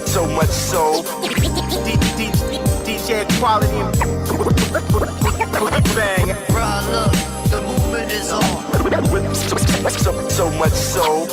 So much so, DJ quality and bang. Bruh, look, the movement is on. So much so.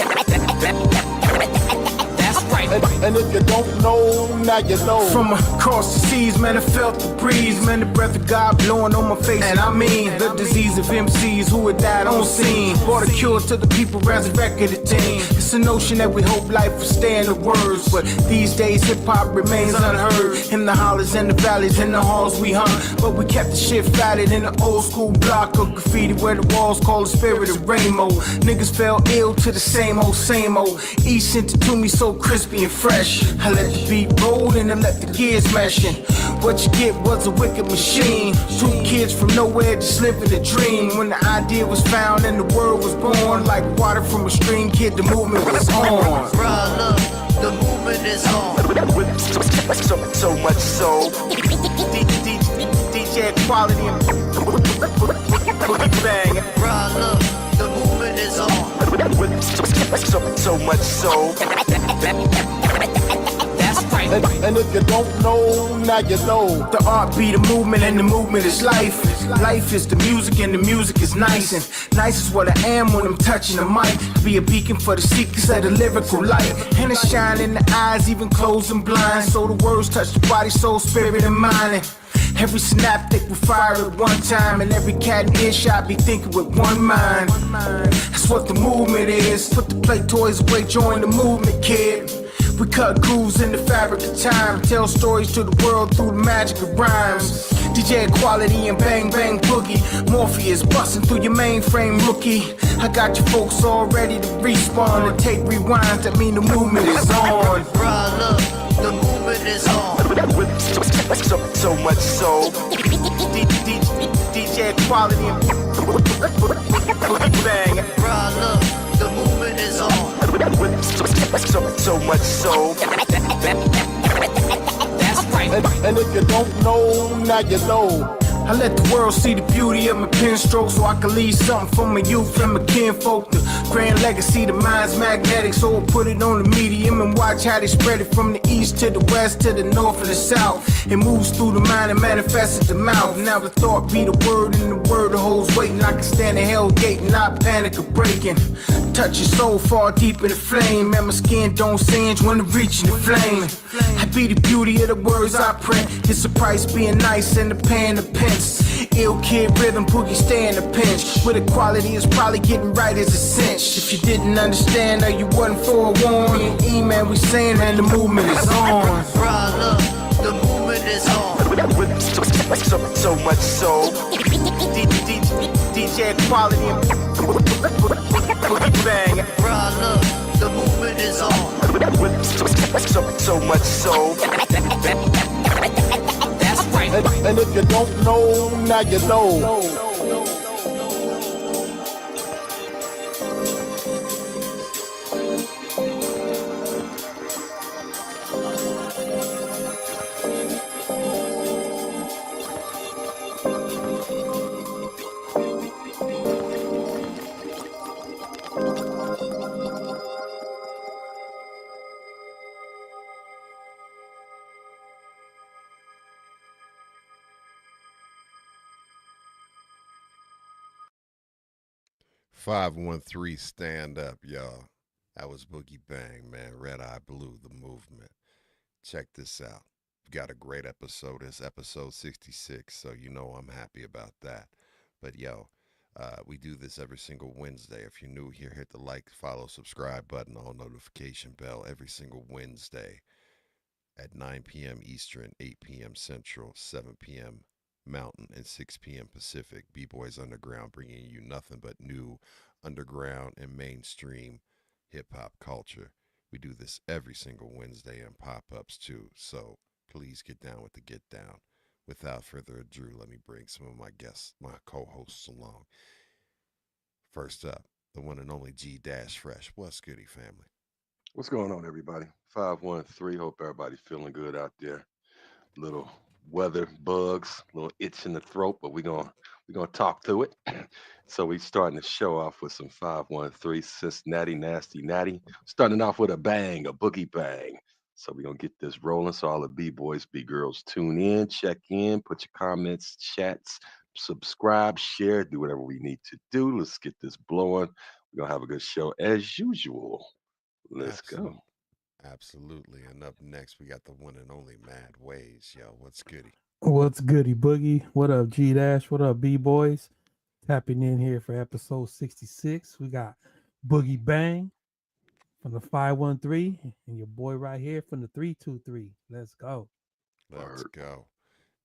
That's right. And if you don't know, now you know. From across the seas, man, I felt the breeze. Man, the breath of God blowing on my face. And I mean, the disease of MCs who had died on scene. Brought a cure to the people, resurrected the team. It's a notion that we hope life will stay in the words. But these days, hip-hop remains unheard. In the hollows and the valleys, in the halls we hung. But we kept the shit fatted in the old school block of graffiti where the walls call the spirit of rainbow. Niggas fell ill to the same old, same old. Each sent it to me so crispy and fresh. I let the beat roll and I let the gears mashing. What you get was a wicked machine. Two kids from nowhere just living a dream. When the idea was found and the word was born, like water from a stream, kid, the movement was on. Bruh, look, the movement is on. So much so. DJ quality and bang. Bruh, look, the movement is on. So much so. And if you don't know, now you know. The art be the movement and the movement is life. Life is the music and the music is nice. And nice is what I am when I'm touching the mic. Be a beacon for the seekers of the lyrical light. And it shine in the eyes, even closed and blind. So the words touch the body, soul, spirit, and mind. And every synaptic will fire at one time. And every cat in earshot be thinking with one mind. That's what the movement is. Put the play toys away, join the movement, kid. We cut grooves in the fabric of time. Tell stories to the world through the magic of rhymes. DJ quality and bang bang boogie. Morpheus busting through your mainframe, rookie. I got you folks all ready to respawn and take rewinds. That mean the movement is on. Bruh, look, the movement is on. So much so. DJ quality and bang. Bruh, look, the movement is on. So much so. That's right. And if you don't know, now you know. I let the world see the beauty of my pen stroke so I can leave something for my youth and my kinfolk. The grand legacy, the mind's magnetic, so I'll put it on the medium and watch how they spread it from the east to the west to the north and the south. It moves through the mind and manifests at the mouth. Now the thought be the word and the word holds weight. And I can stand the hell gate and not panic or breaking. Touch your soul far deep in the flame. And my skin don't singe when I'm reaching the flame. I be the beauty of the words I print. It's a price being nice and the paying the pence. Ill kid rhythm, Boogie stay in the pinch. With equality is probably getting right as a cinch. If you didn't understand or you wasn't forewarned, in E-Man we saying that the movement is on. Bruh, look, the movement is on. So much so. DJ quality and bang. Bruh, look, the movement is on. So much so. That's right. And if you don't know, now you know. 513 stand up, y'all. That was Boogie Bang, man. Red Eye Blue, the movement. Check this out. We got a great episode. It's episode 66, so you know I'm happy about that. But yo, we do this every single Wednesday. If you're new here, hit the like, follow, subscribe button, all notification bell every single Wednesday at 9 p.m. Eastern, 8 p.m. Central, 7 p.m. Mountain, and 6 p.m. Pacific. B-Boys Underground bringing you nothing but new underground and mainstream hip-hop culture. We do this every single Wednesday and pop-ups too, so please get down with the get down. without further ado, let me bring some of my guests, my co-hosts along. First up, the one and only G Dash Fresh. What's goody, family? What's going on, everybody? 513. Hope everybody's feeling good out there. Little weather bugs, little itch in the throat, but we're gonna talk through it. So we starting the show off with some 513 Cincinnati Nasty Natty. Starting off with a bang, a boogie bang. So we're gonna get this rolling. So all the B-boys, B-girls tune in, check in, put your comments, chats, subscribe, share, do whatever we need to do. Let's get this blowing. We're gonna have a good show as usual. Let's go. Absolutely. Absolutely. And up next, we got the one and only Mad Ways. Yo, what's goody? What's goody boogie? What up, G Dash? What up, B boys? Tapping in here for episode 66. We got Boogie Bang from the 513 and your boy right here from the 323. Let's go. Let's Word. go.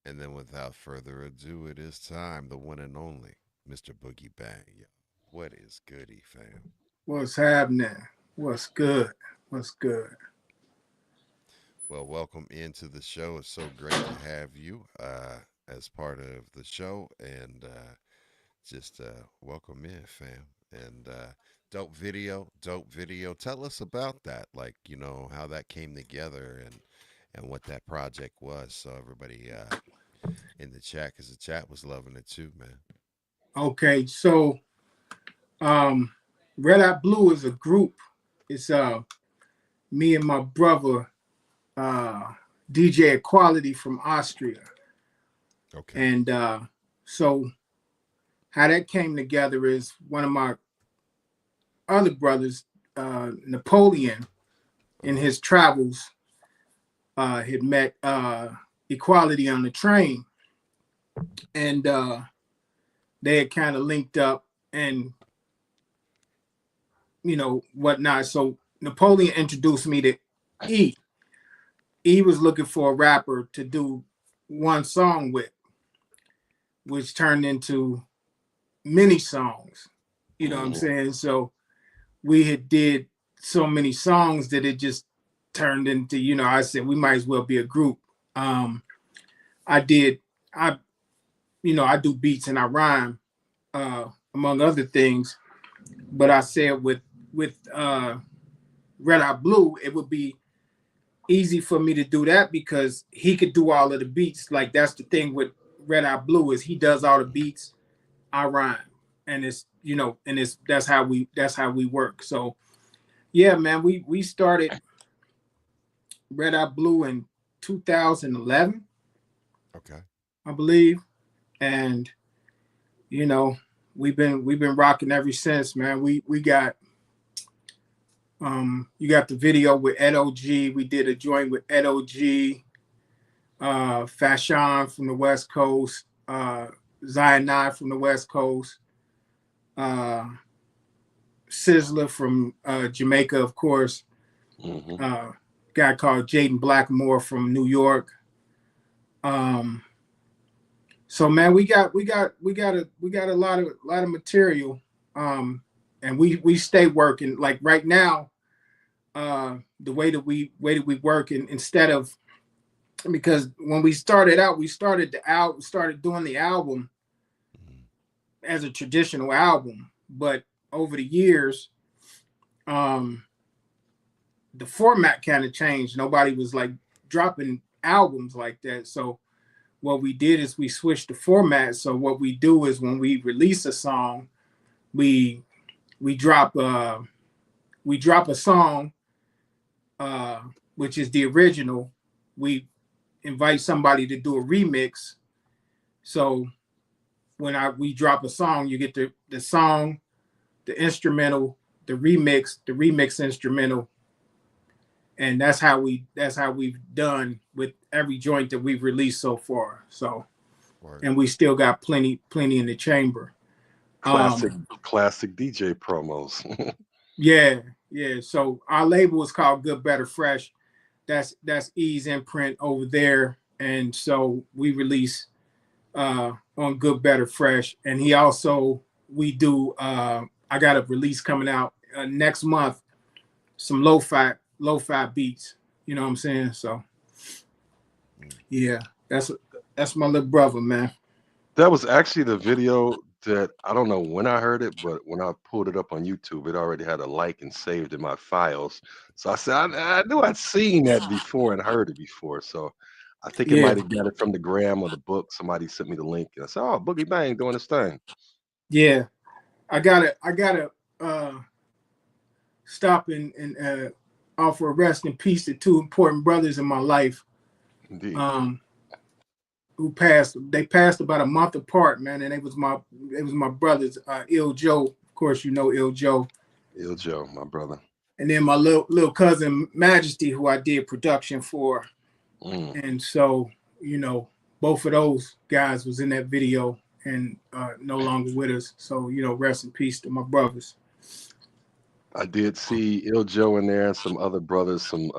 And then without further ado, it is time, the one and only Mr. Boogie Bang. Yo, what is goody, fam? What's happening? What's good? What's good? Well, welcome into the show. It's so great to have you as part of the show. And just welcome in, fam. And dope video, dope video. Tell us about that, like, how that came together and what that project was. So everybody in the chat, because the chat was loving it too, man. Okay, so Red Eye Blue is a group. It's me and my brother DJ Equality from Austria. Okay. And so how that came together is one of my other brothers, Napoleon, in his travels, had met Equality on the train. And they had kind of linked up and, whatnot. So Napoleon introduced me to E. E was looking for a rapper to do one song with, which turned into many songs. You know what I'm saying? So we had did so many songs that it just turned into, I said we might as well be a group. I do beats and I rhyme, among other things. But I said with Red Eye Blue, it would be easy for me to do that because he could do all of the beats. Like that's the thing with Red Eye Blue is he does all the beats, I rhyme, and that's how we work. So yeah, man, we started Red Eye Blue in 2011, Okay. I believe, and we've been rocking ever since, man. We got you got the video with Ed OG. We did a joint with Ed OG, Fashion from the West Coast, Zion 9 from the West Coast, Sizzler from Jamaica, of course. Guy called Jaden Blackmore from New York. So man, we got a lot of material, and we stay working. Like right now, the way that we work, and instead of, because when we started out, we started doing the album as a traditional album, but over the years, the format kind of changed. Nobody was like dropping albums like that. So what we did is we switched the format. So what we do is when we release a song, we drop a song, which is the original. We invite somebody to do a remix. So when we drop a song, you get the song, the instrumental, the remix instrumental, and that's how we've done with every joint that we've released so far. So, Word. and we still got plenty in the chamber. Classic DJ promos. Yeah. So our label is called Goodbetterfresh. That's E's imprint over there, and so we release on Goodbetterfresh, and we do. I got a release coming out next month. Some lo-fi beats. You know what I'm saying? So yeah, that's That's my little brother, man. That was actually the video that I don't know when I heard it, but when I pulled it up on YouTube, it already had a like and saved in my files. So I said, I knew I'd seen that before and heard it before. So I think it Yeah, might have got it from the gram or the book. Somebody sent me the link and I said, oh, Boogie Bang doing his thing. yeah. I gotta stop and offer a rest in peace to two important brothers in my life. Indeed. Who passed. They passed about a month apart, man, and it was my brothers, Ill Joe. Of course, you know Ill Joe. Il Joe, my brother. And then my little cousin Majesty, who I did production for. Mm. And so, both of those guys was in that video and no longer with us. So, rest in peace to my brothers. I did see Il Joe in there and some other brothers, some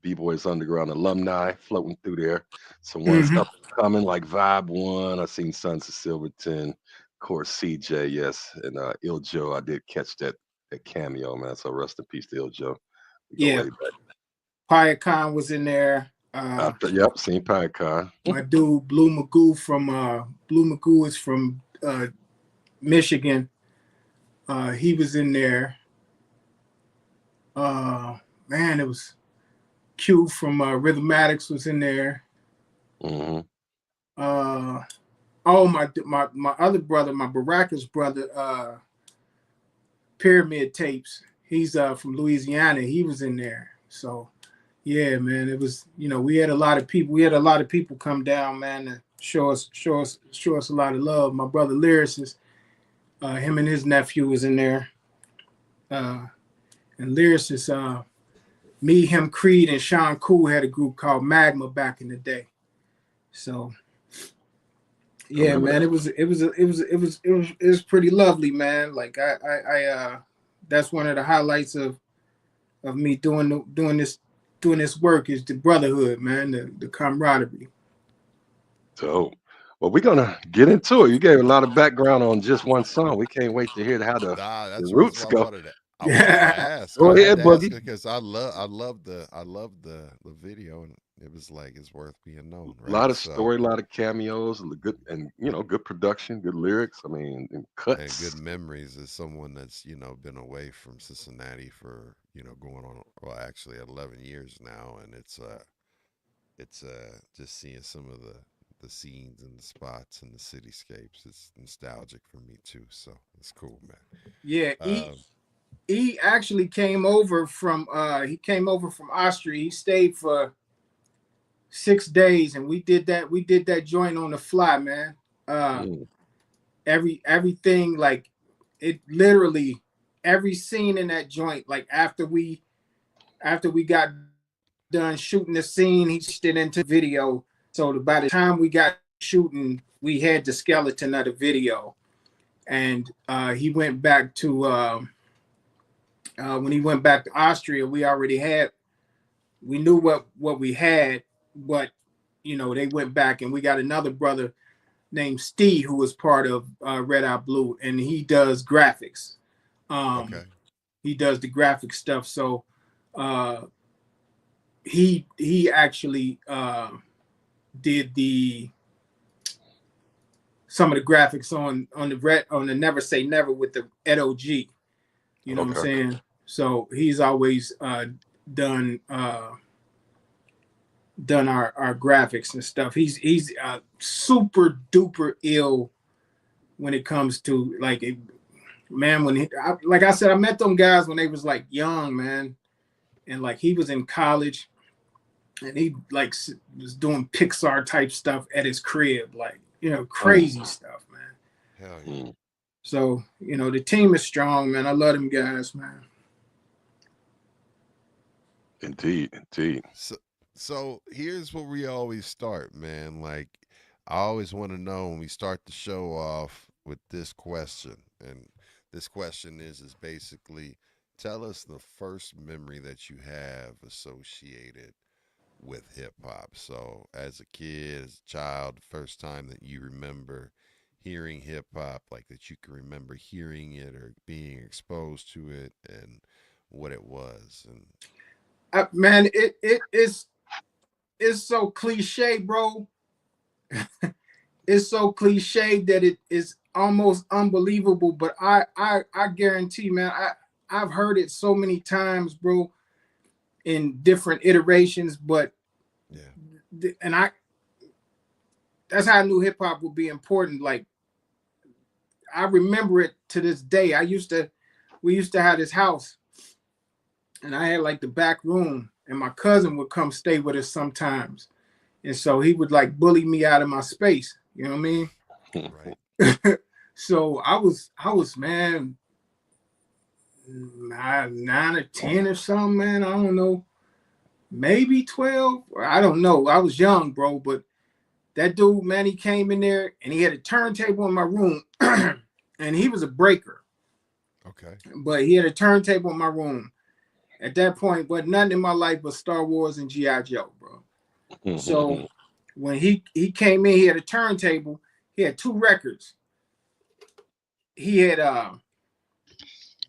B-Boys Underground alumni floating through there. Some ones Mhm. up and coming like Vibe One. I seen Sons of Silverton, of course CJ, yes, and Il Joe. I did catch that cameo, man. So rest in peace to Il Joe. We go Yeah. way back. Pia Khan was in there. Yep, seen Pycon. My dude Blue Magoo is from Michigan. He was in there. Man, it was Q from Rhythmatics was in there. Mm-hmm. My other brother, my Baraka's brother, Pyramid Tapes. He's from Louisiana. He was in there. So yeah, man, it was, we had a lot of people. We had a lot of people come down, man, to show us a lot of love. My brother Lyricist, him and his nephew was in there. And Lyricist, me, him, Creed, and Sean Cool had a group called Magma back in the day. So yeah, man, it was pretty lovely, man. Like I that's one of the highlights of me doing this work is the brotherhood, man, the camaraderie. So, well, we're gonna get into it. You gave a lot of background on just one song. We can't wait to hear how the That's the reason roots why go. I wanted to ask. Go I had ahead, to ask Boogie. because I love the video, and it was like it's worth being known, A lot right? of So, story, a lot of cameos, and good and good production, good lyrics. I mean, and and cuts. good memories as someone that's been away from Cincinnati for going on, well, actually 11 years now, and it's just seeing some of the scenes and the spots and the cityscapes. It's nostalgic for me too, so it's cool, man. Yeah, he actually came over from Austria. He stayed for 6 days, and we did that joint on the fly, man. Mm, Everything, like, it literally, every scene in that joint, like after we got done shooting the scene, he stayed into video. So by the time we got shooting, we had the skeleton of the video. And he went back to when he went back to Austria, we knew what we had, but they went back and we got another brother named Steve who was part of Red Eye Blue, and he does graphics. Okay. He does the graphic stuff. So he actually did some of the graphics on the Never Say Never with the EDOG. You know what I'm okay. saying? So he's always done our graphics and stuff. He's super duper ill when it comes to man. Like I said, I met them guys when they was like young, man, and like he was in college, and he like was doing Pixar type stuff at his crib, like crazy stuff, man. Hell yeah. Mm, So the team is strong, man. I love them guys, man. indeed, indeed. So here's where we always start, man. Like, I always want to know when we start the show off with this question, and this question is basically, tell us the first memory that you have associated with hip hop. So, as a kid, as a child, the first time that you remember hearing hip hop, like that you can remember hearing it or being exposed to it, and what it was. And Man, it's so cliche, bro. it's so cliche that it is almost unbelievable. But I guarantee, man, I've heard it so many times, bro, in different iterations. But Yeah. and that's how I knew hip hop would be important. Like I remember it to this day. We used to have this house, and I had like the back room, and my cousin would come stay with us sometimes, and so he would like bully me out of my space. You know what I mean? Right. So I was man 9 or 10 or something, man. I don't know, maybe 12. I don't know. I was young, bro. But that dude, man, he came in there and he had a turntable in my room, and he was a breaker. Okay. But he had a turntable in my room. At that point, but nothing in my life but Star Wars and G.I. Joe, bro. So when he came in, he had a turntable. He had 2 records. He had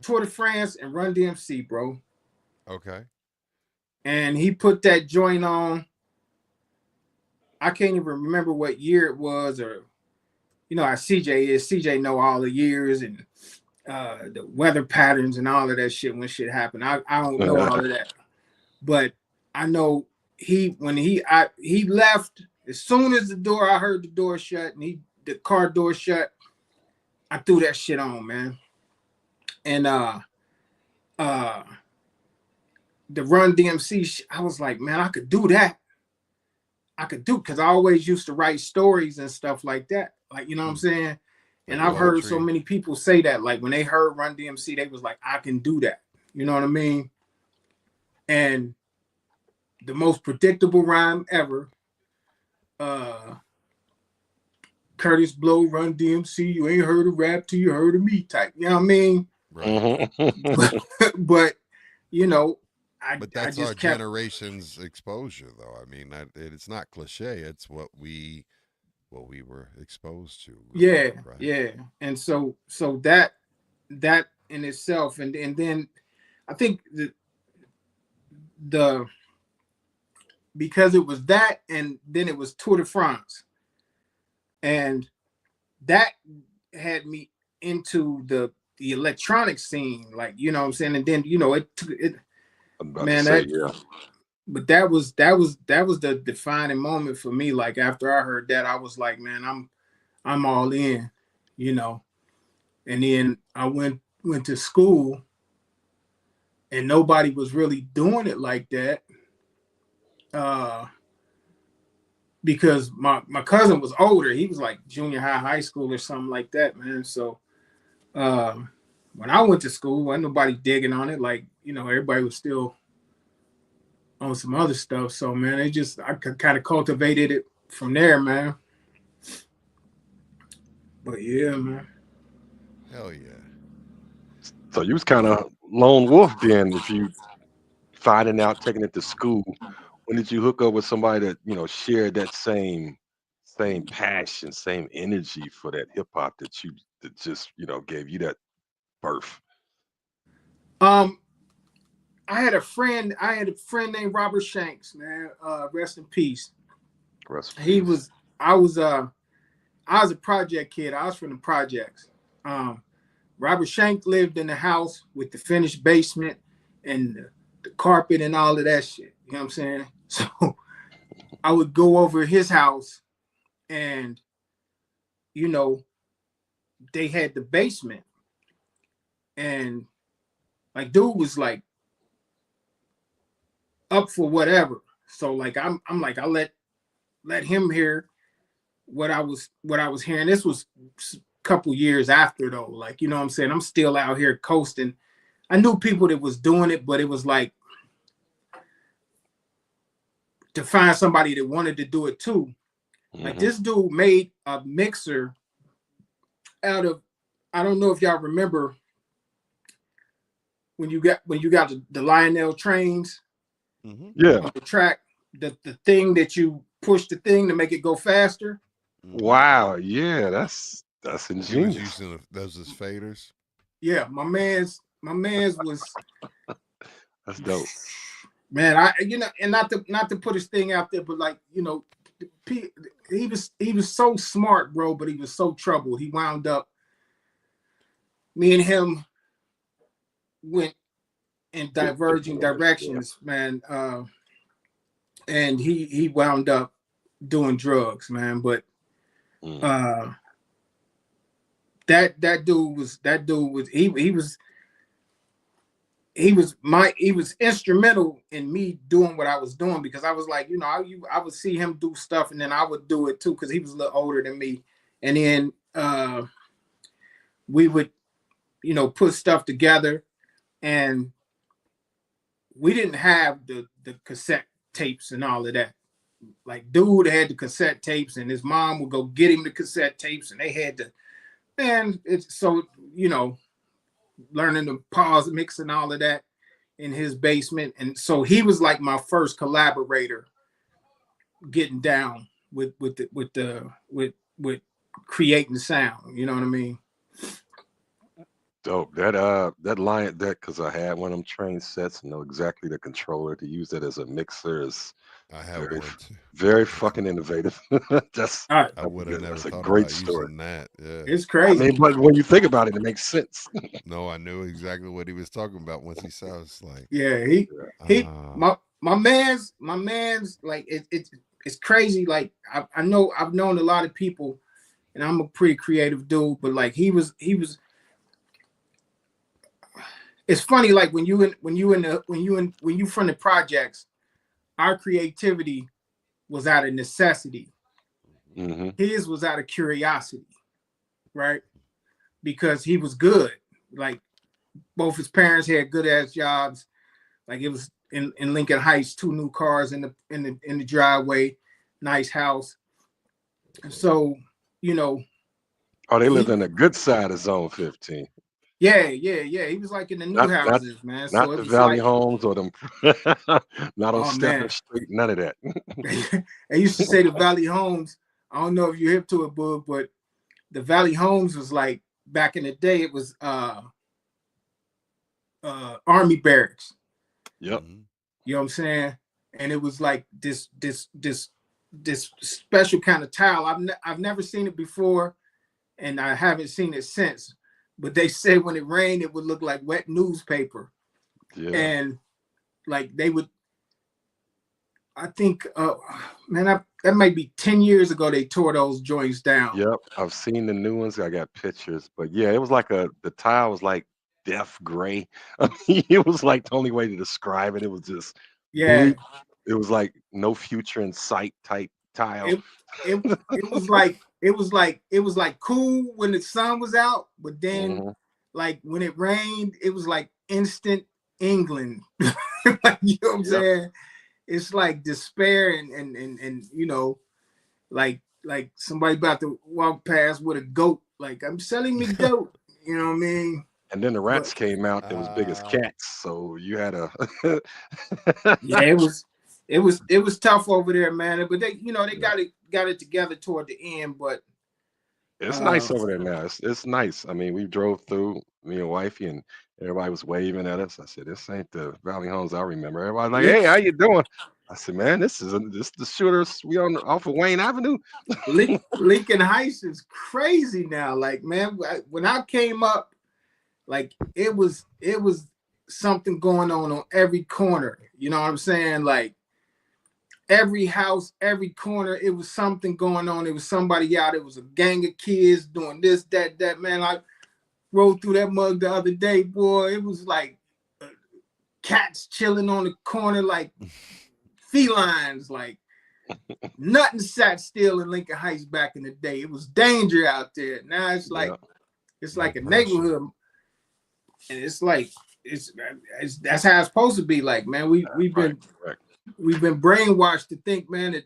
Tour de France and Run DMC, bro. Okay. And he put that joint on. I can't even remember what year it was, or you know how CJ is. CJ know all the years and the weather patterns and all of that shit when shit happened. I don't know all of that, but I know when he left as soon as I heard the door shut and the car door shut. I threw that shit on, man. And the Run DMC, I was like, man, I could do that. Because I always used to write stories and stuff like that. Like, you know what I'm saying? And I've heard so many people say that, like when they heard Run DMC, they was like, I can do that. You know what I mean? And the most predictable rhyme ever, Curtis Blow, Run DMC, you ain't heard of rap till you heard of me type. You know what I mean? Right. but you know, but that's our generation's exposure, though. I mean, it's not cliche. It's what we were exposed to. Yeah, right? yeah. And so that in itself, and then I think the because it was that, and then it was Tour de France, and that had me into the electronic scene, like, you know what I'm saying. And then, you know, it man, but that was the defining moment for me. Like after I heard that, I was like, man, I'm all in, you know. And then I went to school, and nobody was really doing it like that. Because my cousin was older. He was like junior high school or something like that, man. So when I went to school, wasn't nobody digging on it. Like, you know, everybody was still on some other stuff. So, man, I kind of cultivated it from there, man. But yeah, man. Hell yeah. So you was kind of lone wolf then, if you finding out, taking it to school. When did you hook up with somebody that, you know, shared that same passion, same energy for that hip hop that just, you know, gave you that birth? I had a friend named Robert Shanks, man. Rest in peace. I was a project kid. I was from the projects. Robert Shank lived in the house with the finished basement and the carpet and all of that shit. You know what I'm saying? So I would go over his house, and, you know, they had the basement, and like dude was like up for whatever. So like I'm like, I let him hear what I was hearing. This was a couple years after though. Like, you know what I'm saying? I'm still out here coasting. I knew people that was doing it, but it was like to find somebody that wanted to do it too. Like this dude made a mixer out of, I don't know if y'all remember when you got the Lionel trains. Yeah. On the track, the thing that you push the thing to make it go faster. Wow. Yeah, that's ingenious. He was using those as faders. Yeah, my man's was. That's dope. Man, I, you know, and not to put his thing out there, but like, you know, he was so smart, bro, but he was so troubled. He wound up. Me and him went in diverging directions, man. And he wound up doing drugs, man. But that dude was he was instrumental in me doing what I was doing, because I was like, I would see him do stuff and then I would do it too, because he was a little older than me. And then we would, put stuff together, and we didn't have the cassette tapes and all of that. Like, dude had the cassette tapes, and his mom would go get him the cassette tapes, and they had to, man, it's so, learning to pause, mix and all of that in his basement. And so he was like my first collaborator getting down with creating the sound. You know what I mean? Dope. That line, because I had one of them train sets and know exactly the controller to use that as a mixer is very fucking innovative. I would have never thought about using that. Yeah. It's crazy. I mean, but when you think about it, it makes sense. No, I knew exactly what he was talking about once he saw us. Like, my man's like it's crazy. Like I've known a lot of people, and I'm a pretty creative dude, but like he was. It's funny, like when you from the projects, our creativity was out of necessity. Mm-hmm. His was out of curiosity, right? Because he was good. Like, both his parents had good ass jobs. Like, it was in Lincoln Heights, 2 new cars in the driveway, nice house. And so, they lived on the good side of Zone 15. Yeah. He was like in the new houses, man. Not so the Valley Homes or them, not on Stephen Street, none of that. I used to say the Valley Homes. I don't know if you're hip to it, Boog, but the Valley Homes was like, back in the day, it was Army barracks. Yep. You know what I'm saying? And it was like this special kind of tile. I've never seen it before, and I haven't seen it since. But they said when it rained, it would look like wet newspaper. Yeah. And like they would, I think, that might be 10 years ago they tore those joints down. Yep. I've seen the new ones. I got pictures. But yeah, it was like the tile was like death gray. I mean, it was like the only way to describe it. It was just bleak. It was like no future in sight type tile. It was like cool when the sun was out, but then like when it rained, it was like instant England. Like, you know what I'm saying? It's like despair and like somebody about to walk past with a goat. Like, I'm selling me goat. You know what I mean? And then the rats came out. They was big as cats. So you had a it was tough over there, man. But they got it together toward the end. But it's nice over there now. It's nice. I mean, we drove through, me and wifey, and everybody was waving at us. I said, "This ain't the Valley Homes I remember." Everybody's like, "Hey, how you doing?" I said, "Man, this the shooters. We off of Wayne Avenue." Lincoln Heights is crazy now. Like, man, when I came up, like it was something going on every corner. You know what I'm saying? Like, every house, every corner, it was something going on. It was somebody out. It was a gang of kids doing this, that. Man, I rode through that mug the other day, boy. It was like cats chilling on the corner, like felines. Like, nothing sat still in Lincoln Heights back in the day. It was danger out there. Now it's like it's like a neighborhood, and it's like it's that's how it's supposed to be. Like, man, we've been brainwashed to think, man, that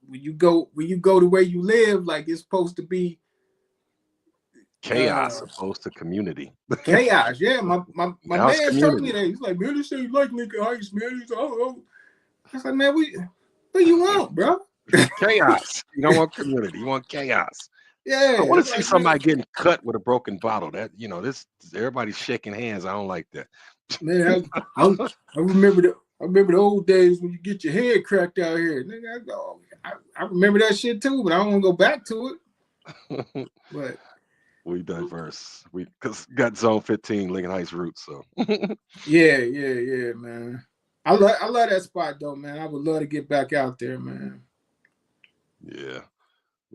when you go to where you live, like, it's supposed to be chaos opposed to community. Chaos, yeah. My man told me that. He's like, man, this ain't like Lincoln Heights, man. He's I was like, man, what you want, bro? Chaos. You don't want community. You want chaos. Yeah. I want to see somebody getting cut with a broken bottle. That this everybody's shaking hands. I don't like that. Man, I remember I remember the old days when you get your head cracked out here. Nigga, I remember that shit too, but I don't want to go back to it. But we diverse. We because got Zone 15 Lincoln Heights roots. So yeah, man. I love that spot though, man. I would love to get back out there, man. yeah.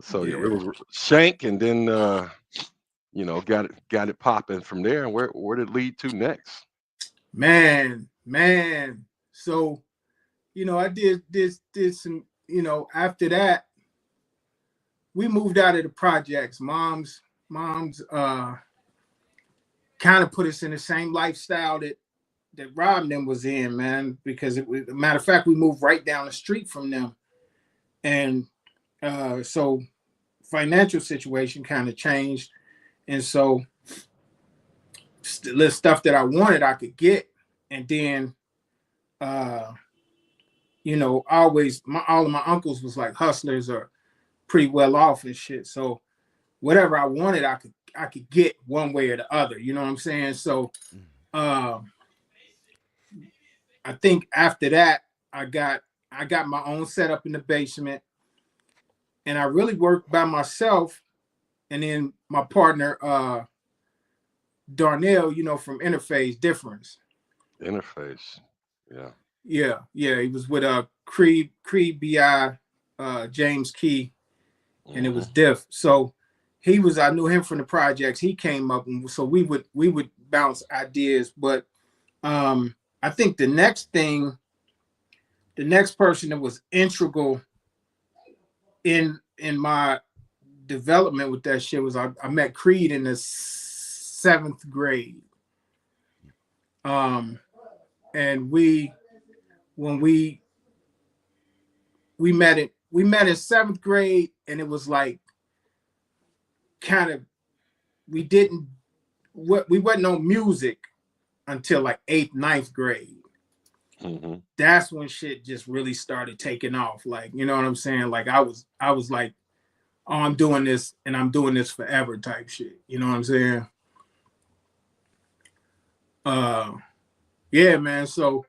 So yeah, Yeah. it was Shank, and then got it popping from there. And where did it lead to next? Man. So, I did some, after that, we moved out of the projects. Mom's kind of put us in the same lifestyle that Rob and them was in, man, because matter of fact, we moved right down the street from them. And so financial situation kind of changed. And so the stuff that I wanted, I could get. And then, always all of my uncles was like hustlers or pretty well off and shit. So whatever I wanted, I could get one way or the other. You know what I'm saying? So I think after that, I got my own setup in the basement, and I really worked by myself. And then my partner, Darnell, from Interface Difference. Interface, yeah. Yeah, he was with Creed BI, James Key, and it was Diff. So I knew him from the projects. He came up, and so we would bounce ideas. But I think the next person that was integral in my development with that shit was I met Creed in the 7th grade. And when we met in 7th grade, and it was like kind of we wasn't on music until like 8th, 9th grade. Mm-hmm. That's when shit just really started taking off. Like, you know what I'm saying? Like I was like, oh, I'm doing this and I'm doing this forever type shit. You know what I'm saying? Yeah, man. So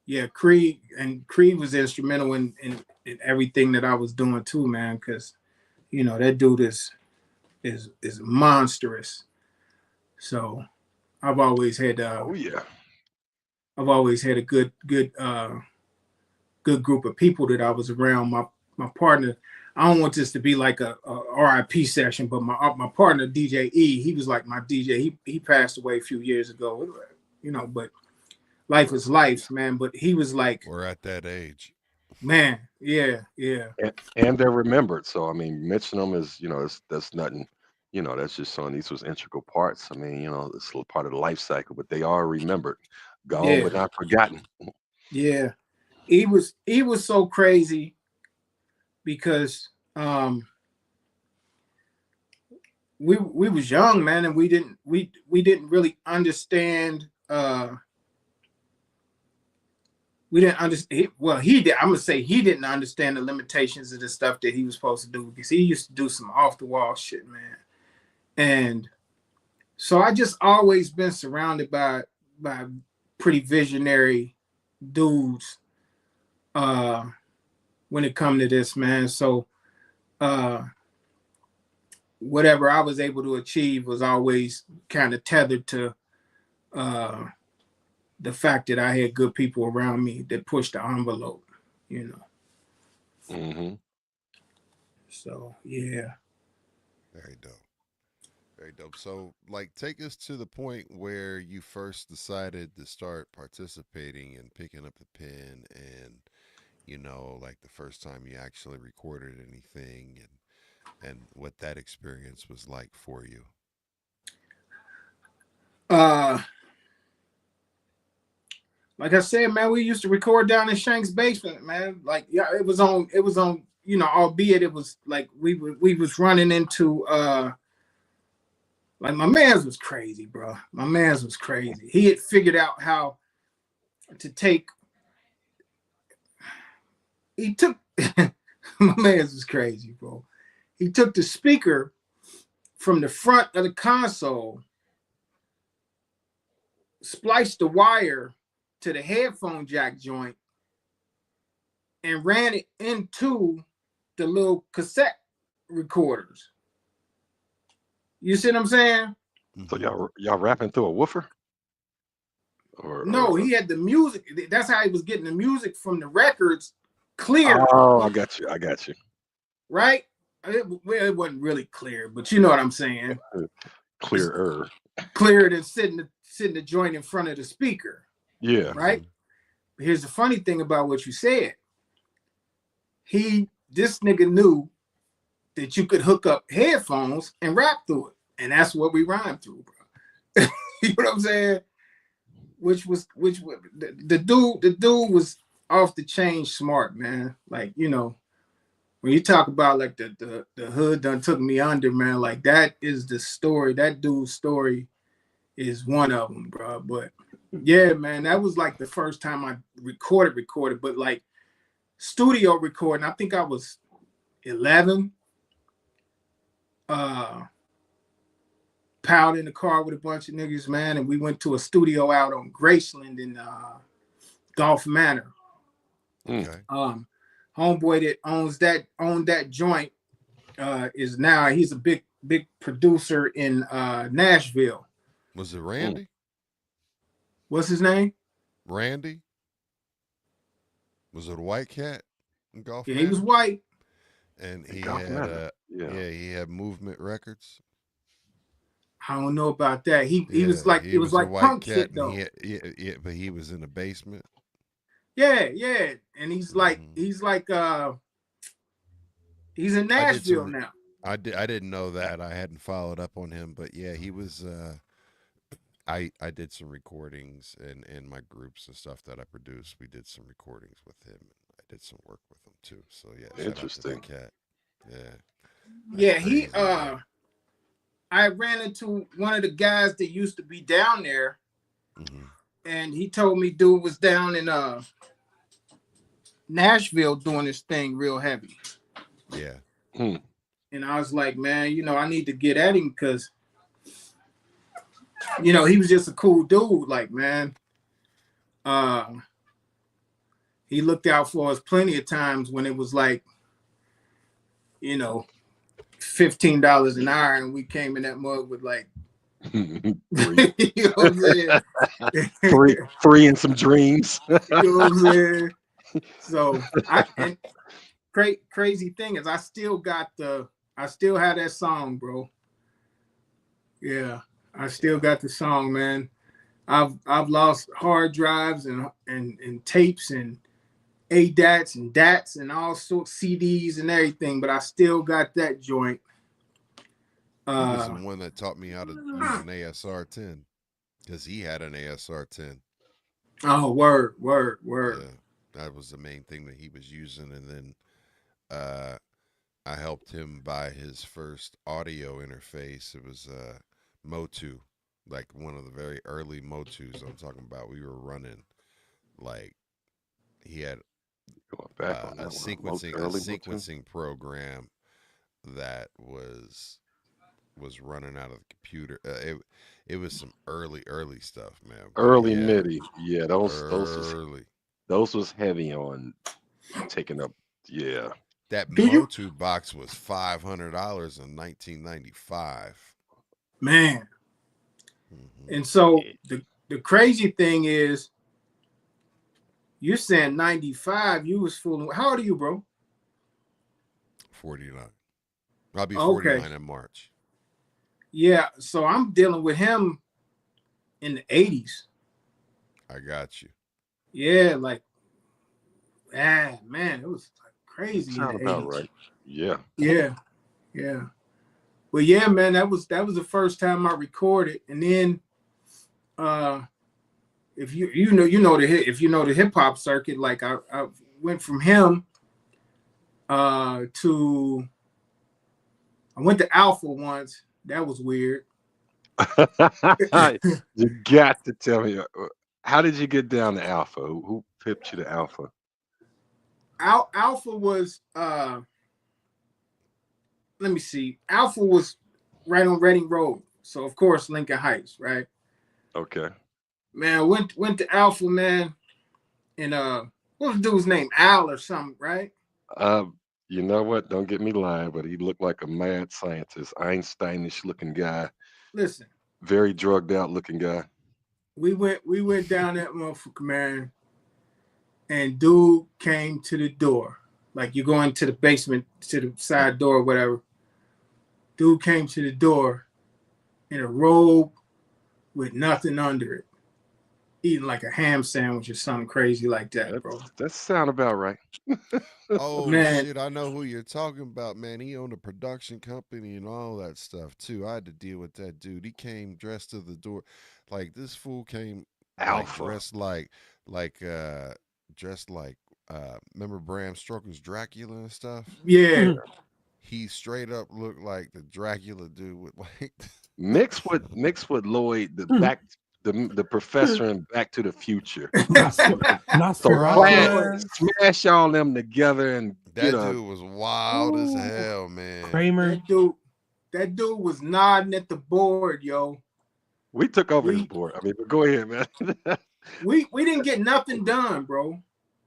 yeah, Creed was instrumental in everything that I was doing too, man. Cause that dude is monstrous. So I've always had I've always had a good group of people that I was around. My partner, I don't want this to be like a RIP session, but my partner DJ E, he was like my DJ. He passed away a few years ago, but life is life, man. But he was like, we're at that age, man. Yeah. And they're remembered. So I mean, mention them is that's nothing. That's just showing these was integral parts. I mean, it's a part of the life cycle, but they are remembered, gone but not forgotten. Yeah, he was so crazy because we was young, man, and we didn't really understand. We didn't understand. Well, he did. I'm gonna say he didn't understand the limitations of the stuff that he was supposed to do, because he used to do some off the wall shit, man. And so I just always been surrounded by pretty visionary dudes when it come to this, man. So whatever I was able to achieve was always kind of tethered to the fact that I had good people around me that pushed the envelope, Mm-hmm. So yeah. Very dope. Very dope. So, like, take us to the point where you first decided to start participating and picking up the pen, and like the first time you actually recorded anything, and what that experience was like for you. Like I said, man, we used to record down in Shank's basement, man. Like, yeah, it was on, albeit it was like we was running into like my man's was crazy, bro. My man's was crazy. He had figured out how to take. He took my man's was crazy, bro. He took the speaker from the front of the console, spliced the wire to the headphone jack joint and ran it into the little cassette recorders. You see what I'm saying? So y'all rapping through a woofer? No, he had the music. That's how he was getting the music from the records clear. Oh, I got you. Right? It wasn't really clear, but you know what I'm saying. Clearer Than sitting the joint in front of the speaker. Yeah. Right? Here's the funny thing about what you said. This nigga knew that you could hook up headphones and rap through it. And that's what we rhymed through, bro. You know what I'm saying? Which was the dude was off the chain smart, man. Like, you know, when you talk about like the hood done took me under, man, like that is the story. That dude's story is one of them, bro. But yeah, man, that was like the first time I recorded, but like studio recording, I think I was 11. Piled in the car with a bunch of niggas, man, and we went to a studio out on Graceland in Gulf Manor. Okay. Homeboy that owned that joint he's a big producer in Nashville. Was it Randy? What's his name? Randy? Was it a white cat in Golf? Yeah, he was white. And he had he had Movement Records. I don't know about that. He was like it was like punk shit though. But he was in the basement. Yeah, and he's in Nashville now. I didn't know that. I hadn't followed up on him, but yeah, he was. I did some recordings in my groups and stuff that I produced. We did some recordings with him. I did some work with him too. So yeah, interesting. Shout out to that cat. Yeah. Yeah, he I ran into one of the guys that used to be down there, and he told me dude was down in Nashville doing this thing real heavy. Yeah. And I was like, man, you know, I need to get at him because, you know, he was just a cool dude. Like, man, he looked out for us plenty of times when it was like, you know, $15 an hour, and we came in that mug with like, you know what I'm saying? Free and some dreams. You know what I'm saying? So crazy thing is I still have that song, bro. Yeah, I still got the song, man. I've lost hard drives and tapes and ADATs and DATs and all sorts CDs and everything, but I still got that joint. He was the one that taught me how to use an ASR 10 because he had an ASR 10. Oh, word. Yeah, that was the main thing that he was using, and then I helped him buy his first audio interface. It was Motu, like one of the very early Motus I'm talking about. We were running like he had a sequencing program that was running out of the computer. It was some early stuff, man. Early MIDI, yeah. Those was heavy on taking up. Yeah, that Motu box was $500 in 1995. Man. And so the crazy thing is, you're saying 95, you was fooling. How old are you, bro? 49. I'll be 49 in March. Yeah, so I'm dealing with him in the 80s. I got you. Yeah, like, man, it was like crazy. Sound about right. Yeah. Well, yeah, man, that was the first time I recorded, and then, if you know the hip hop circuit, like I went from him to I went to Alpha once. That was weird. You got to tell me, how did you get down to Alpha? Who pipped you to Alpha? Alpha was let me see. Alpha was right on Reading Road, so of course Lincoln Heights, right? Okay. Man, went to Alpha, man, and what was the dude's name? Al or something, right? You know what? Don't get me lying, but he looked like a mad scientist, Einsteinish looking guy, Listen, very drugged out looking guy. we went down that motherfucker, man, and dude came to the door. Like you go into the basement to the side door or whatever. Dude came to the door in a robe with nothing under it, eating like a ham sandwich or something crazy like that, bro. That sound about right. Oh Man. shit, I know who you're talking about, man. He owned a production company and all that stuff too. I had to deal with that dude. He came dressed to the door. Like this fool came Alpha. dressed like remember Bram Stoker's Dracula and stuff? Yeah. He straight up looked like the Dracula dude with like Mixed with Lloyd, the professor in Back to the Future. Nosferatu. Smash all them together and that dude was wild as hell, man. Kramer. That dude was nodding at the board, yo. We took over his board. I mean, but go ahead, man. we didn't get nothing done, bro.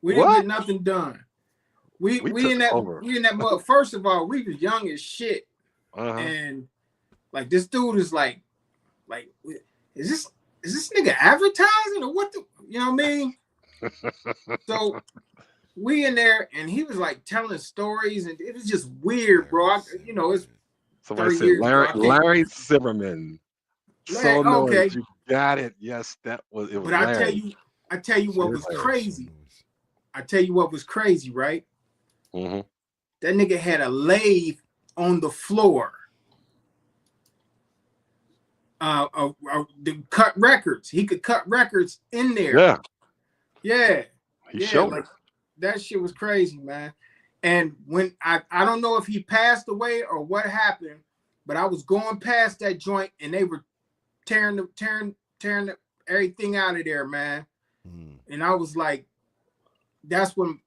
We didn't get nothing done. We in that mud. First of all, we was young as shit, and like this dude is like, is this nigga advertising or what the, you know what I mean? So we in there, and he was like telling stories, and it was just weird, bro. It's somebody said Larry Zimmerman. Okay, you got it. Yes, it was. But I tell you what was crazy. I tell you what was crazy, right? Mm-hmm. That nigga had a lathe on the floor. To cut records. He could cut records in there. Yeah. He showed it. That shit was crazy, man. And when I don't know if he passed away or what happened, but I was going past that joint and they were tearing everything out of there, man. And I was like, that's when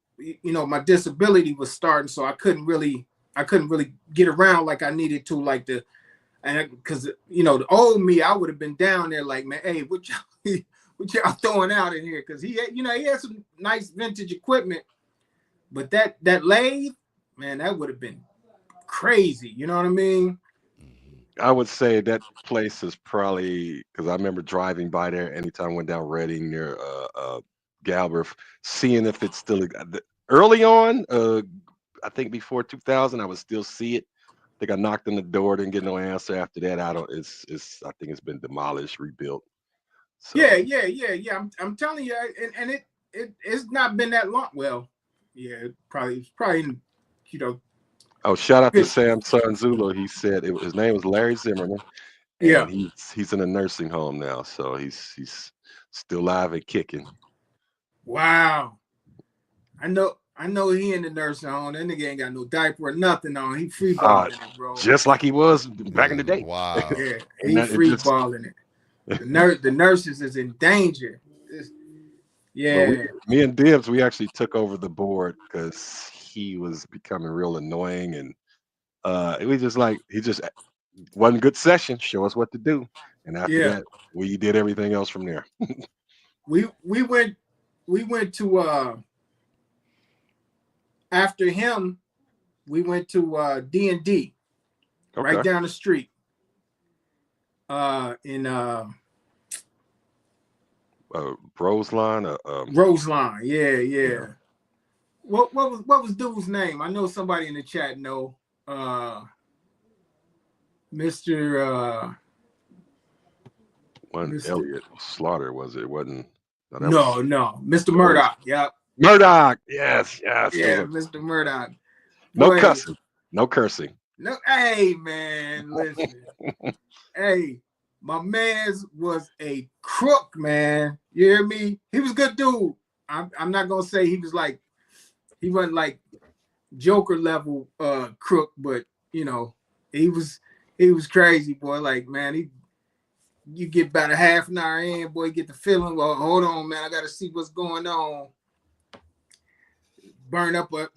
my disability was starting, so I couldn't really get around like I needed to, because the old me, I would have been down there like, man, hey, what y'all throwing out in here? Because he had some nice vintage equipment, but that lathe, man, that would have been crazy. You know what I mean? I would say that place is probably, because I remember driving by there anytime I went down Reading near Galbraith, seeing if it's still early on. I think before 2000, I would still see it. I think I knocked on the door, didn't get no answer. After that, I think it's been demolished, rebuilt. So. Yeah. I'm telling you, and it's not been that long. Well, yeah, it's probably. Oh, shout out to Sam Zulu. He said his name was Larry Zimmerman. And he's in a nursing home now, so he's still alive and kicking. Wow. I know he in the nursing home. That nigga ain't got no diaper or nothing on. He free balling it, bro. Just like he was back in the day. Wow. Yeah, he free balling it. The nurses is in danger. Me and Dibs, we actually took over the board because he was becoming real annoying, and he just wasn't a good session. Show us what to do, and after that, we did everything else from there. we went to after him, we went to D&D right down the street. In Roseline. Roseline, yeah. What was dude's name? I know somebody in the chat know. Mr. Elliot Slaughter, was it? It wasn't. No, Mr. Murdoch. Yep. Murdoch. Yes. Yeah, Mr. Murdoch. No cussing. No cursing. No, hey man, listen. Hey, my man's was a crook, man. You hear me? He was a good dude. I'm not gonna say he wasn't like Joker level crook, but he was crazy, boy. Like, man, you get about a half an hour in, boy, get the feeling, well, hold on, man, I gotta see what's going on. Burn up a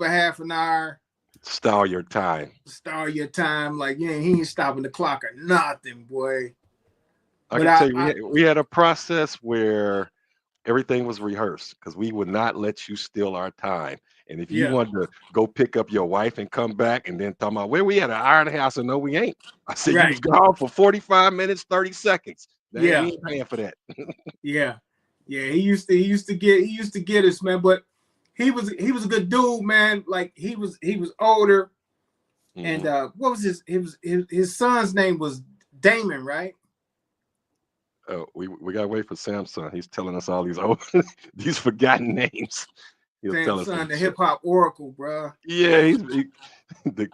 half an hour. Stall your time. Like, he ain't stopping the clock or nothing, boy. I can tell you, we had a process where everything was rehearsed because we would not let you steal our time. And if you wanted to go pick up your wife and come back and then talk about where we at an hour and a half, I said, no, we ain't. I said, you was gone for 45 minutes, 30 seconds. We ain't paying for that. Yeah. He used to get us, man. But he was a good dude, man. Like he was older. And what was his son's name was Damon, right? Oh, we gotta wait for Samson. He's telling us all these these forgotten names. He'll tell us the hip hop oracle, bro. Yeah, the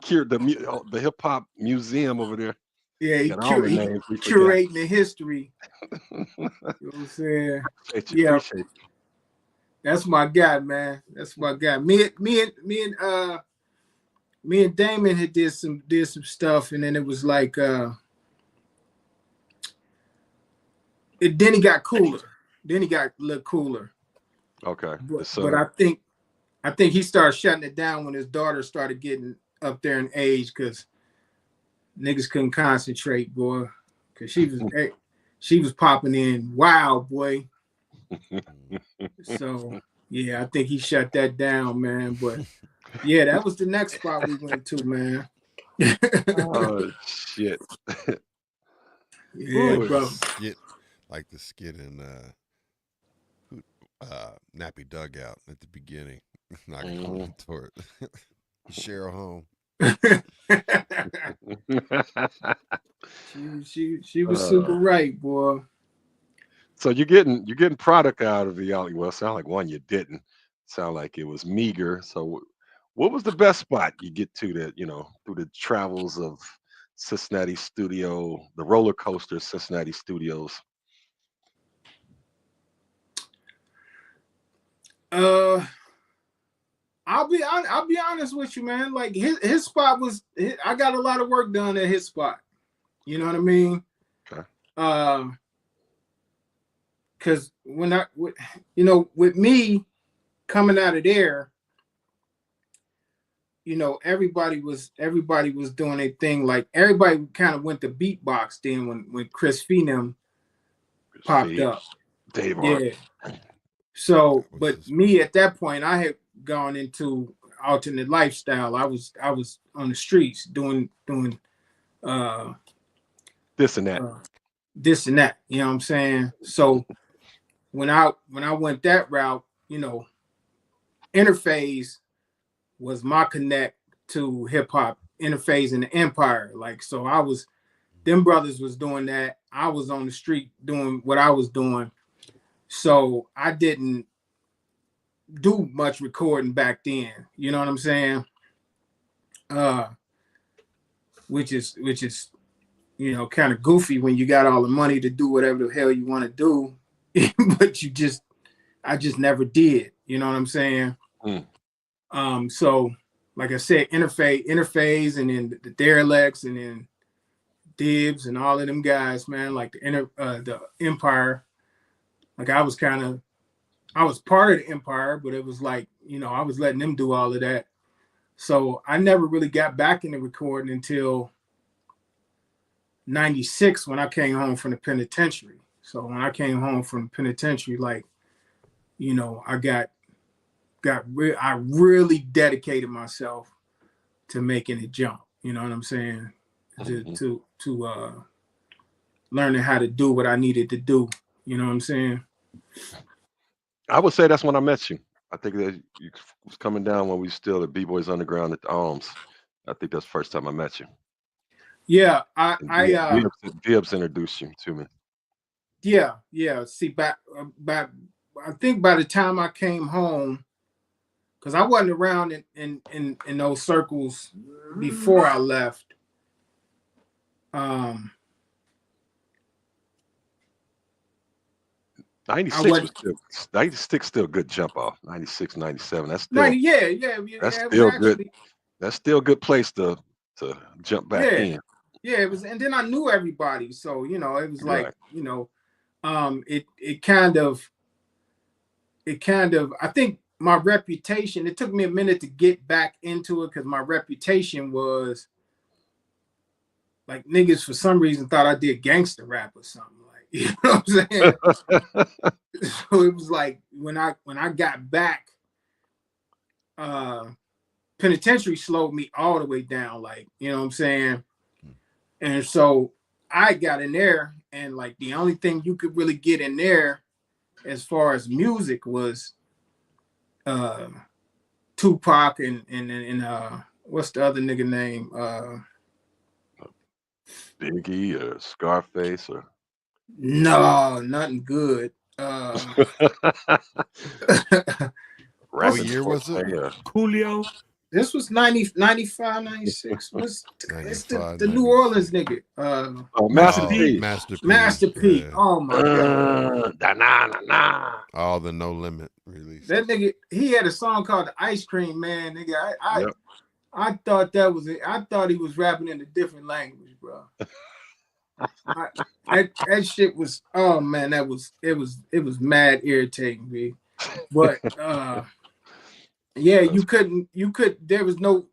hip hop museum over there. Yeah, he curating the history. You know what I'm saying? Appreciate you. That's my guy, man. That's my guy. Me and Damon had did some stuff, and then it was like then he got cooler. Then he got a little cooler. Okay. But I think he started shutting it down when his daughter started getting up there in age, because niggas couldn't concentrate, boy. Because she was popping in wild, boy. So yeah, I think he shut that down, man. But yeah, that was the next spot we went to, man. Oh shit. Yeah, bro. Like the skit in Nappy Dugout at the beginning. Knocking on the door. Cheryl home. She was super right, boy. So you're getting product out of the alley. Well, sound like one you didn't. Sound like it was meager. So what was the best spot you get to that, through the travels of Cincinnati studio, the roller coaster Cincinnati studios? I'll be honest with you, man. Like his spot was, I got a lot of work done at his spot. You know what I mean? Okay. Because with me coming out of there, everybody was doing their thing. Like everybody kind of went to beatbox then when Chris Phenom popped up. Dave yeah. So, but me at that point, I had gone into alternate lifestyle. I was on the streets doing this and that. You know what I'm saying? So when I went that route, Interphase was my connect to hip hop. Interphase and the Empire. Like, so them brothers was doing that. I was on the street doing what I was doing. So I didn't do much recording back then. You know what I'm saying? Which is kind of goofy when you got all the money to do whatever the hell you want to do, but I just never did. You know what I'm saying? So like I said, Interphase, and then the Derelicts, and then Dibs, and all of them guys, man. Like the Empire. Like I was part of the Empire, but it was like, I was letting them do all of that. So I never really got back into recording until 96 when I came home from the penitentiary. So when I came home from the penitentiary, like, I really dedicated myself to making it jump. You know what I'm saying? To learning how to do what I needed to do. You know what I'm saying? I would say that's when I met you. I think that you was coming down when we still at B-Boys Underground at the Alms. I think that's the first time I met you. Yeah, Dibs introduced you to me. Yeah. See, back I think by the time I came home, because I wasn't around in those circles before I left. 96 still good jump off. 96, 97. That's still that's still good. That's still a good place to jump back in. Yeah, it was, and then I knew everybody, so it was like it kind of I think my reputation. It took me a minute to get back into it because my reputation was like niggas for some reason thought I did gangster rap or something. Like, You know what I'm saying? So it was like when I got back, penitentiary slowed me all the way down, like, you know what I'm saying? And so I got in there, and like the only thing you could really get in there as far as music was Tupac and what's the other nigga name? Biggie or Scarface or No, nothing good. What year was it? Coolio. This was 90, 95, 96. What's it's the 95, New Orleans nigga? Master P. Master P. Master P. Yeah. Oh my god. All the No Limit release. That nigga, he had a song called "The Ice Cream Man." Nigga, I thought that was it. I thought he was rapping in a different language, bro. That shit was, oh man, it was mad irritating, me. But yeah, you could there was no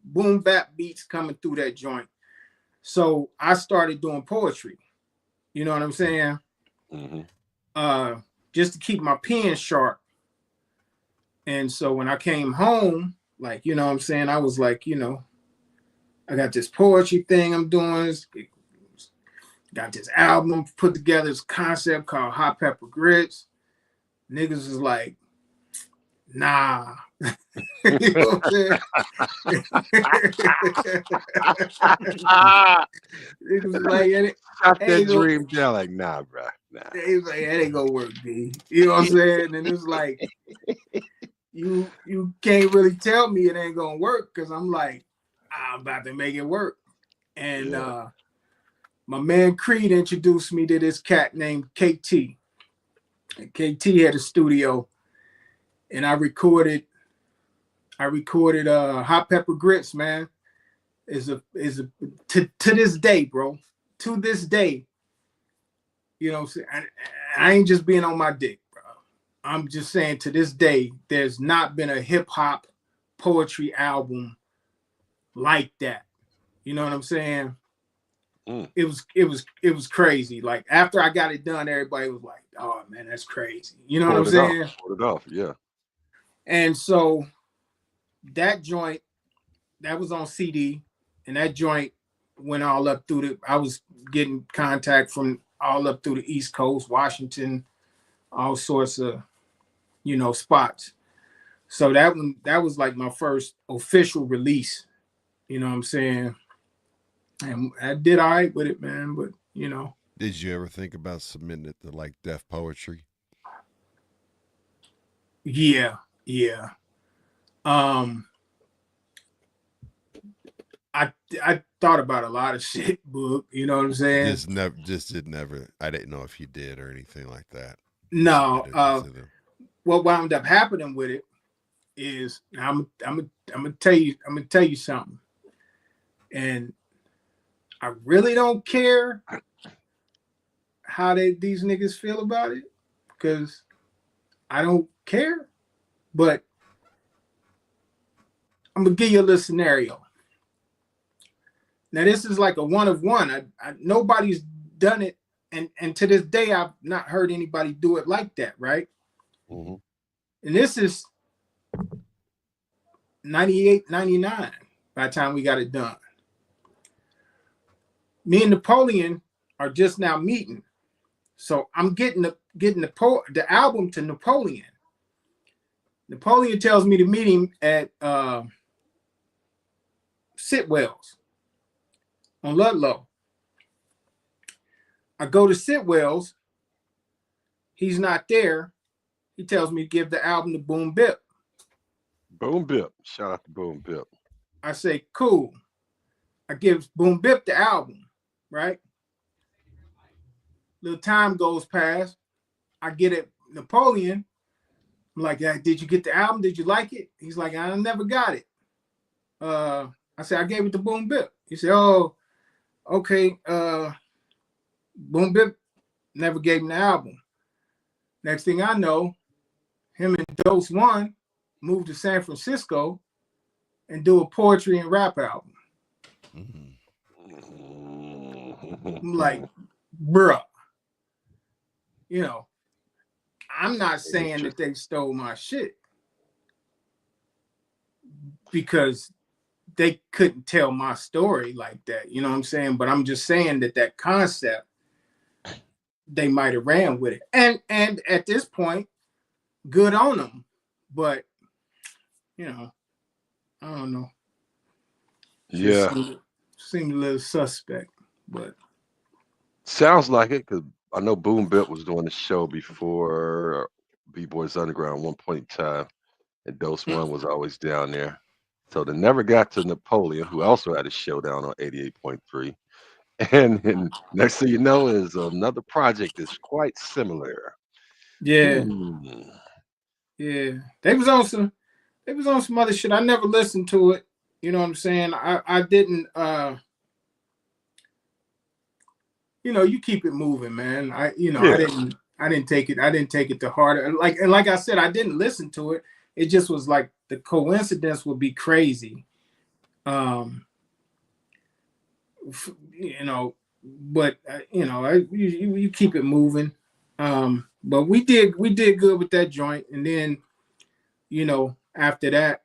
boom bap beats coming through that joint. So I started doing poetry. You know what I'm saying? Mm-hmm. Just to keep my pen sharp. And so when I came home, like, you know what I'm saying, I was like, you know, I got this poetry thing I'm doing. Got this album put together, this concept called Hot Pepper Grits. Niggas was like, nah. You know what I'm saying? Niggas was like, shot that dream down, like, nah, bro. Nah. He was like, that ain't gonna work, B. You know what I'm saying? And it's like, you can't really tell me it ain't gonna work, because I'm like, I'm about to make it work. And my man Creed introduced me to this cat named KT. And KT had a studio, and I recorded Hot Pepper Grits, man. To this day, bro. To this day, you know what I'm saying? I ain't just being on my dick, bro. I'm just saying, to this day, there's not been a hip hop poetry album like that. You know what I'm saying? It was crazy. Like, after I got it done, everybody was like, "Oh man, that's crazy." You know what I'm saying? Pulled it off, yeah. And so that joint, that was on CD, and that joint went all up through I was getting contact from all up through the East Coast, Washington, all sorts of, you know, spots. So that was like my first official release. You know what I'm saying? And I did all right with it, man. But, you know. Did you ever think about submitting it to like Def Poetry? Yeah. I thought about a lot of shit, Book. You know what I'm saying? I didn't know if you did or anything like that. No. What wound up happening with it is, I'm gonna tell you something. And I really don't care how these niggas feel about it, because I don't care. But I'm gonna give you a little scenario. Now, this is like a one of one. Nobody's done it, and to this day, I've not heard anybody do it like that, right? Mm-hmm. And this is 98, 99 by the time we got it done. Me and Napoleon are just now meeting. So I'm getting the album to Napoleon. Napoleon tells me to meet him at Sitwell's on Ludlow. I go to Sitwell's. He's not there. He tells me to give the album to Boom Bip. Boom Bip. Shout out to Boom Bip. I say, cool. I give Boom Bip the album, right? Little time goes past. I get it, Napoleon. I'm like, did you get the album? Did you like it? He's like, I never got it. I said, I gave it to Boom Bip. He said, oh, okay. Boom Bip never gave him the album. Next thing I know, him and Dose One moved to San Francisco and do a poetry and rap album. I'm like, bruh. you know, I'm not saying that they stole my shit because they couldn't tell my story like that. You know what I'm saying? But I'm just saying that concept, they might have ran with it. And at this point, good on them. But, you know, I don't know. Yeah. Seemed a little suspect, but. Sounds like it, because I know Boom Bip was doing the show before B-Boys Underground at one point in time, and Dose One was always down there. So they never got to Napoleon, who also had a show down on 88.3. And next thing you know is another project that's quite similar. Yeah. Yeah. They was on some other shit. I never listened to it. You know what I'm saying? I didn't you know, you keep it moving, man. I didn't take it to heart. And like I said, I didn't listen to it. It just was like the coincidence would be crazy. You know, but you know, you keep it moving. But we did good with that joint, and then, you know, after that,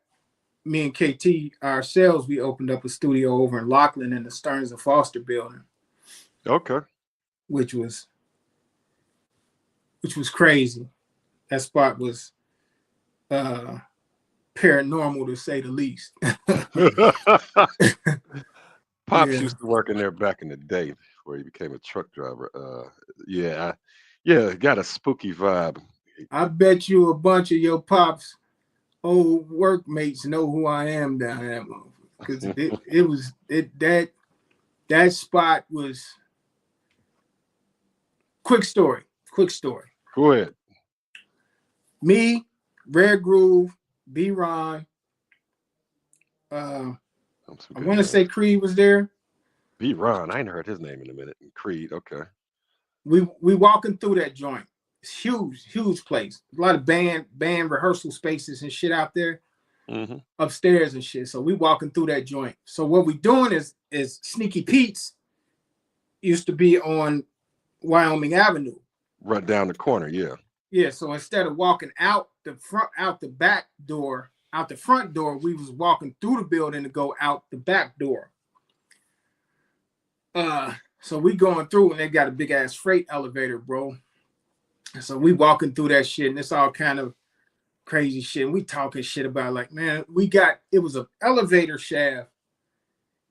me and KT ourselves, we opened up a studio over in Lockland in the Stearns and Foster building. Okay. Which was crazy. That spot was paranormal, to say the least. Pops used to work in there back in the day before he became a truck driver. Got a spooky vibe. I bet you a bunch of your Pops' old workmates know who I am down there, because that spot was. Quick story. Go ahead. Me, Red Groove, B-Ron. I want to say Creed was there. B-Ron, I ain't heard his name in a minute. Creed, okay. We walking through that joint. It's huge place. A lot of band rehearsal spaces and shit out there, upstairs and shit. So we walking through that joint. So what we doing is Sneaky Pete's used to be on Wyoming Avenue. Right down the corner, yeah. Yeah, so instead of walking out the front door, we was walking through the building to go out the back door. So we going through, and they got a big ass freight elevator, bro. So we walking through that shit, and it's all kind of crazy shit. And we talking shit about, like, man, it was an elevator shaft.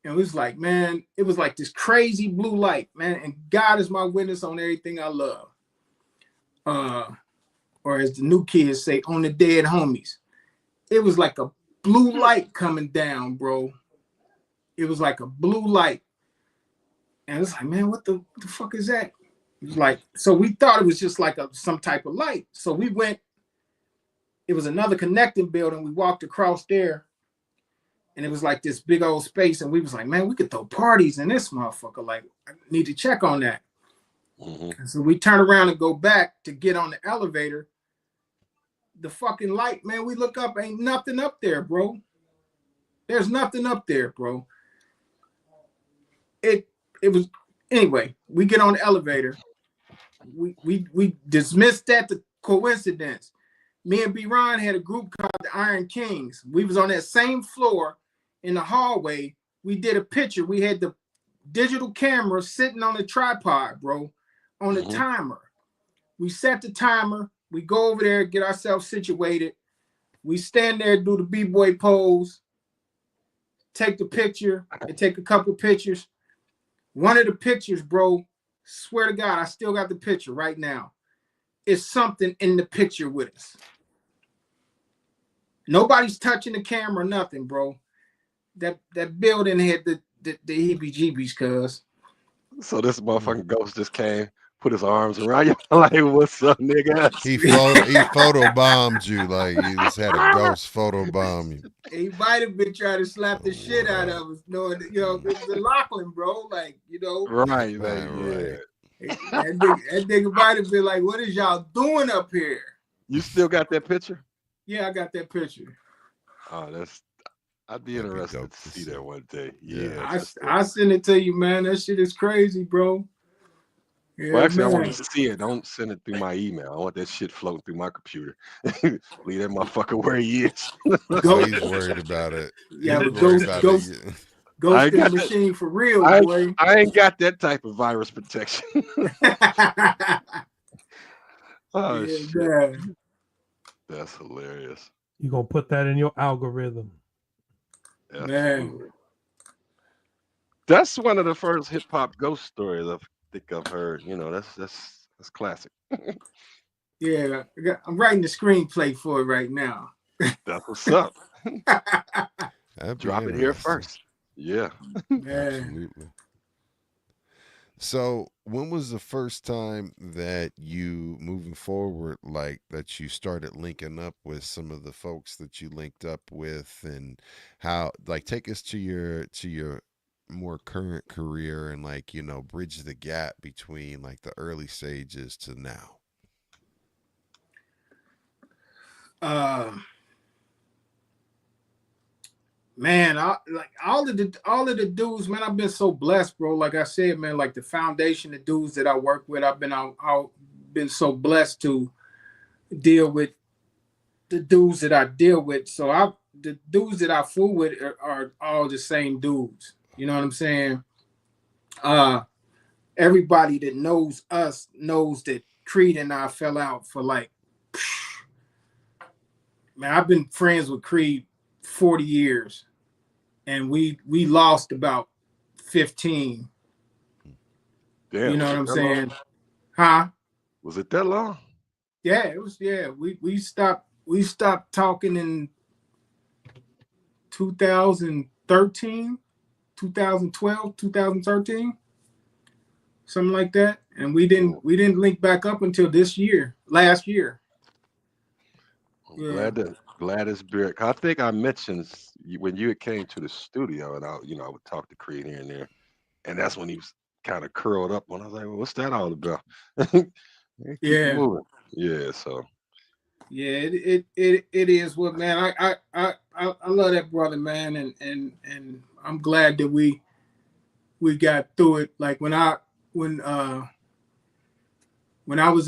And it was like, man, it was like this crazy blue light, man. And God is my witness on everything I love. Or as the new kids say, on the dead homies. It was like a blue light coming down, bro. It was like a blue light. And it's like, man, what the fuck is that? It was like, so we thought it was just like some type of light. So we went, it was another connecting building. We walked across there, and it was like this big old space. And we was like, man, we could throw parties in this motherfucker. Like, I need to check on that. And so we turn around and go back to get on the elevator. The fucking light, man, we look up, ain't nothing up there, bro. There's nothing up there, bro. It was, anyway, we get on the elevator. We dismissed that the coincidence. Me and B-Ron had a group called the Iron Kings. We was on that same floor in the hallway. We did a picture. We had the digital camera sitting on the tripod, bro, on the timer. We set the timer. We go over there, get ourselves situated. We stand there, do the B-boy pose, take the picture, and take a couple pictures. One of the pictures, bro, swear to God, I still got the picture right now. It's something in the picture with us. Nobody's touching the camera, nothing, bro. That building had the heebie-jeebies, cuz. So this motherfucking ghost just came, put his arms around you, like, what's up, nigga? He photobombed you, like you just had a ghost photobomb you. He might have been trying to slap the shit out of us, knowing that, you know, it was in Lockland, bro. Like, you know. Right. That nigga might have been like, what is y'all doing up here? You still got that picture? Yeah, I got that picture. Oh, I'd be interested to see that one day. Yeah. I send it to you, man. That shit is crazy, bro. Yeah, Well, actually, I man. want to see it. Don't send it through my email. I want that shit floating through my computer. Leave that motherfucker where he is. Oh, he's worried about it. Yeah, He's but worried about Ghost it. I in ain't the got that. machine for real, I boy. I ain't got that type of virus protection. Oh Yeah, shit, man. that's hilarious. You gonna put that in your algorithm? Man. Absolutely. That's one of the first hip hop ghost stories I think I've heard. You know, that's classic. Yeah, I'm writing the screenplay for it right now. That's what's up. That'd be Drop it here interesting. first. Yeah. Man. Absolutely. So, when was the first time that you, moving forward, like that you started linking up with some of the folks that you linked up with, and how, like, take us to your more current career and, like, you know, bridge the gap between like the early stages to now. Man, like all of the dudes, man, I've been so blessed, bro. Like I said, man, like the foundation of dudes that I work with, I've been so blessed to deal with the dudes that I deal with. So the dudes that I fool with are all the same dudes. You know what I'm saying? Everybody that knows us knows that Creed and I fell out for like, man, I've been friends with Creed 40 years. And we lost about 15. Damn. You know Was what it I'm that long? saying? Huh? Was it that long? Yeah, it was. Yeah, we stopped talking in 2013, 2012, 2013, something like that. And we didn't link back up until last year. I'm Yeah. glad it's Barrett. I think I mentioned when you came to the studio, and I would talk to Creed here and there, and that's when he was kind of curled up. When I was like, well, "What's that all about?" Keep it Yeah. moving. Yeah. So Yeah, it is what, man. I love that brother, man, and I'm glad that we got through it. Like when I was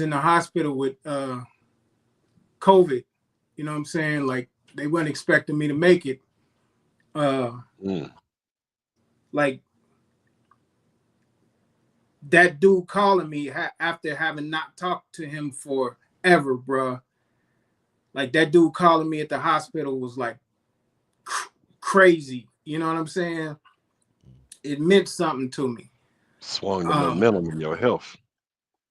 in the hospital with COVID, you know what I'm saying? Like they weren't expecting me to make it. Like that dude calling me after having not talked to him forever, bro. Like that dude calling me at the hospital was like crazy. You know what I'm saying? It meant something to me. swung the momentum in your health.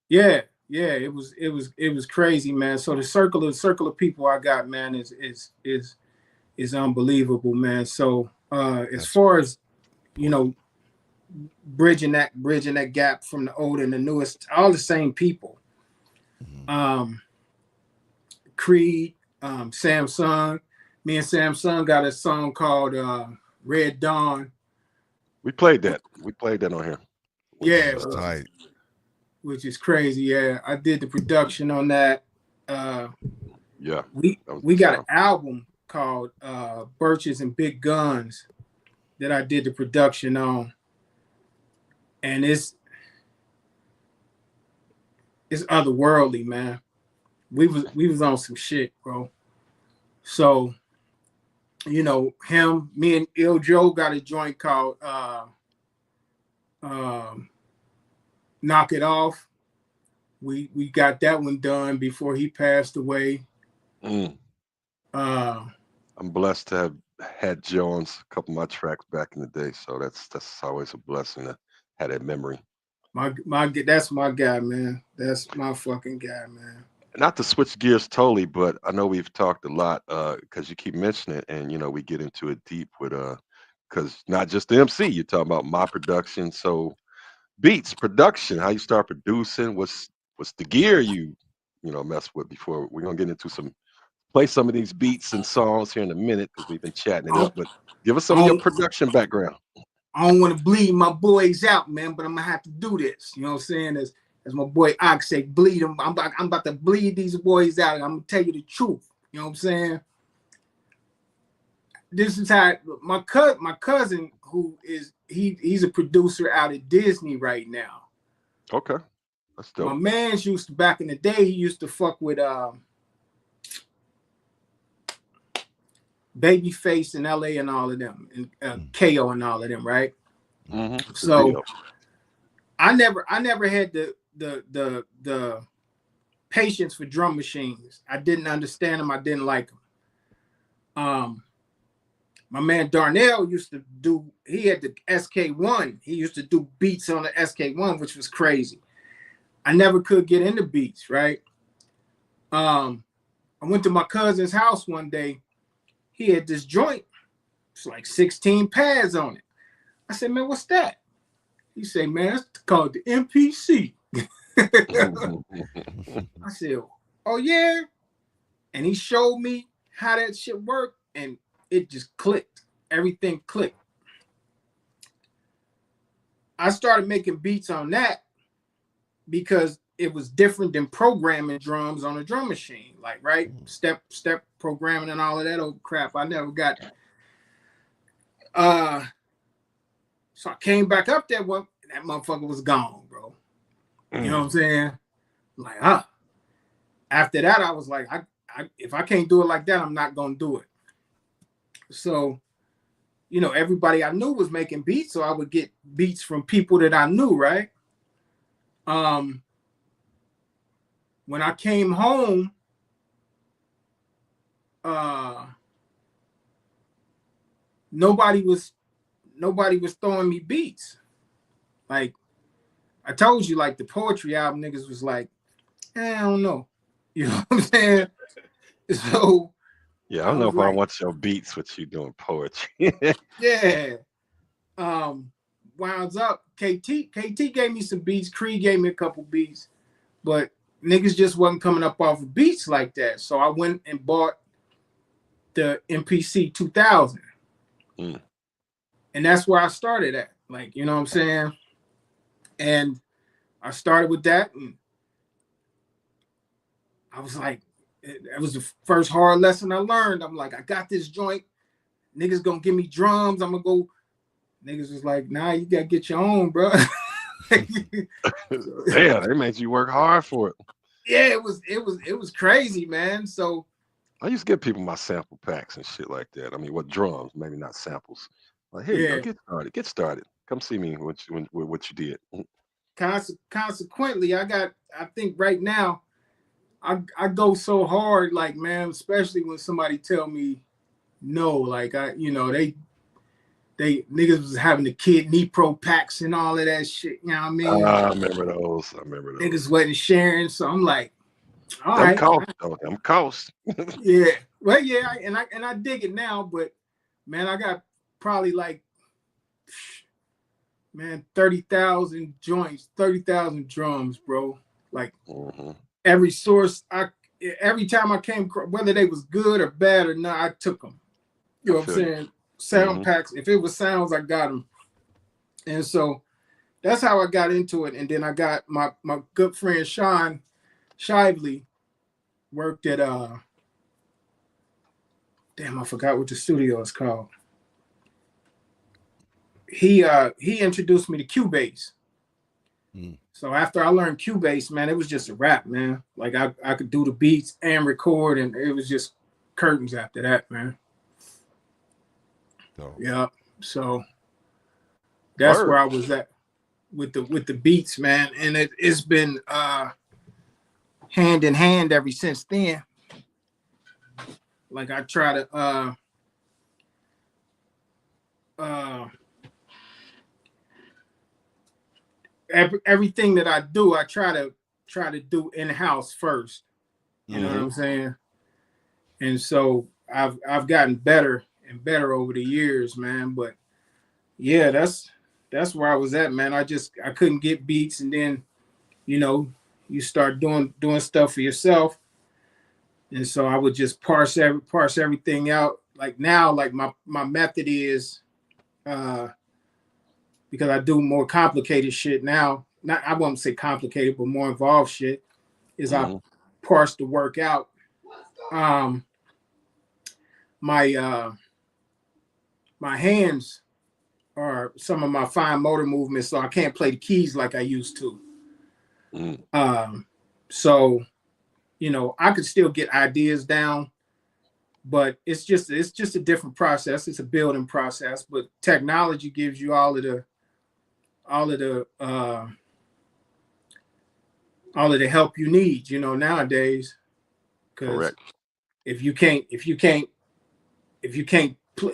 Yeah, it was crazy, man. So the circle of people I got, man, is unbelievable, man. So as far as, you know, bridging that gap from the old and the newest, all the same people. Creed, Samsung. Me and Samsung got a song called Red Dawn. We played that. On here. Yeah, That's tight. which is crazy. Yeah, I did the production on that. Yeah. We got an album called Birches and Big Guns that I did the production on, and it's otherworldly, man. We was on some shit, bro. So, you know, me and Il Joe got a joint called Knock It Off. We got that one done before he passed away. I'm blessed to have had Joe on a couple of my tracks back in the day, so that's always a blessing to have that memory. That's my guy, man. That's my fucking guy, man. Not to switch gears totally, but I know we've talked a lot because you keep mentioning it, and you know we get into it deep with because not just the MC, you're talking about my production. So beats production, how you start producing, what's the gear you mess with before we're gonna get into play some of these beats and songs here in a minute because we've been chatting it up. But give us some of your production background. I don't want to bleed my boys out, man, but I'm gonna have to do this. You know what I'm saying? As my boy Ox say, bleed them. I'm about to bleed these boys out. And I'm gonna tell you the truth. You know what I'm saying? This is how my cousin, who is he's a producer out at Disney right now. Okay. That's My dope. man's used to, back in the day, he used to fuck with Babyface in LA and all of them, and KO and all of them, right? Mm-hmm. So I never had the patience for drum machines. I didn't understand them. I didn't like them. My man Darnell used to do, he had the SK1. He used to do beats on the SK1, which was crazy. I never could get into beats, right? I went to my cousin's house one day. He had this joint. It's like 16 pads on it. I said, man, what's that? He said, man, it's called the MPC. I said, oh, yeah? And he showed me how that shit worked, and it just clicked. Everything clicked. I started making beats on that because it was different than programming drums on a drum machine. Like, right? Step programming and all of that old crap. I never got. So I came back up there, one, that motherfucker was gone, bro. You know what I'm saying? I'm like, After that, I was like, if I can't do it like that, I'm not gonna do it. So, you know, everybody I knew was making beats, so I would get beats from people that I knew, right? When I came home, nobody was throwing me beats. Like I told you, like the poetry album, niggas was like, I don't know. You know what I'm saying? So yeah, I don't know if I want your beats with you doing poetry. Yeah. Winds up, KT gave me some beats, Creed gave me a couple beats, but niggas just wasn't coming up off of beats like that. So I went and bought the MPC 2000. And that's where I started at. Like, you know what I'm saying? And I started with that, and I was like, that was the first hard lesson I learned. I'm like, I got this joint. Niggas gonna give me drums. I'm gonna go. Niggas was like, nah, you gotta get your own, bro. Yeah, they made you work hard for it. Yeah, it was crazy, man. So I used to give people my sample packs and shit like that. I mean, what drums? Maybe not samples. Like, here you go, get started. Come see me with what you did. Consequently, I think right now, I go so hard, like, man, especially when somebody tell me no, like they niggas was having the Kid Nepro packs and all of that shit. You know what I mean? I remember those. Niggas wasn't sharing, so I'm like, all them right. Them cost. Yeah. Well, yeah, and I dig it now, but man, I got probably like 30,000 joints, 30,000 drums, bro. Like every source, every time I came, whether they was good or bad or not, I took them. You know what I'm saying? Sound packs. If it was sounds, I got them. And so that's how I got into it. And then I got my good friend Sean Shively worked at damn, I forgot what the studio is called. He introduced me to Cubase. So after I learned Cubase, man, it was just a wrap, man. Like I could do the beats and record, and it was just curtains after that, man. Oh. Yeah. So that's where I was at with the beats, man. And it's been hand in hand ever since then. Like I try to everything that I do, I try to do in-house first. You know what I'm saying? And so I've gotten better and better over the years, man. But yeah, that's where I was at, man. I couldn't get beats, and then you start doing stuff for yourself. And so I would just parse everything out. Like now, like my method is because I do more complicated shit now. I won't say complicated, but more involved shit, is I parse the work out. My hands are some of my fine motor movements, so I can't play the keys like I used to. So, you know, I could still get ideas down, but it's just a different process. It's a building process, but technology gives you all of the help you need, you know, nowadays. Because if you can't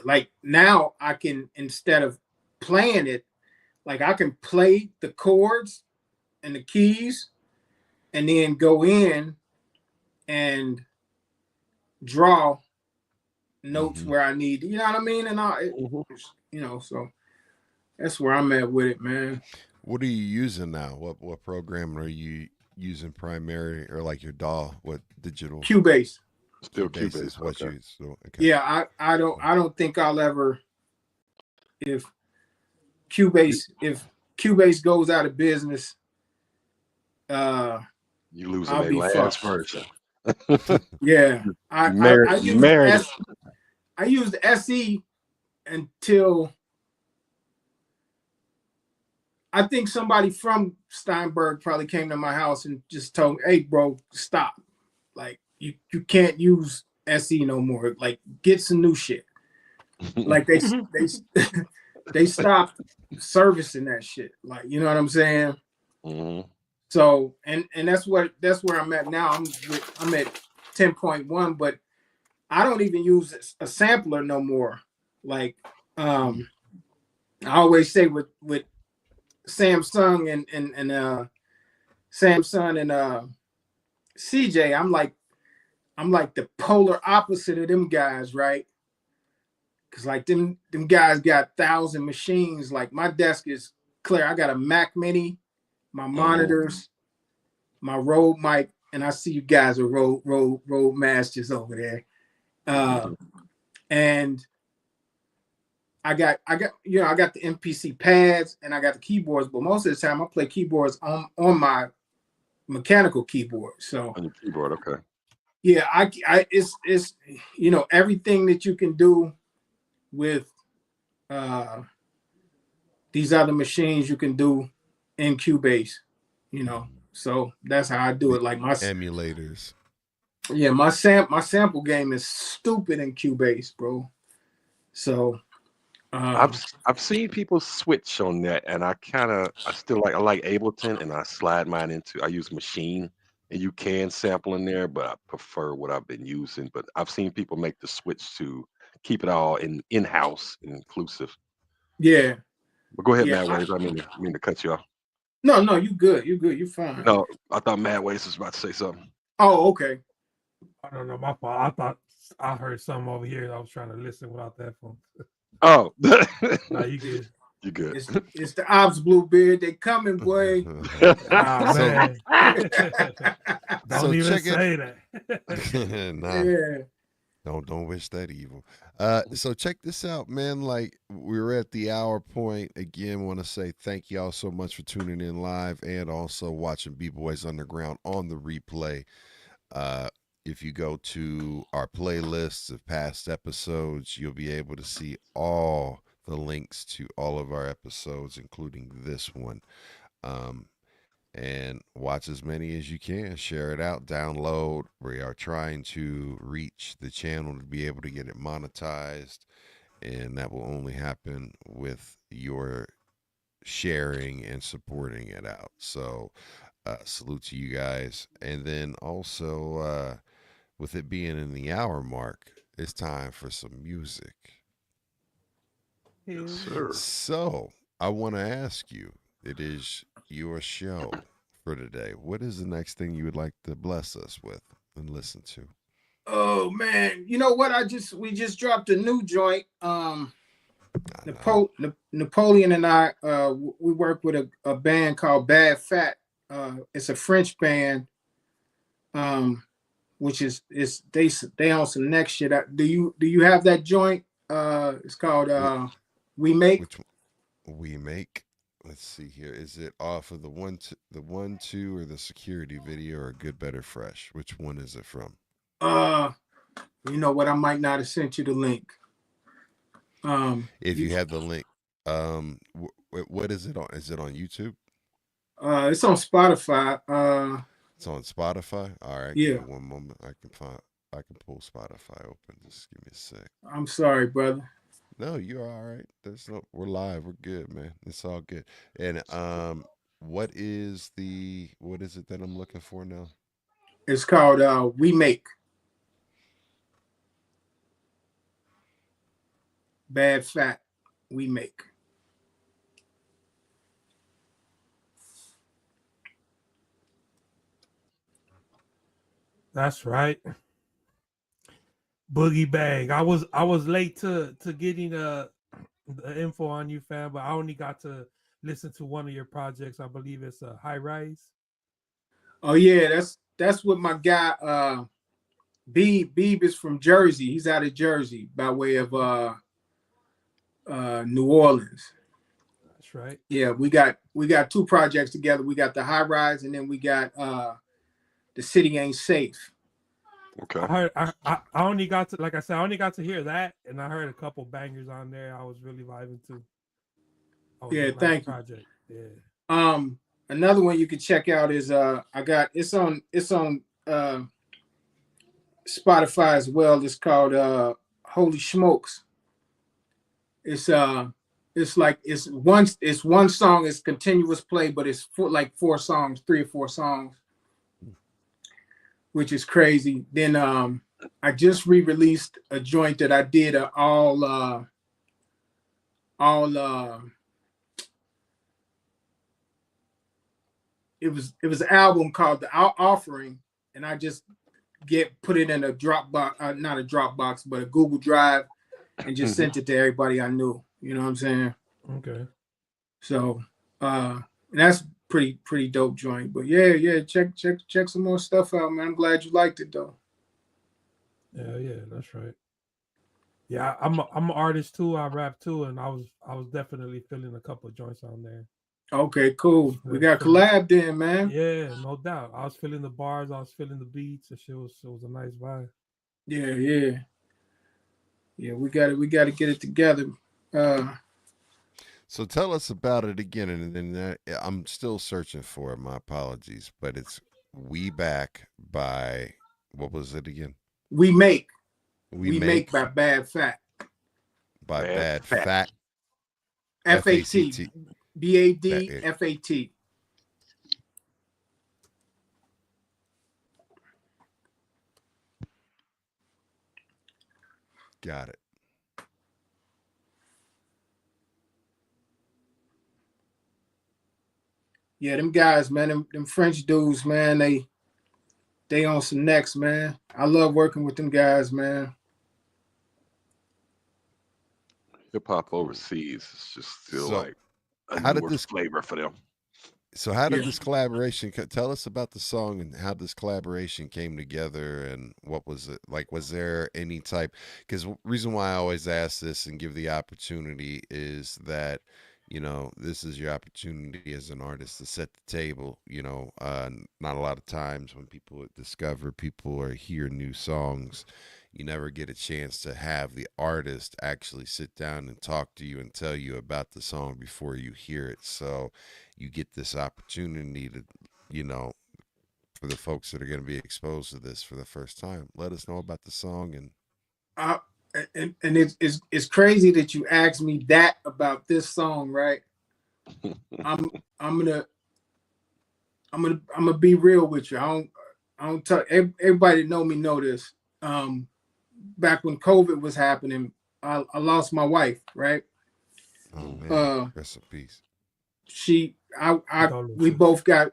like now, I can, instead of playing it, like I can play the chords and the keys and then go in and draw notes where I need, you know what I mean? And you know, so that's where I'm at with it, man. What are you using now? What program are you using primary, or like your DAW? What digital? Cubase. Still Cubase Cubase. is what Okay. you. So, okay. Yeah, I don't think I'll ever, if Cubase goes out of business, you losing I'll their be last fucked. version. Yeah, I used SE until I think somebody from Steinberg probably came to my house and just told me, "Hey, bro, stop! Like you can't use SE no more. Like get some new shit." Like they stopped servicing that shit. Like, you know what I'm saying? So and that's where I'm at now. I'm at 10.1, but I don't even use a sampler no more. Like I always say with Samsung and Samsung and CJ, I'm like the polar opposite of them guys, right? Cause like them guys got 1,000 machines. Like my desk is clear. I got a Mac Mini, my monitors, my Rode mic, and I see you guys are Rode Masters over there. And I got you know, I got the MPC pads and I got the keyboards, but most of the time I play keyboards on my mechanical keyboard. So on your keyboard, okay. Yeah, it's you know, everything that you can do with these other machines you can do in Cubase, you know. So that's how I do it. Like my emulators. Yeah, my sample game is stupid in Cubase, bro. So I've seen people switch on that, and I like Ableton, and I slide mine into. I use Machine, and you can sample in there, but I prefer what I've been using. But I've seen people make the switch to keep it all in-house and inclusive. Yeah. But go ahead, Yeah, Mad Waves. I mean to cut you off. No, you good. You're fine. No, I thought Mad Waves was about to say something. Oh, okay. I don't know, my fault. I thought I heard something over here. I was trying to listen without that phone. Oh, No, you good. You good. It's the Ops Bluebeard. They coming, boy. Ah, man. Don't even say that. Nah. Yeah. Don't wish that evil. So check this out, man. Like, we're at the hour point. Again, want to say thank y'all so much for tuning in live and also watching B-Boys Underground on the replay. If you go to our playlists of past episodes, you'll be able to see all the links to all of our episodes, including this one. And watch as many as you can. Share it out, download. We are trying to reach the channel to be able to get it monetized, and that will only happen with your sharing and supporting it out. So salute to you guys. And then also, with it being in the hour mark, it's time for some music. Yes, sir. So I want to ask you, it is your show for today. What is the next thing you would like to bless us with and listen to? Oh man, you know what? We just dropped a new joint. Napoleon and I we work with a band called Bad Fat. It's a French band. Which is they on some next shit. Do you have that joint? It's called We Make. Which We Make? Let's see here. Is it off of the 1 2 or the Security video or Goodbetterfresh? Which one is it from? You know what? I might not have sent you the link. If you have the link, what is it on? Is it on YouTube? It's on Spotify. It's on Spotify. All right, Yeah. give me one moment. I can pull Spotify open. Just give me a sec. I'm sorry, brother. No, you're all right. We're live. We're good, man. It's all good. And what is it that I'm looking for now? It's called We Make. Bad Fat, We Make. That's right. Boogie Bang. I was late to getting the info on you, fam, but I only got to listen to one of your projects. I believe it's a High Rise. Oh yeah, that's what my guy Beeb is from Jersey. He's out of Jersey by way of New Orleans. That's right. Yeah, we got two projects together. We got the High Rise, and then we got The City Ain't Safe. Okay. I only got to, like I said, I only got to hear that, and I heard a couple bangers on there. I was really vibing to. Yeah, thank you. Project. Yeah. Another one you could check out is it's on Spotify as well. It's called Holy Smokes. It's one song, it's continuous play, but it's like 3 or 4 songs, which is crazy. Then I just re-released a joint that I did it was an album called The Offering, and I just put it in a Dropbox, not a Dropbox, but a Google Drive, and just sent it to everybody I knew. You know what I'm saying? Okay. So that's pretty dope joint. But yeah, check some more stuff out, man. I'm glad you liked it though. Yeah, that's right. Yeah, I'm an artist too. I rap too, and I was definitely feeling a couple of joints on there. Okay, cool. We got collab then, man. Yeah, no doubt. I was feeling the bars, I was feeling the beats, and it was a nice vibe. Yeah. We got to get it together. So tell us about it again, and then I'm still searching for it. My apologies, but it's We Back by, what was it again? We Make by Bad Fat. By Bad Fat. FAT. BAD FAT. Got it. Yeah, them guys, man, them French dudes, man, they on some next, man. I love working with them guys, man. Hip hop overseas is just still like a newer flavor for them. So how did this collaboration, tell us about the song and how this collaboration came together, and what was it like? Was there any type, because reason why I always ask this and give the opportunity is that, you know, this is your opportunity as an artist to set the table. You know, not a lot of times when people discover people or hear new songs, you never get a chance to have the artist actually sit down and talk to you and tell you about the song before you hear it. So you get this opportunity to, you know, for the folks that are going to be exposed to this for the first time, let us know about the song. And it's crazy that you asked me that about this song, right? I'm gonna be real with you. I don't tell everybody that know me know this. Back when COVID was happening, I lost my wife, right? Oh man, rest in peace. We both the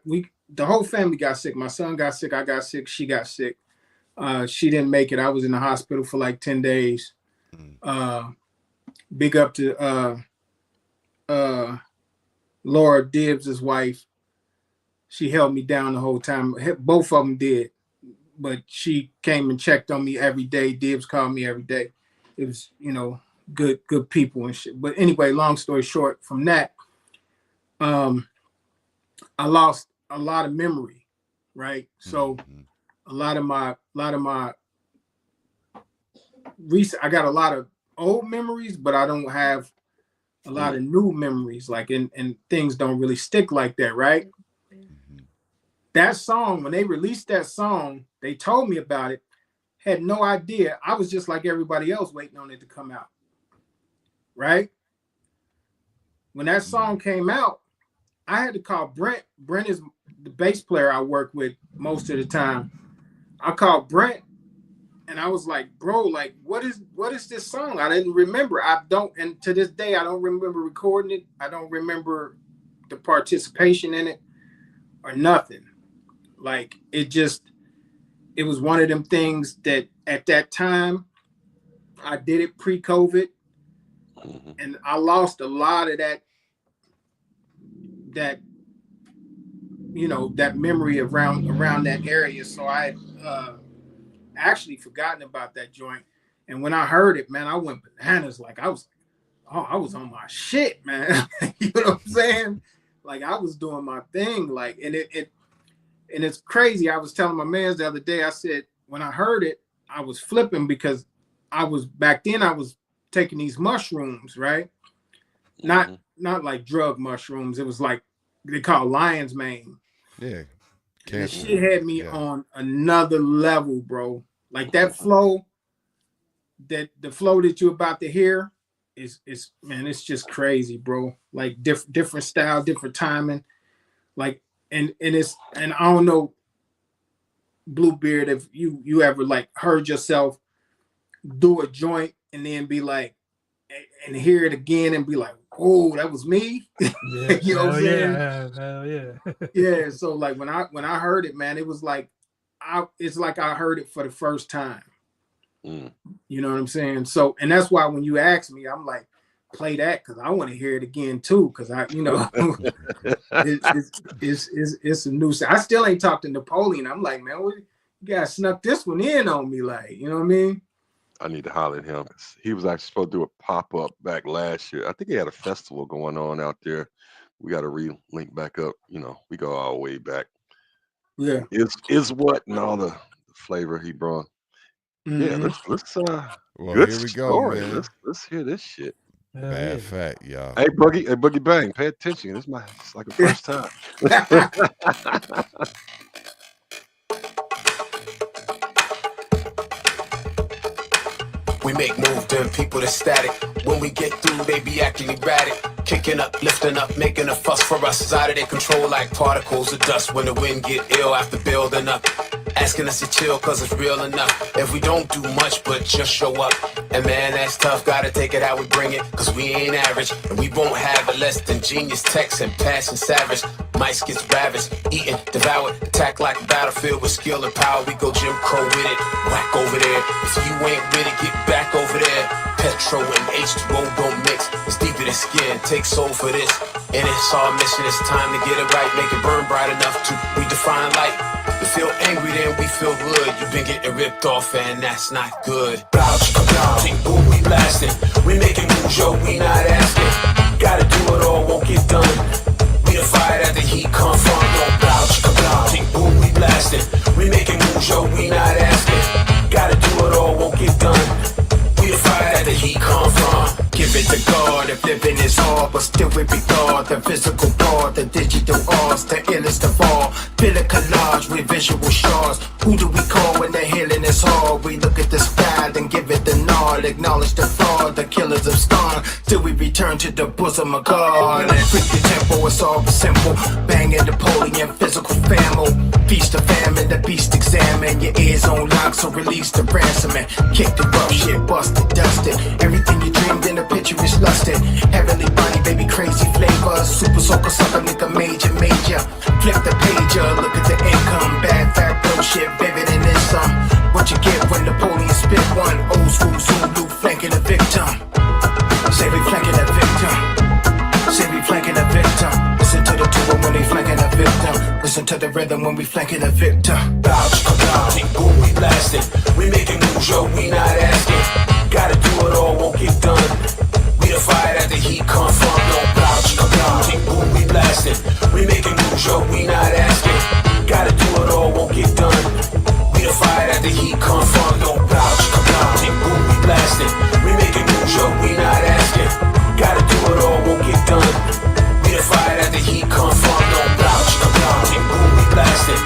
whole family got sick. My son got sick, I got sick, she got sick. She didn't make it. I was in the hospital for like 10 days. Big up to Laura Dibbs' wife. She held me down the whole time. Both of them did. But she came and checked on me every day. Dibbs called me every day. It was, you know, good people and shit. But anyway, long story short, from that, I lost a lot of memory, right? So a lot of my recent, I got a lot of old memories, but I don't have a lot of new memories, like, and things don't really stick like that, right? that song, when they released that song, they told me about it. Had no idea. I was just like everybody else waiting on it to come out. Right? When that song came out, I had to call Brent. Brent is the bass player I work with most of the time. I called Brent and I was like, bro, like, what is this song? I didn't remember. And to this day, I don't remember recording it. I don't remember the participation in it or nothing. Like, it was one of them things that at that time, I did it pre-COVID, and I lost a lot of that that memory around that area. So I actually forgotten about that joint. And when I heard it, man, I went bananas. Like, I was on my shit, man. You know what I'm saying? Like, I was doing my thing. Like, and it's crazy. I was telling my mans the other day, I said, when I heard it, I was flipping because back then I was taking these mushrooms, right? Not like drug mushrooms. It was like, they call lion's mane. Yeah. That shit had me on another level, bro. Like, that flow, the flow that you're about to hear is man, it's just crazy, bro. Like, different style, different timing. Like, and I don't know, Bluebeard, if you ever like heard yourself do a joint and then be like, and hear it again and be like, oh, that was me. Yeah, you know what I'm saying? Hell yeah. Yeah. So like when I heard it, man, it was like it's like I heard it for the first time. You know what I'm saying? So, and that's why when you ask me, I'm like, play that because I want to hear it again too. Because it's a new sound. I still ain't talked to Napoleon. I'm like, man, you guys snuck this one in on me, like, you know what I mean? I need to holler at him. He was actually supposed to do a pop-up back last year. I think he had a festival going on out there. We got to re-link back up. You know, we go all the way back. Yeah. Is what and all the flavor he brought. Yeah, let's well, good here we story. go, man. Let's hear this shit. Bad fact, y'all. Hey, Boogie Bang, pay attention. It's like a first time. We make moves, them people that's static. When we get through, they be acting erratic. Kicking up, lifting up, making a fuss for us. It's out of their control like particles of dust. When the wind get ill after building up. Asking us to chill cause it's real enough. If we don't do much but just show up. And man, that's tough, gotta take it how we bring it. Cause we ain't average, and we won't have a less than genius text and passion savage. Mice gets ravaged, eaten, devoured. Attack like a battlefield with skill and power. We go Jim Crow with it, whack over there. If you ain't with it, get back over there. Petro and H2O don't mix. It's deeper than skin, take soul for this. And it's our mission, it's time to get it right. Make it burn bright enough to redefine light. You feel angry, then we feel good. You've been getting ripped off, and that's not good. Bouncing, boom, we blasting. We making moves, yo, we not asking. Gotta do it all, won't get done. We the fire that the heat come from. Don't bouncing, boom, we blasting. We making moves, yo, we not asking. Gotta do it all, won't get done. We the fire that the heat come from. Give it to God if living is hard, but still we regard the physical part, the digital arts, the illest of all. Feel a collage with visual shards. Who do we call when the healing is hard? We look at the sky, then give it the nod. Acknowledge the fraud, the killers of scorn. Till we return to the bosom of God. And freak the tempo, it's all simple. Banging Napoleon, physical family. Feast the famine, the beast examine. Your ears on lock, so release the ransom and kick the rough shit, bust it, dust it. Everything you dreamed in the picture is lusted. Heavenly body, baby, crazy flavor. Super soaker, sucker, nigga, major. Flip the page, look at the income. Bad fat bullshit, vivid in this what you get when Napoleon spit one. Old school Zulu flanking a victim. Say we flanking a victim. Say we flanking a victim. Listen to the tour when they flanking a victim. Listen to the rhythm when we flanking a victim. Bouncing, boom, we blasting. We making moves, yo, we not asking. Gotta do it all, won't get done. We the fire that the heat come from. Don't bouncing, boom, we blasting. We making moves, yo, we not asking. Gotta do it all, won't get done. We the fire that the heat come from. Don't bouncing, boom, we blasting. We making moves, yo, we not asking. Gotta do it all, won't get done. We the fire that the heat come from. Don't bouncing, boom, we blasting.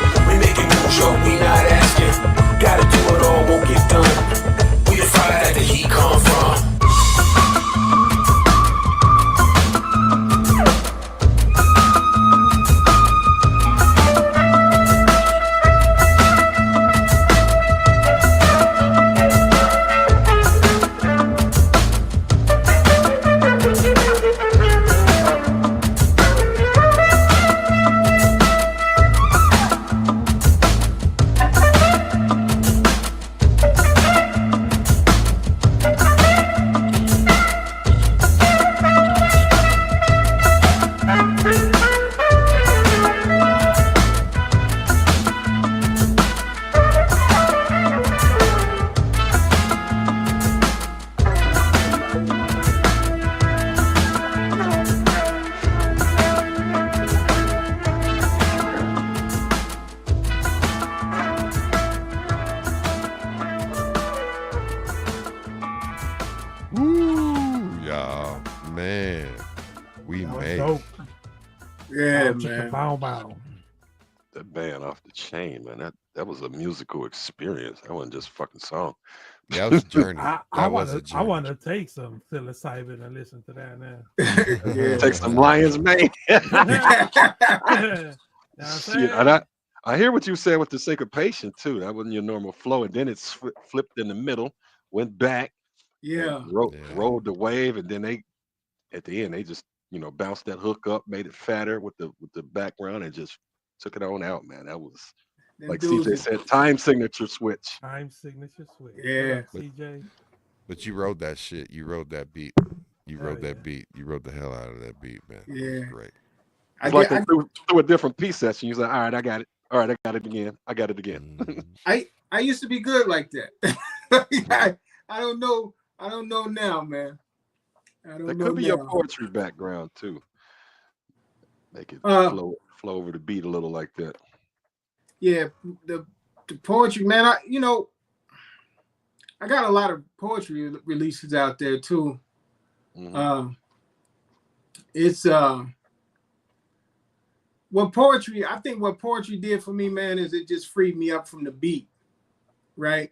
Woo, y'all, man, we That was made dope. Yeah, Chicka man. Bow Bow. That band Off the Chain, man. That was a musical experience. That wasn't just a fucking song. That was a journey. I That was a want journey. to take some psilocybin and listen to that now. Yeah. Take some Lions, man. You know what I'm Shit, saying? and I hear what you said with the syncopation too. That wasn't your normal flow, and then it flipped in the middle, went back, and Yeah. rode the wave, and then they at the end they just bounced that hook up, made it fatter with the background, and just took it on out, man. That was Them like dudes CJ is- said, time signature switch. Time signature switch. Yeah. What up, CJ? But you rode that shit. You rode that beat. You Hell rode that yeah. beat. You rode the hell out of that beat, man. It Yeah. was great. It's like they threw a different piece session. You like, all right, I got it. All right, I got it again. I got it again. Mhm. I used to be good like that. I don't know. I don't know now, man. I don't That know could be your now. poetry background too. Make it flow over the beat a little like that. Yeah, the poetry, man. I got a lot of poetry releases out there too. Mhm. It's what poetry. I think what poetry did for me, man, is it just freed me up from the beat, right?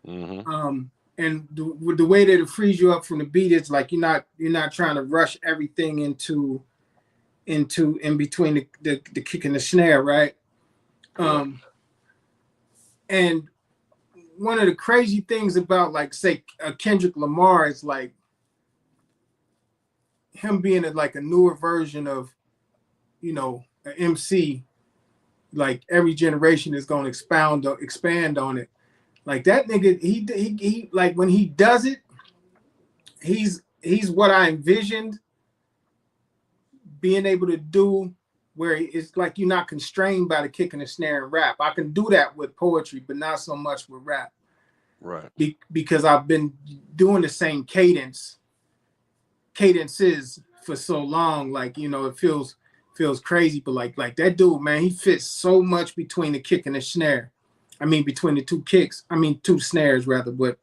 Mhm. And the way that it frees you up from the beat, it's like you're not trying to rush everything in between the kick and the snare, right? And one of the crazy things about, like, say, Kendrick Lamar is like him being like a newer version of, an MC. Like every generation is going to expand on it. Like that nigga, he like when he does it, he's what I envisioned being able to do, where it's like you're not constrained by the kick and the snare and rap. I can do that with poetry, but not so much with rap. Right. Because I've been doing the same cadences for so long. Like, it feels crazy, but like that dude, man, he fits so much between the kick and the snare. I mean, between the two kicks. I mean, two snares rather. But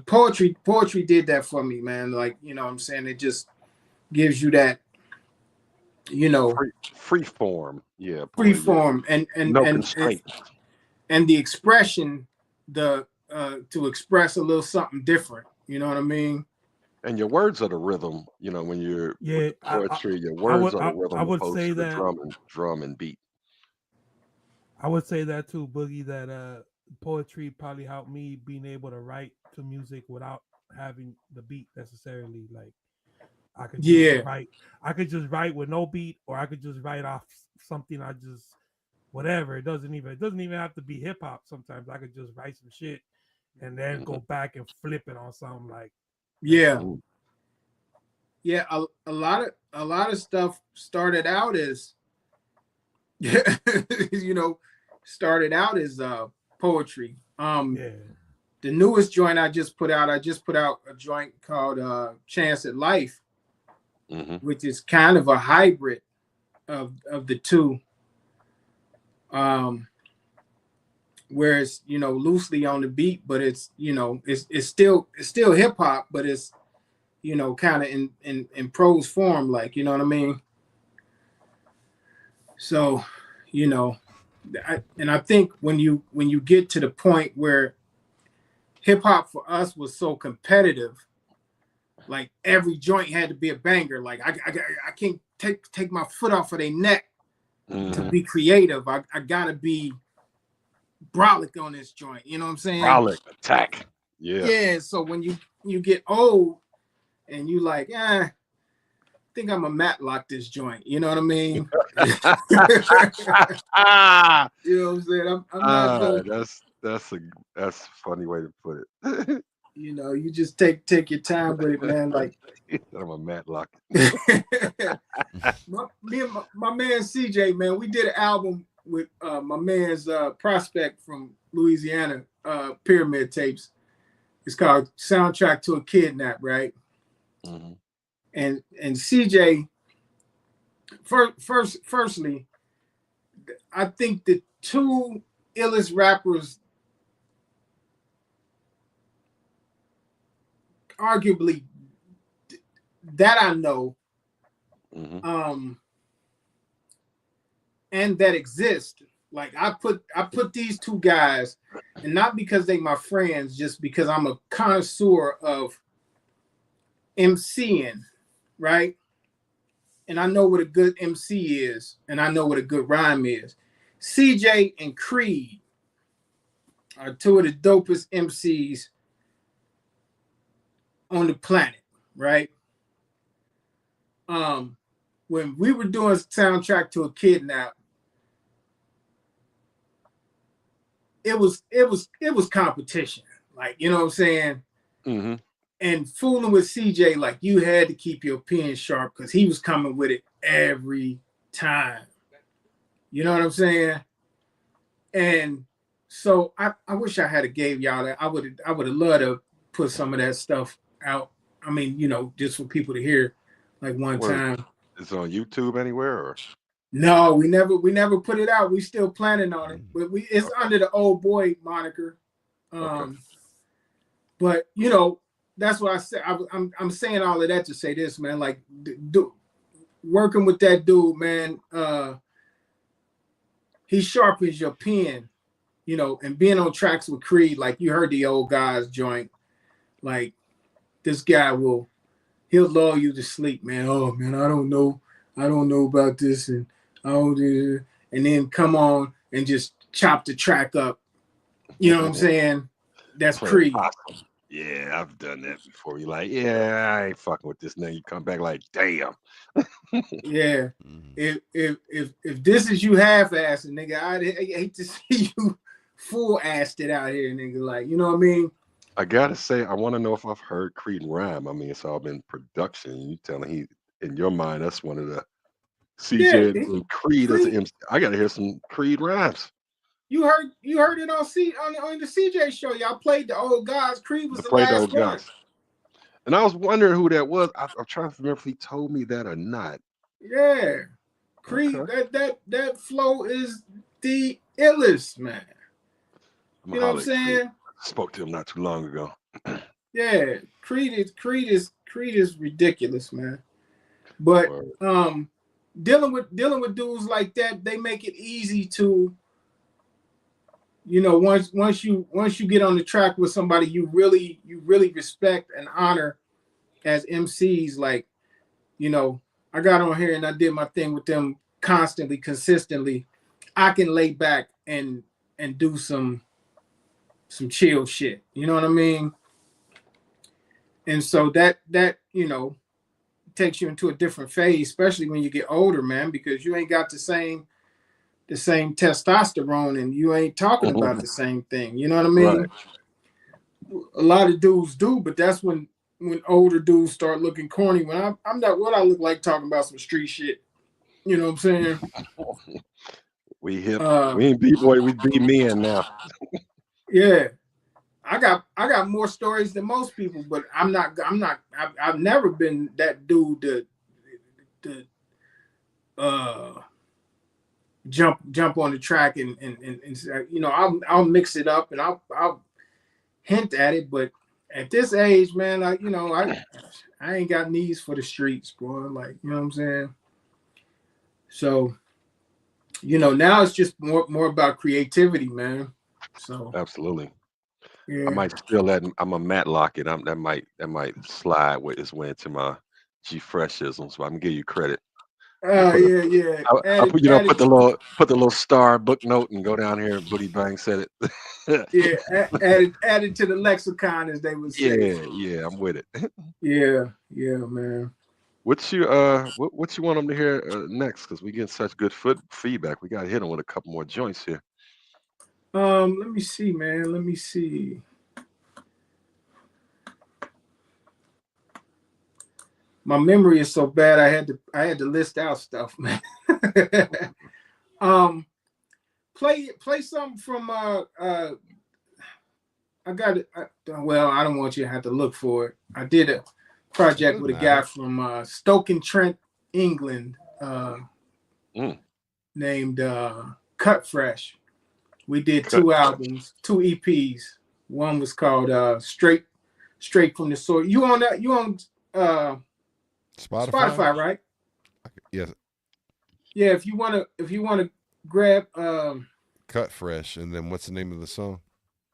poetry did that for me, man. Like, what I'm saying, it just gives you that, Free form. Yeah. free Yeah. form and No constraints. and the expression, to express a little something different. You know what I mean? And your words are the rhythm. When you're Yeah, with the poetry, your I words would are the rhythm I would opposed say to the that drum and beat. I would say that too, Boogie. That poetry probably helped me being able to write to music without having the beat necessarily. Like I could just write. I could just write with no beat, or I could just write off something. Whatever. It doesn't even have to be hip hop. Sometimes I could just write some shit and then go back and flip it on something like. Yeah. Ooh. Yeah, a lot of stuff started out as started out as poetry. The newest joint I just put out a joint called Chance at Life, which is kind of a hybrid of the two. Where it's, loosely on the beat, but it's, it's still hip hop, but it's, kind of in prose form, like, you know what I mean? So, I think when you get to the point where hip hop for us was so competitive, like every joint had to be a banger. Like I can't take my foot off of their neck to be creative. I gotta be brolic on this joint. You know what I'm saying? Brolic, attack. Yeah. Yeah. So when you get old and you like, I think I'm a Matlock this joint. You know what I mean? You know what I'm saying? I'm not gonna, that's a funny way to put it. you just take your time with it, man. Like I'm a Matlock. me and my man CJ, man, we did an album with my man's Prospect from Louisiana, Pyramid Tapes. It's called Soundtrack to a Kidnap, right? And CJ, firstly, I think the two illest rappers arguably that I know, and that exist. Like I put these two guys, and not because they my friends, just because I'm a connoisseur of MCing, right? And I know what a good MC is, and I know what a good rhyme is. CJ and Creed are two of the dopest MCs on the planet, right? When we were doing soundtrack to a kidnap, it was competition, like, you know what I'm saying? And fooling with CJ, like, you had to keep your pen sharp because he was coming with it every time. You know what I'm saying? And so I wish I had gave y'all that. I would have loved to put some of that stuff out. I mean, you know, just for people to hear, like one time. Is it on YouTube anywhere or? No, we never put it out. We still planning on it, but it's under the Old Boy moniker. But you know, that's what I said. I'm saying all of that to say this, man. Like, working with that dude, man. He sharpens your pen, you know, and being on tracks with Creed, like you heard the old guys joint. Like, this guy he'll lull you to sleep, man. Oh man, I don't know about this, and and then come on and just chop the track up. You know what I'm saying? That's Creed. Awesome. Yeah, I've done that before. You're like, yeah, I ain't fucking with this. Now you come back like, damn. Yeah. If this is you half-assed, nigga, I'd hate to see you full-assed it out here, nigga. Like, you know what I mean? I gotta say, I want to know if I've heard Creed rhyme. I mean, it's all been production. You telling in your mind, that's one of the CJ and Creed as an MC. I gotta hear some Creed rhymes. You heard it on the CJ show. Y'all played the old guys. Creed was the last one. And I was wondering who that was. I'm trying to remember if he told me that or not. Yeah, Creed. Okay. That flow is the illest, man. You know what I'm saying? Creed. Spoke to him not too long ago. Yeah, Creed is ridiculous, man. But dealing with dudes like that, they make it easy to, you know, once you get on the track with somebody you really respect and honor as MCs, like, you know, I got on here and I did my thing with them constantly, consistently. I can lay back and do some chill shit. You know what I mean? And so that you know, takes you into a different phase, especially when you get older, man, because you ain't got the same testosterone and you ain't talking about the same thing. You know what I mean? Right. A lot of dudes do, but that's when older dudes start looking corny. When I'm not what I look like talking about some street shit. You know what I'm saying? We hip. We ain't B-boy, we be men now. Yeah. I got more stories than most people, but I've never been that dude to jump on the track and you know, I'll mix it up and I'll hint at it, but at this age, man, I ain't got knees for the streets, boy. Like, you know what I'm saying? So, you know, now it's just more about creativity, man. So absolutely. Yeah. I might still let him. I'm a Matlock it. That might slide with its way into my G-Freshism. So I'm gonna give you credit. Yeah. I'll put the little star book note and go down here. Boogie Bang said it. Yeah, added to the lexicon, as they would say. Yeah, I'm with it. Yeah, man. What you want them to hear next? Because we get such good feedback. We gotta hit them with a couple more joints here. Let me see, man. Let me see. My memory is so bad. I had to list out stuff, man. Play something from I got it. Well, I don't want you to have to look for it. I did a project with a guy from Stoke-on-Trent, England, named Cut Fresh. We did two albums, two EPs. One was called Straight Straight from the source. You on that? You on Spotify, right? Yes. Yeah. If you wanna grab Cut Fresh, and then what's the name of the song?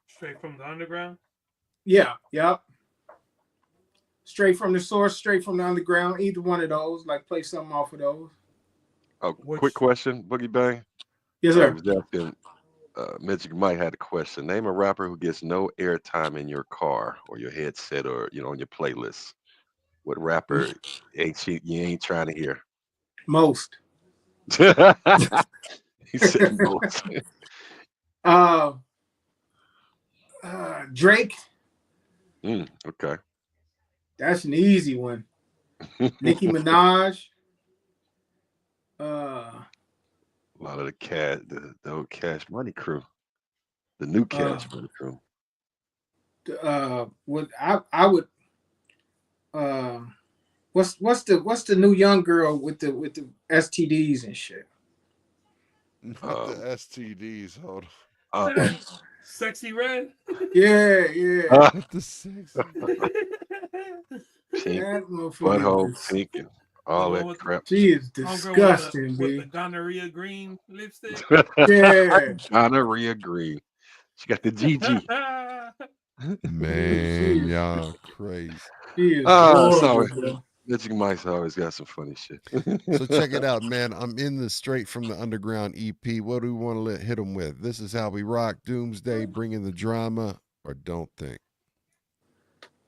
Straight from the underground. Yeah. Straight from the source, straight from the underground. Either one of those. Like play something off of those. Oh, quick question, Boogie Bang. Yes, I sir. was asking, Magic Mike had a question. Name a rapper who gets no airtime in your car or your headset or on your playlist. What rapper you ain't trying to hear? Most. He said most. Drake. Okay. That's an easy one. Nicki Minaj. A lot of the old Cash Money crew, the new Cash Money crew. What I would what's the new young girl with the STDs and shit? Not the STDs, hold on. Sexy Red. Yeah. The sexy. Pink, butthole pink, and all that crap. She is disgusting, with the gonorrhea green lipstick. Yeah. Gonorrhea green. She got the GG. Man, y'all crazy. Magic Mike's always got some funny shit. So check it out, man. I'm in the Straight from the Underground EP. What do we want to hit them with? This is how we rock. Doomsday, bringing the drama, or Don't Think.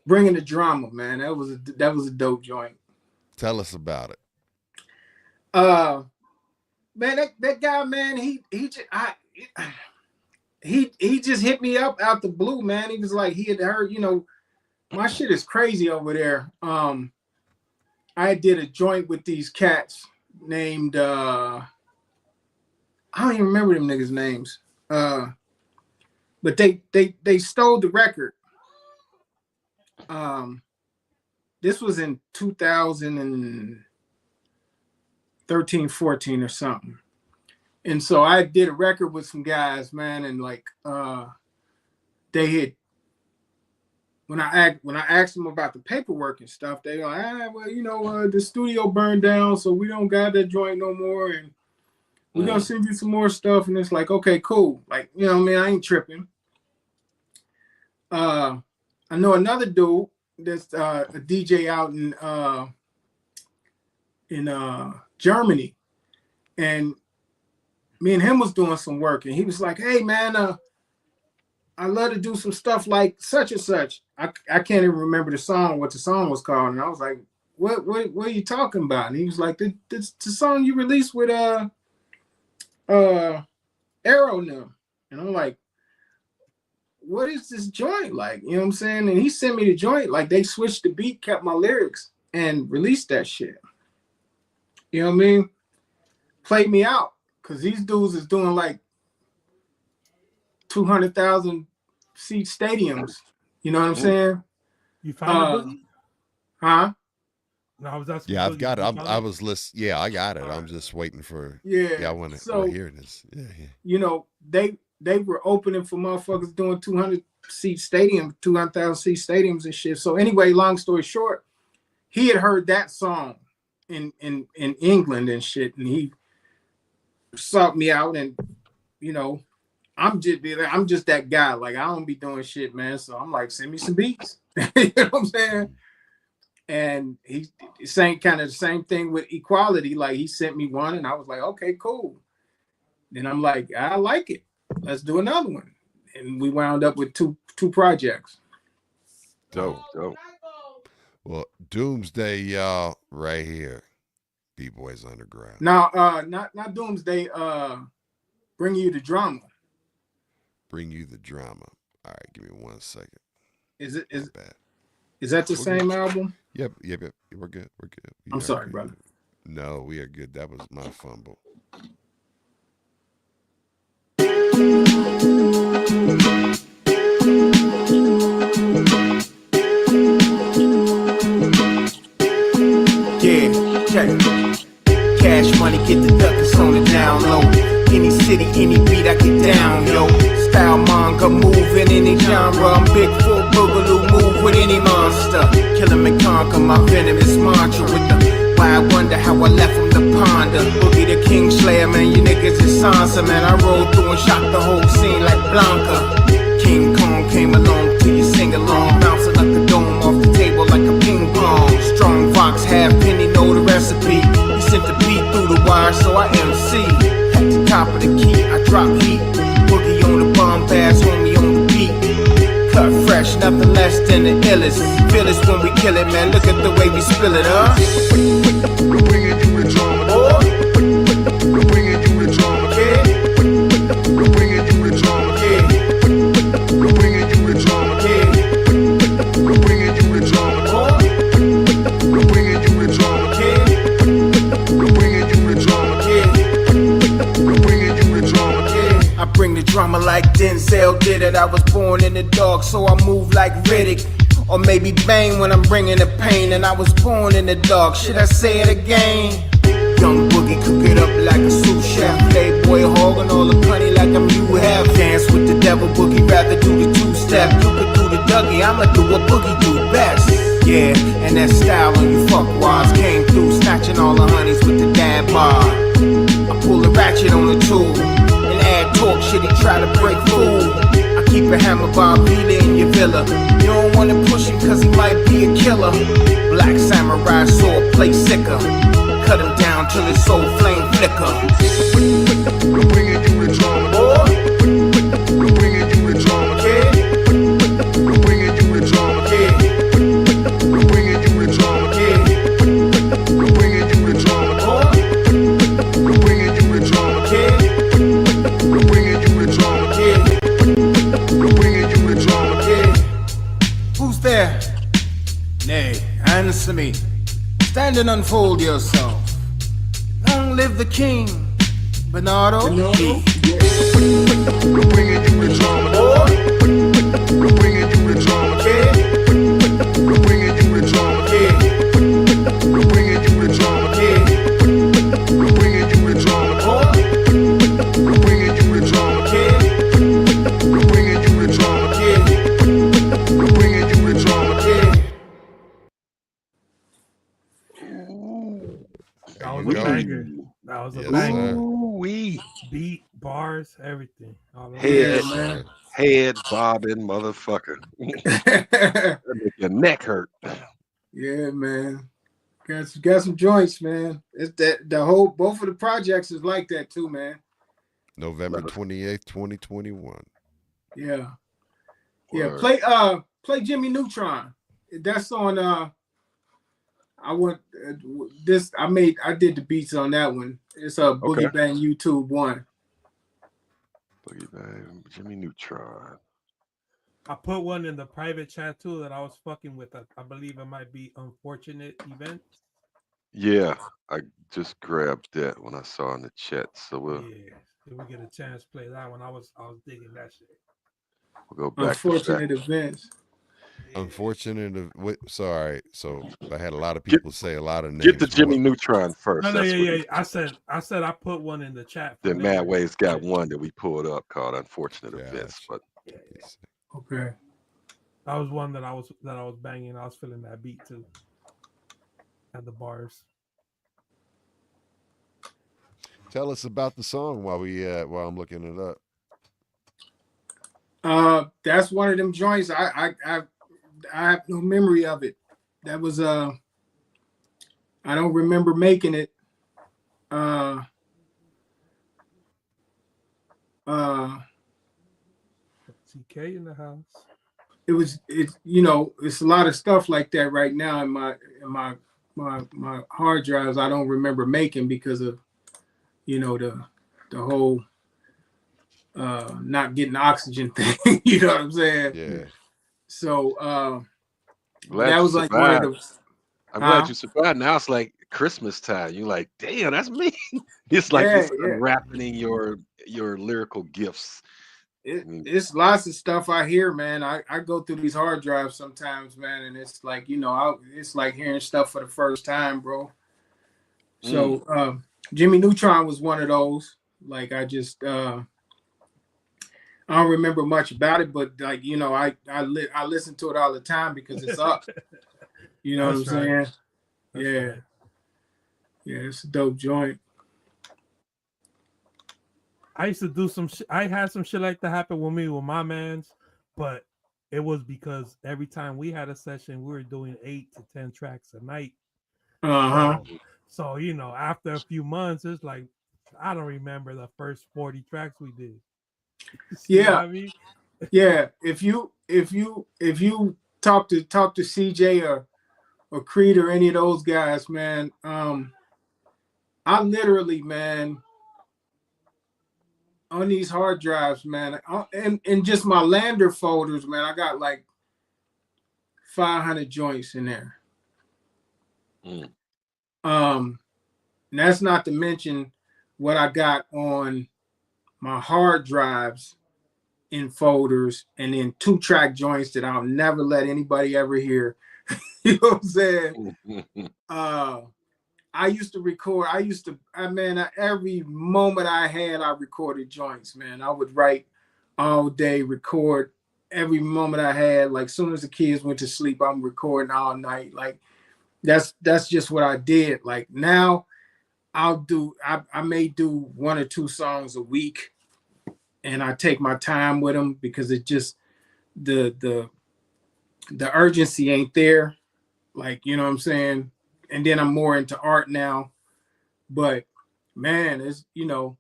Bringing the drama, man. That was a dope joint. Tell us about it. Man, that guy, man, he just hit me up out the blue, man. He was like, he had heard, my shit is crazy over there. I did a joint with these cats named I don't even remember them niggas' names. But they stole the record. This was in 2013, 14 or something. And so I did a record with some guys, man, and like they had when I asked them about the paperwork and stuff, they were like, the studio burned down, so we don't got that joint no more, and we're gonna send you some more stuff. And it's like, okay, cool. Like, I ain't tripping. I know another dude that's a DJ out in Germany, and me and him was doing some work, and he was like, hey man, I love to do some stuff like such and such. I can't even remember what the song was called. And I was like, what are you talking about? And he was like, the song you released with Arrow now. And I'm like, what is this joint like? You know what I'm saying? And he sent me the joint, like they switched the beat, kept my lyrics, and released that shit. You know what I mean? Played me out. Cause these dudes is doing like 200,000 seat stadiums. You know what I'm saying? You found the Boogie? Huh? No, I was asking. Yeah, I've got it. I was listening. Yeah, I got it. I'm just waiting for. Yeah, I want to hear this. Yeah. They were opening for motherfuckers doing 200,000 seat stadiums and shit. So anyway, long story short, he had heard that song in England and shit, and he sought me out, and I'm just that guy. Like, I don't be doing shit, man. So I'm like, send me some beats. You know what I'm saying? And he's saying kind of the same thing with Equality. Like, he sent me one, and I was like, okay, cool. Then I'm like, I like it. Let's do another one. And we wound up with two projects. Dope. Well, Doomsday, y'all, right here. B-Boys Underground. Now, not Doomsday. Bring You the Drama. Bring You the Drama. All right, give me 1 second. Is that the same album? Yep. We're good. I'm sorry, brother. No, we are good. That was my fumble. Yeah, check it. Cash money, get the duckers on the down low. Any city, any beat, I get down, yo. style manga, move in any genre. I'm big full boogaloo, move with any monster. Kill him and conquer my venomous mantra with the why I wonder how I left him to ponder. Boogie the King Slayer, man, you niggas is Sansa, man. I rolled through and shot the whole scene like Blanca. King Kong came along till you sing along, bouncing up the dome off the table like a ping pong. Strong Vox, half penny, know the recipe. He sent the beat through the wire, so I MC. At the top of the key, I drop heat. Boogie on the bomb pass, homie on the beat. Cut fresh, nothing less than the illest. Feel us when we kill it, man. Look at the way we spill it, huh? We're bringing you the drama. We're bringing you the drama. We're bringing you the drama. We're bringing you the drama. We're bringing you the drama. We're bringing you the drama. We're bringing you the drama. We're bringing you the drama. I bring the drama like Denzel did it. I was born in the dark, so I move like Riddick. Or maybe Bane when I'm bringing the pain. And I was born in the dark, should I say it again? Young Boogie cook it up like a sous chef. Playboy hogging all the honey like I'm you have. Dance with the devil, Boogie rather do the two-step. You could do the Dougie, I'ma do what Boogie do best. Yeah, and that style on you fuckwads came through, snatching all the honeys with the dad bar. I pull a ratchet on the tool and add talk shit, he try to break fool. I keep a hammer by Vila in your villa. You don't wanna push him cause he might be a killer. Black samurai sword, play sicker. Cut him down till his soul flame flicker. We're bringing you the drama. We're bringing you the drama. We're bringing you the drama. We're bringing you the drama. We're bringing you the drama. We're bringing you the drama. We're bringing you the drama. We're bringing you the drama. Who's there? Nay, answer me. Stand and unfold yourself. Long live the king, Bernardo. We're bringing you the drama. We're bringing you the drama. We're bringing you the drama. We're bringing you the drama. We're bringing you the drama. We're bringing you the drama. We're bringing you the drama. We're bringing you the drama. That was There a you go. banger. That was a Yes, banger. sir. Ooh-wee. Beat, bars, everything. All of Head, that. man. head bobbing motherfucker. That make your neck hurt. Yeah, man. Got some joints, man. It's that the whole both of the projects is like that too, man. November 28th, 2021. Yeah. Yeah. Word. Play Jimmy Neutron. That's on I want this. I did the beats on that one. It's a Boogie Okay. Bang YouTube 1. Boogie Bang, Jimmy Neutron. I put one in the private chat too that I was fucking with. I believe it might be Unfortunate Events. Yeah, I just grabbed that when I saw in the chat. So we'll Yeah, if we get a chance to play that one, I was digging that shit. go back to Unfortunate back. Events. Unfortunate. Sorry. So I had a lot of people say a lot of names. Get the Jimmy What- Neutron first. No, That's what yeah. he- I said I put one in the chat. for Then later. Mad Way's got one that we pulled up called Unfortunate Gotcha. Events. But Okay. That was one that I was banging. I was feeling that beat too. At the bars. Tell us about the song while I'm looking it up. That's one of them joints. I have no memory of it. That was I don't remember making it. CK in the house. It's a lot of stuff like that right now in my hard drives. I don't remember making because of the whole not getting oxygen thing. You know what I'm saying? Yeah. So glad that you was like one of survived. the. I'm glad Huh? you survived. Now it's like Christmas time. You're like, damn, that's me. It's like Yeah, you're unwrapping your lyrical gifts. It's lots of stuff I hear, man. I go through these hard drives sometimes, man, and it's like it's like hearing stuff for the first time, bro. So Jimmy Neutron was one of those. Like I just I don't remember much about it, but like, you know, I listen to it all the time because it's up. You know That's what I'm right. saying? Yeah. Right. Yeah, it's a dope joint. I used to do some I had some shit like that happen with me with my mans, but it was because every time we had a session, we were doing 8 to 10 tracks a night. Uh-huh. So you know, after a few months, it's like I don't remember the first 40 tracks we did. Yeah. You know what I mean? Yeah. If you talk to CJ or Creed or any of those guys, man, I literally, man, on these hard drives, man, and just my Lander folders, man, I got like 500 joints in there. And that's not to mention what I got on my hard drives in folders, and then 2-track joints that I'll never let anybody ever hear. You know what I'm saying? I used to record. Every moment I had, I recorded joints, man. I would write all day, record every moment I had. Like, soon as the kids went to sleep, I'm recording all night. Like, that's just what I did. Like, now I may do 1 or 2 songs a week, and I take my time with them because it just the urgency ain't there. Like, you know what I'm saying? And then I'm more into art now. But man, it's, you know,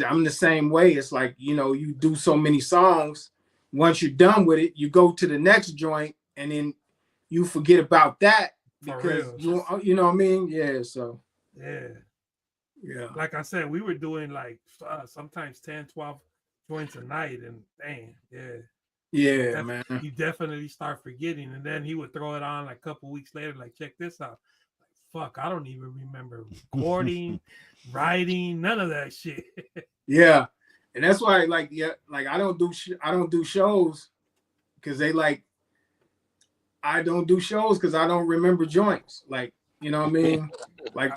I'm the same way. It's like, you know, you do so many songs. Once you're done with it, you go to the next joint, and then you forget about that because you know what I mean? Yeah. So yeah. Like I said, we were doing like sometimes 10, 12 joints a night, and dang, yeah, man. You definitely start forgetting, and then he would throw it on like a couple weeks later, like, check this out. Fuck, I don't even remember recording, writing, none of that shit. Yeah, and that's why, like, I don't do shows because I don't do shows because I don't remember joints. Like, you know what I mean? Like,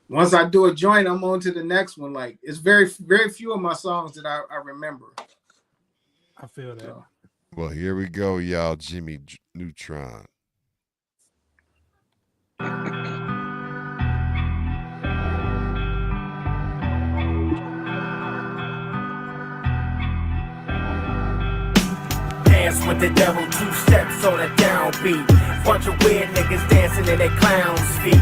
once I do a joint, I'm on to the next one. Like, it's very, very few of my songs that I remember. I feel that. So. Well, here we go, y'all. Jimmy Neutron. Dance with the devil, 2 steps on a downbeat. Bunch of weird niggas dancing in their clown's feet.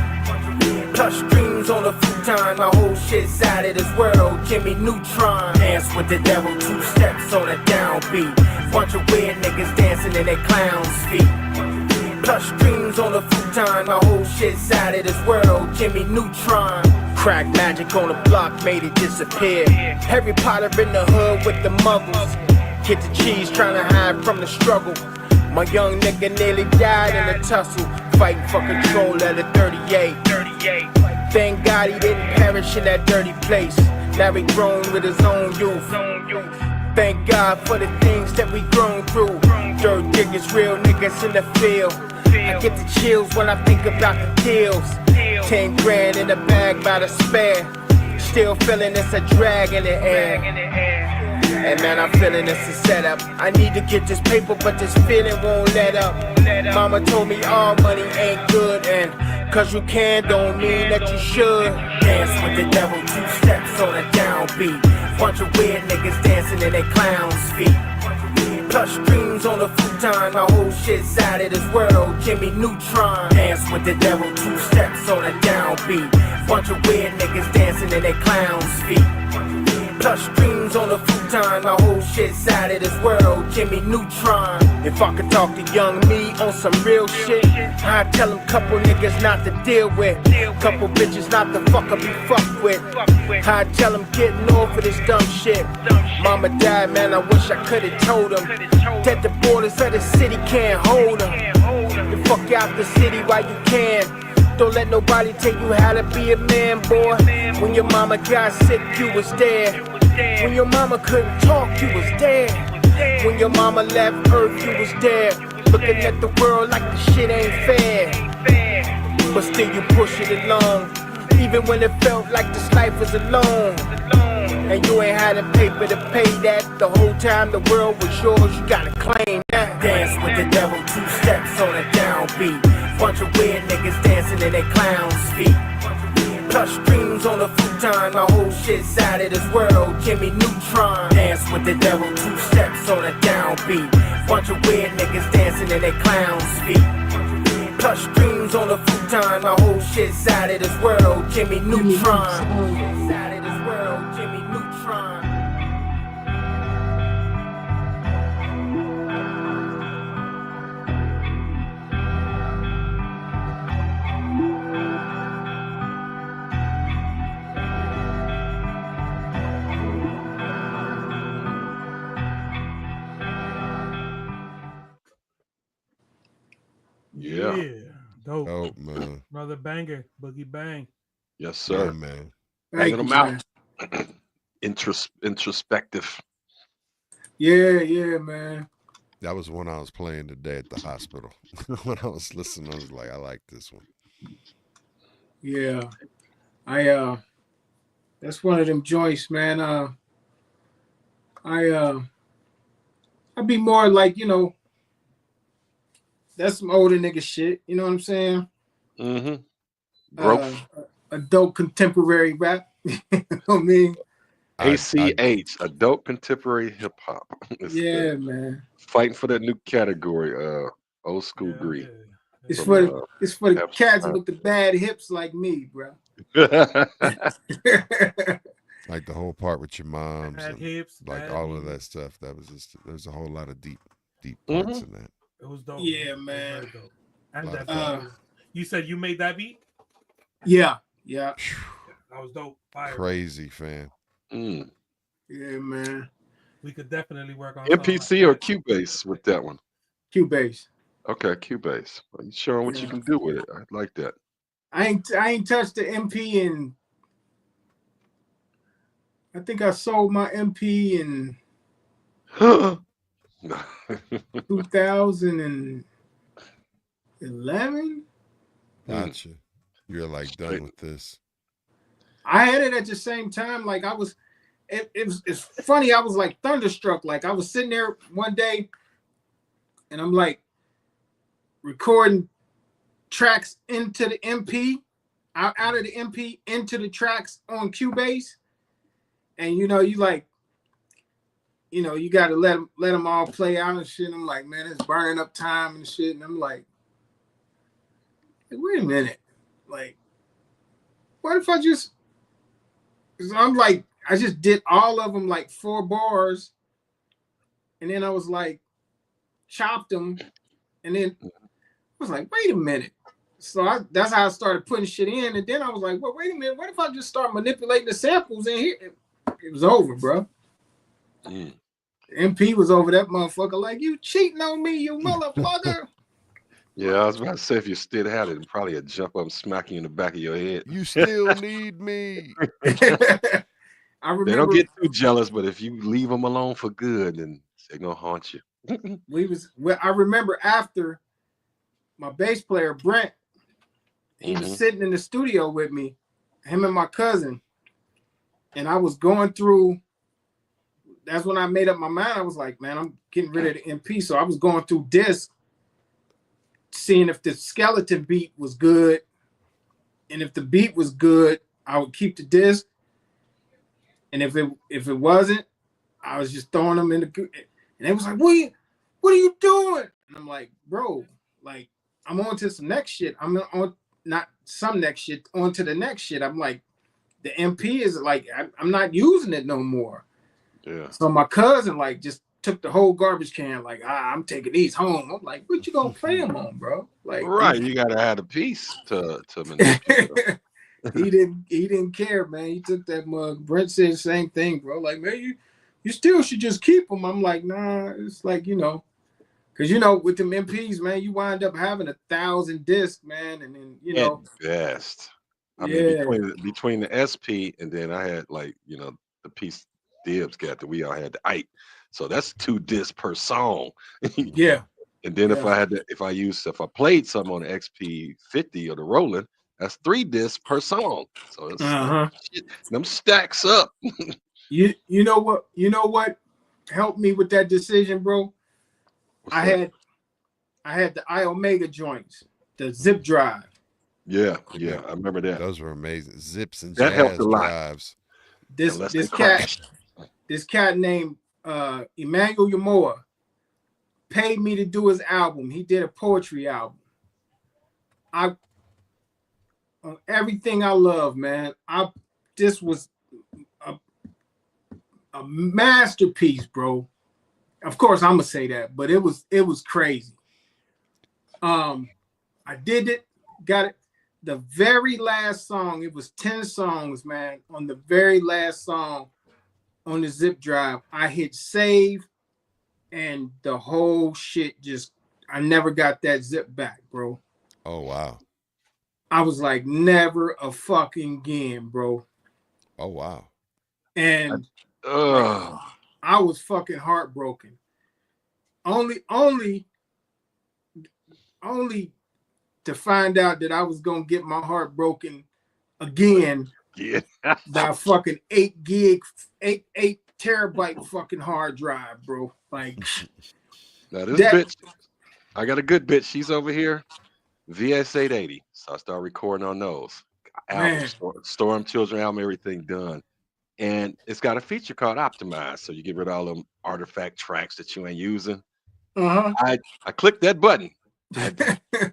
Plush dreams on a futon, my whole shit's out of this world. Jimmy Neutron. Dance with the devil, 2 steps on a downbeat. Bunch of weird niggas dancing in their clown's feet. Plush dreams on a futon, my whole shit's out of this world. Jimmy Neutron. Crack magic on the block made it disappear. Harry Potter in the hood with the muggles. Get the cheese trying to hide from the struggle. My young nigga nearly died in a tussle, fighting for control at a 38. Thank God he didn't perish in that dirty place. Now he grown with his own youth. Thank God for the things that we grown through. Dirt diggers, real niggas in the field. I get the chills when I think about the deals. 10 grand in the bag by the spare. Still feeling it's a drag in the air. And man, I'm feeling it's a setup. I need to get this paper, but this feeling won't let up. Mama told me all money ain't good, and cause you can don't mean that you should. Dance with the devil, 2 steps on a downbeat. Bunch of weird niggas dancing in their clown's feet. Plush dreams on a futon, my whole shit's out of this world. Jimmy Neutron. Dance with the devil, 2 steps on a downbeat. Bunch of weird niggas dancing in their clown's feet. Plush dreams on a futon, my whole shit's out of this world. Jimmy Neutron. If I could talk to young me on some real shit, I'd tell him couple niggas not to deal with, couple bitches not to fuck or be fucked with. I'd tell him getting off of this dumb shit. Mama died, man, I wish I could've told him that the borders of the city can't hold him. You fuck out the city while you can. Don't let nobody tell you how to be a man, boy. When your mama got sick, you was there. When your mama couldn't talk, you was there. When your mama left Earth, you was there. Looking at the world like the shit ain't fair. But still you push it along, even when it felt like this life was alone. And you ain't had a paper to pay that. The whole time the world was yours, you gotta claim that. Dance with the devil, 2 steps on a downbeat. Bunch of weird niggas dancing in their clown's feet. Plush dreams on a futon, my whole shit's out of this world, Jimmy Neutron. Dance with the devil, 2 steps on a downbeat. Bunch of weird niggas dancing in their clown's feet. Plush dreams on a futon, my whole shit's out of this world, Jimmy Neutron. Out of this world, Jimmy Neutron. Yeah. Dope. Dope, man. Another banger, Boogie Bang. Yes, sir. Yeah, man. Banging them out. Introspective. Yeah, man. That was one I was playing today at the hospital. When I was listening, I was like, I like this one. Yeah. That's one of them joints, man. I'd be more like, that's some older nigga shit. You know what I'm saying? Mm-hmm. Growth. Adult contemporary rap. You know what I mean? ACH, adult contemporary hip hop. Yeah, man. Fighting for that new category, old school greed. Yeah. It's From, for the cats with the bad hips like me, bro. Like the whole part with your moms, Bad and hips, like bad all of knees. that stuff. That was just, there's a whole lot of deep parts in that. It was dope. Yeah, It was man. very dope. And Lot of that you said you made that beat? Yeah. That was dope. Fire. Crazy, fan. Mm. Yeah, man. We could definitely work on MPC or Cubase with that one? Cubase. Okay, Cubase. Are you showing what you can do with it? I like that. I ain't touched the MP in. I think I sold my MP in 2011. Gotcha. You're like done with this. I had it at the same time. Like it's funny. I was like thunderstruck. Like I was sitting there one day, and I'm like recording tracks into the MP, out of the MP into the tracks on Cubase, and you got to let them all play out and shit. And I'm like, man, it's burning up time and shit. And I'm like, wait a minute, like, what if I just? So I'm like, I just did all of them like 4 bars, and then I was like, chopped them, and then I was like, wait a minute. So that's how I started putting shit in, and then I was like, well, wait a minute, what if I just start manipulating the samples in here? It was over, bro. Mm. MP was over that motherfucker like, you cheating on me, you motherfucker. Yeah, I was about to say if you still had it, probably a jump up and smack you in the back of your head. You still need me. I remember They don't get too jealous, but if you leave them alone for good, then they're gonna haunt you. I remember after my bass player Brent, he was sitting in the studio with me, him and my cousin, and I was going through. That's when I made up my mind. I was like, man, I'm getting rid of the MP. So I was going through discs, seeing if the skeleton beat was good, and if the beat was good, I would keep the disc. And if it wasn't, I was just throwing them in the. And they was like, what are you doing? And I'm like, bro, like I'm on to some next shit. I'm on not some next shit, on to the next shit. I'm like, the MP is like, I'm not using it no more. Yeah. So my cousin like just took the whole garbage can, like, I'm taking these home. I'm like, what you gonna play them on, bro? Like, Right, you gotta have a piece to manipulate. he didn't care, man. He took that mug. Brent said the same thing, bro. Like, man, you still should just keep them. I'm like, nah, it's like, because with them MPs, man, you wind up having 1,000 discs, man, and then At best. I mean, between the SP and then I had like, the piece Dibs got that we all had the Ike. So that's 2 discs per song. Yeah. And then if I played some on the XP50 or the Roland, that's 3 discs per song. So it's them stacks up. You know what helped me with that decision, bro? What's I that? had the Omega joints, the zip drive. Yeah, I remember that. Those were amazing. Zips and That helped a jazz lot. drives. This Unless they this cat crashed. this cat named Emmanuel Yamoa paid me to do his album. He did a poetry album. Everything I love, man. This was a masterpiece, bro. Of course, I'm gonna say that, but it was crazy. I did it, got it. The very last song, it was 10 songs, man. On the very last song on the zip drive, I hit save, and the whole shit I never got that zip back, bro. Oh wow. I was like, never a fucking again, bro. Oh wow. And I was fucking heartbroken. Only to find out that I was gonna get my heart broken again by fucking 8 terabyte fucking hard drive, bro. Like now this bitch, I got a good bitch. She's over here, VS880. So I start recording on those. Album, Storm Children album, everything done. And it's got a feature called Optimize. So you get rid of all them artifact tracks that you ain't using. I clicked that button.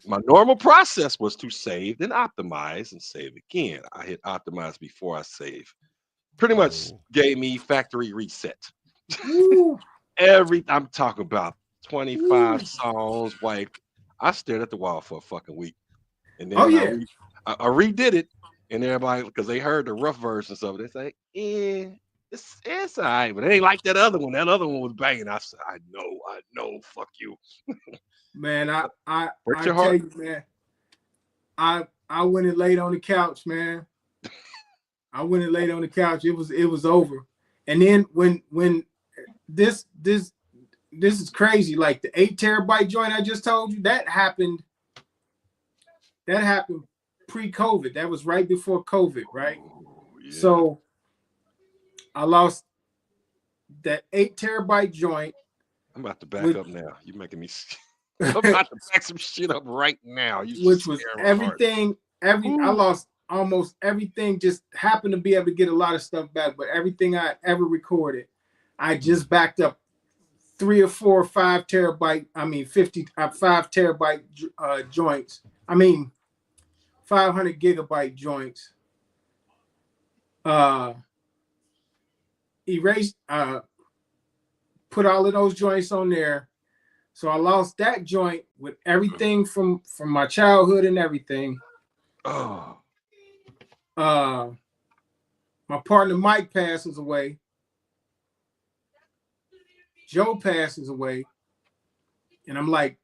My normal process was to save, then optimize, and save again. I hit optimize before I save. Pretty much gave me factory reset. I'm talking about 25 songs. Like I stared at the wall for a fucking week, and then I redid it, and everybody, because they heard the rough versions of it, they say, it's all right, but it ain't like that other one. That other one was banging. I said, I know, fuck you. Man, I tell you, man, I went and laid on the couch, man. I went and laid on the couch. It was over. And then when this is crazy, like the 8 terabyte joint I just told you, that happened pre-COVID. That was right before COVID, right? Yeah. So I lost that 8 terabyte joint. I'm about to back up now. You're making me I'm about to back some shit up right now. Which was everything. I lost almost everything. Just happened to be able to get a lot of stuff back, but everything I ever recorded, I just backed up 3 or 4 or 5 terabyte. I mean, 5 terabyte joints. I mean, 500 gigabyte joints. Erased. Put all of those joints on there. So I lost that joint with everything from my childhood and everything. My partner Mike passes away. Joe passes away. And I'm like,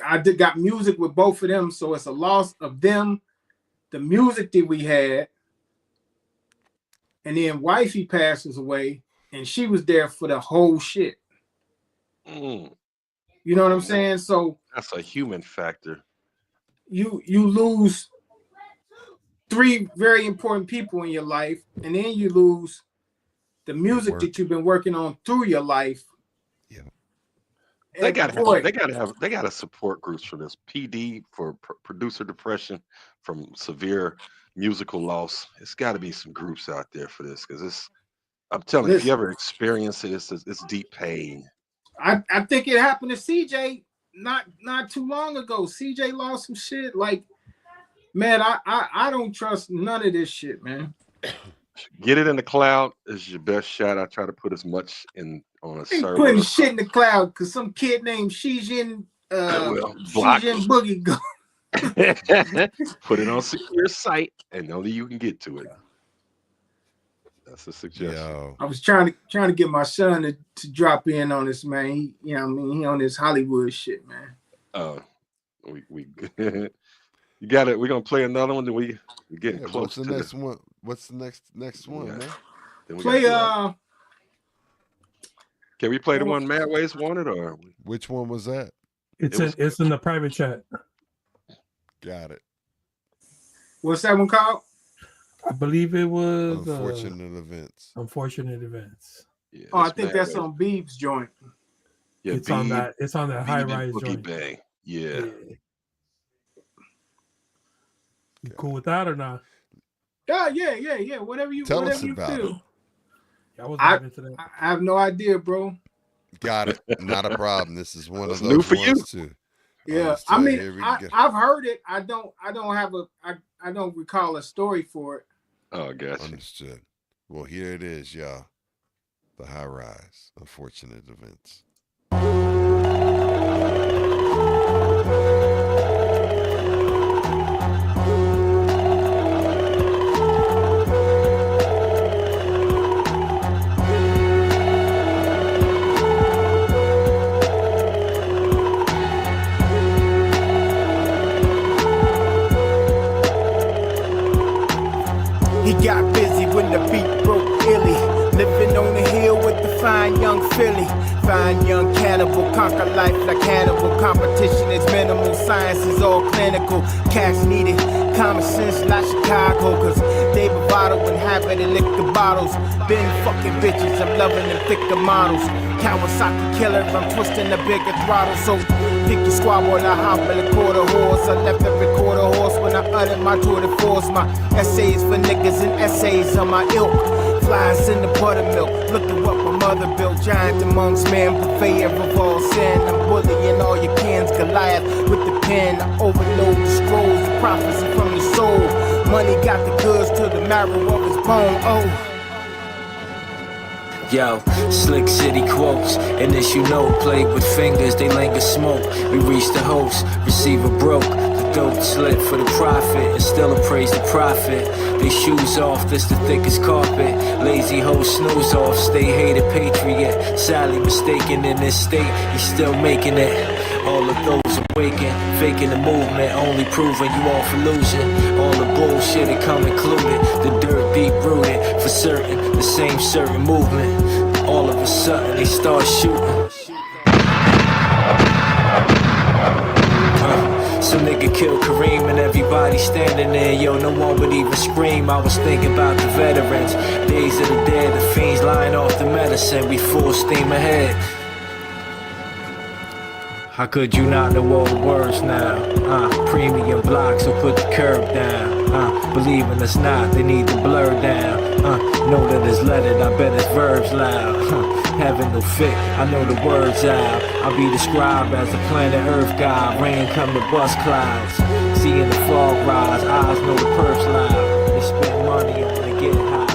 I got music with both of them, so it's a loss of them, the music that we had. And then wifey passes away, and she was there for the whole shit. You know what I'm saying? So that's a human factor. You lose 3 very important people in your life, and then you lose the music that you've been working on through your life. Yeah. They gotta support groups for this. PD for producer depression from severe musical loss. It's got to be some groups out there for this, because I'm telling you, if you ever experience it, it's deep pain. I think it happened to CJ not too long ago. CJ lost some shit. Like, man, I don't trust none of this shit, man. Get it in the cloud is your best shot. I try to put as much in on a server. Putting shit in the cloud because some kid named Shijin Boogie go. Put it on a secure site, and only you can get to it. That's a suggestion. Yo. I was trying to get my son to drop in on this, man. He on this Hollywood shit, man. We you got it. We're gonna play another one. Then we getting close. What's the next one? What's the next one, man? Then play Can we play the one Mad Ways wanted, or which one was that? It's in the private chat. Got it. What's that one called? I believe it was Unfortunate Events. Unfortunate Events. Yeah, Oh, I think that's on Beeb's joint. Yeah, It's on that. It's on that high rise Boogie joint. Bang. Yeah. You cool with that or not? Yeah. Whatever you Tell us feel. about it. I was into that. I have no idea, bro. Got it. Not a problem. This is one of those new for ones too. Yeah, I mean, I've heard it. I don't recall a story for it. Oh, gotcha. Understood. Well, here it is, y'all. The High Rise, Unfortunate Events. He got busy when the beat broke illy. Living on the hill with the fine young Philly. Fine young cannibal, conquer life like Hannibal. Competition is minimal, science is all clinical. Cash needed, common sense like Chicago. Cause they bravado and happy to lick the bottles. Been fucking bitches, I'm loving them thicker models. Kawasaki killer, I'm twisting the bigger throttle. So pick your squabble and I hop in the quarter horse. I left the recorder horse when I uttered my tour de force. My essays for niggas and essays on my ilk. Flies in the buttermilk, look at what my mother built. Giant amongst men, purveyor of all sin. I'm bullying all your cans, Goliath with the pen. I overload the scrolls, the prophecy from the soul. Money got the goods to the marrow of his bone, oh. Yo, slick city quotes, and this you know, played with fingers, they linger smoke. We reach the host, receiver broke, the dope slit for the profit, and still appraise the profit. They shoes off, this the thickest carpet. Lazy hoes snooze off, stay hated patriot. Sadly mistaken in this state, he's still making it. All of those awaken, faking the movement, only proving you all for losing. All the bullshit it come included, the dirt deep rooted, for certain, the same certain movement. All of a sudden they start shooting. Some nigga killed Kareem and everybody standing there. Yo, no one would even scream. I was thinking about the veterans, days of the dead, the fiends lying off the medicine. We full steam ahead. How could you not know all the words now? Premium blocks, so put the curb down. Believe in us not, they need to blur down. Know that it's lettered, I bet it's verbs loud. Having no fit, I know the words out. I'll be described as a planet Earth god. Rain come to bust clouds. Seeing the fog rise, eyes know the perps loud. They spend money on to get high.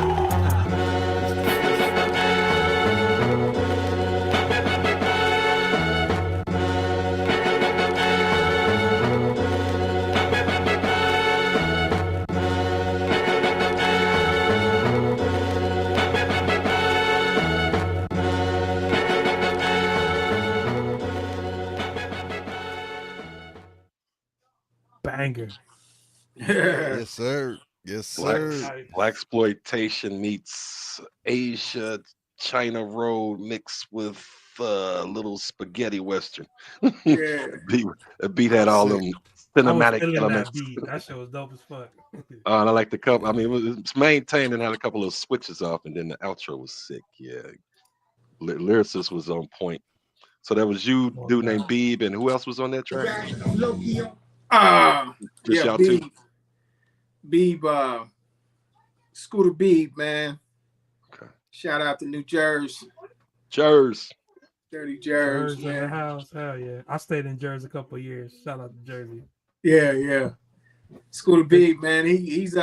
Banger. Yes, sir. Yes, sir. Black exploitation meets Asia, China Road mixed with little spaghetti western. Yeah. The beat had all them cinematic elements. That beat. That shit was dope as fuck. And I like the couple. I mean, it was maintained and had a couple of switches off, and then the outro was sick. Yeah, lyricist was on point. So that was you, dude named Beeb, and who else was on that track? Just y'all two. Beeb, Scooter Beeb, man. Okay. Shout out to New Jersey. Jersey. Dirty Jersey, in the house. Hell yeah. I stayed in Jersey a couple of years. Shout out to Jersey. Yeah. Scooter Beeb, man. He's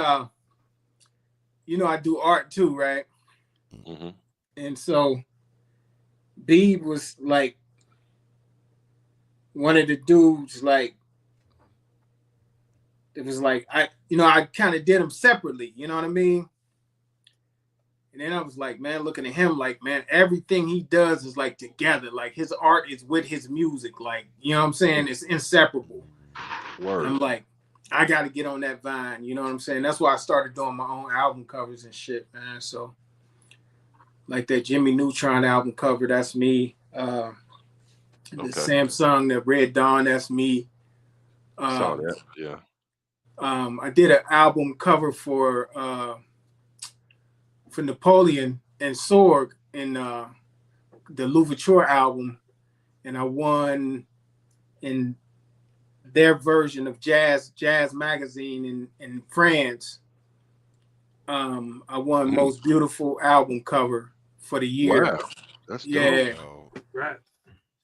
you know, I do art too, right? Mm-hmm. And so Beeb was like one of the dudes, like, it was like I kind of did them separately, you know what I mean? And then I was like, man, looking at him, like, man, everything he does is like together. Like his art is with his music, like, you know what I'm saying? It's inseparable. Word. I'm like, I got to get on that vine, you know what I'm saying? That's why I started doing my own album covers and shit, man. So, like that Jimmy Neutron album cover, that's me. The Samsung, the Red Dawn, that's me. Saw that, yeah. I did an album cover for Napoleon and Sorg in the Louverture album, and I won in their version of Jazz Magazine in France. I won most beautiful album cover for the year. Wow, that's yeah. dope. Right.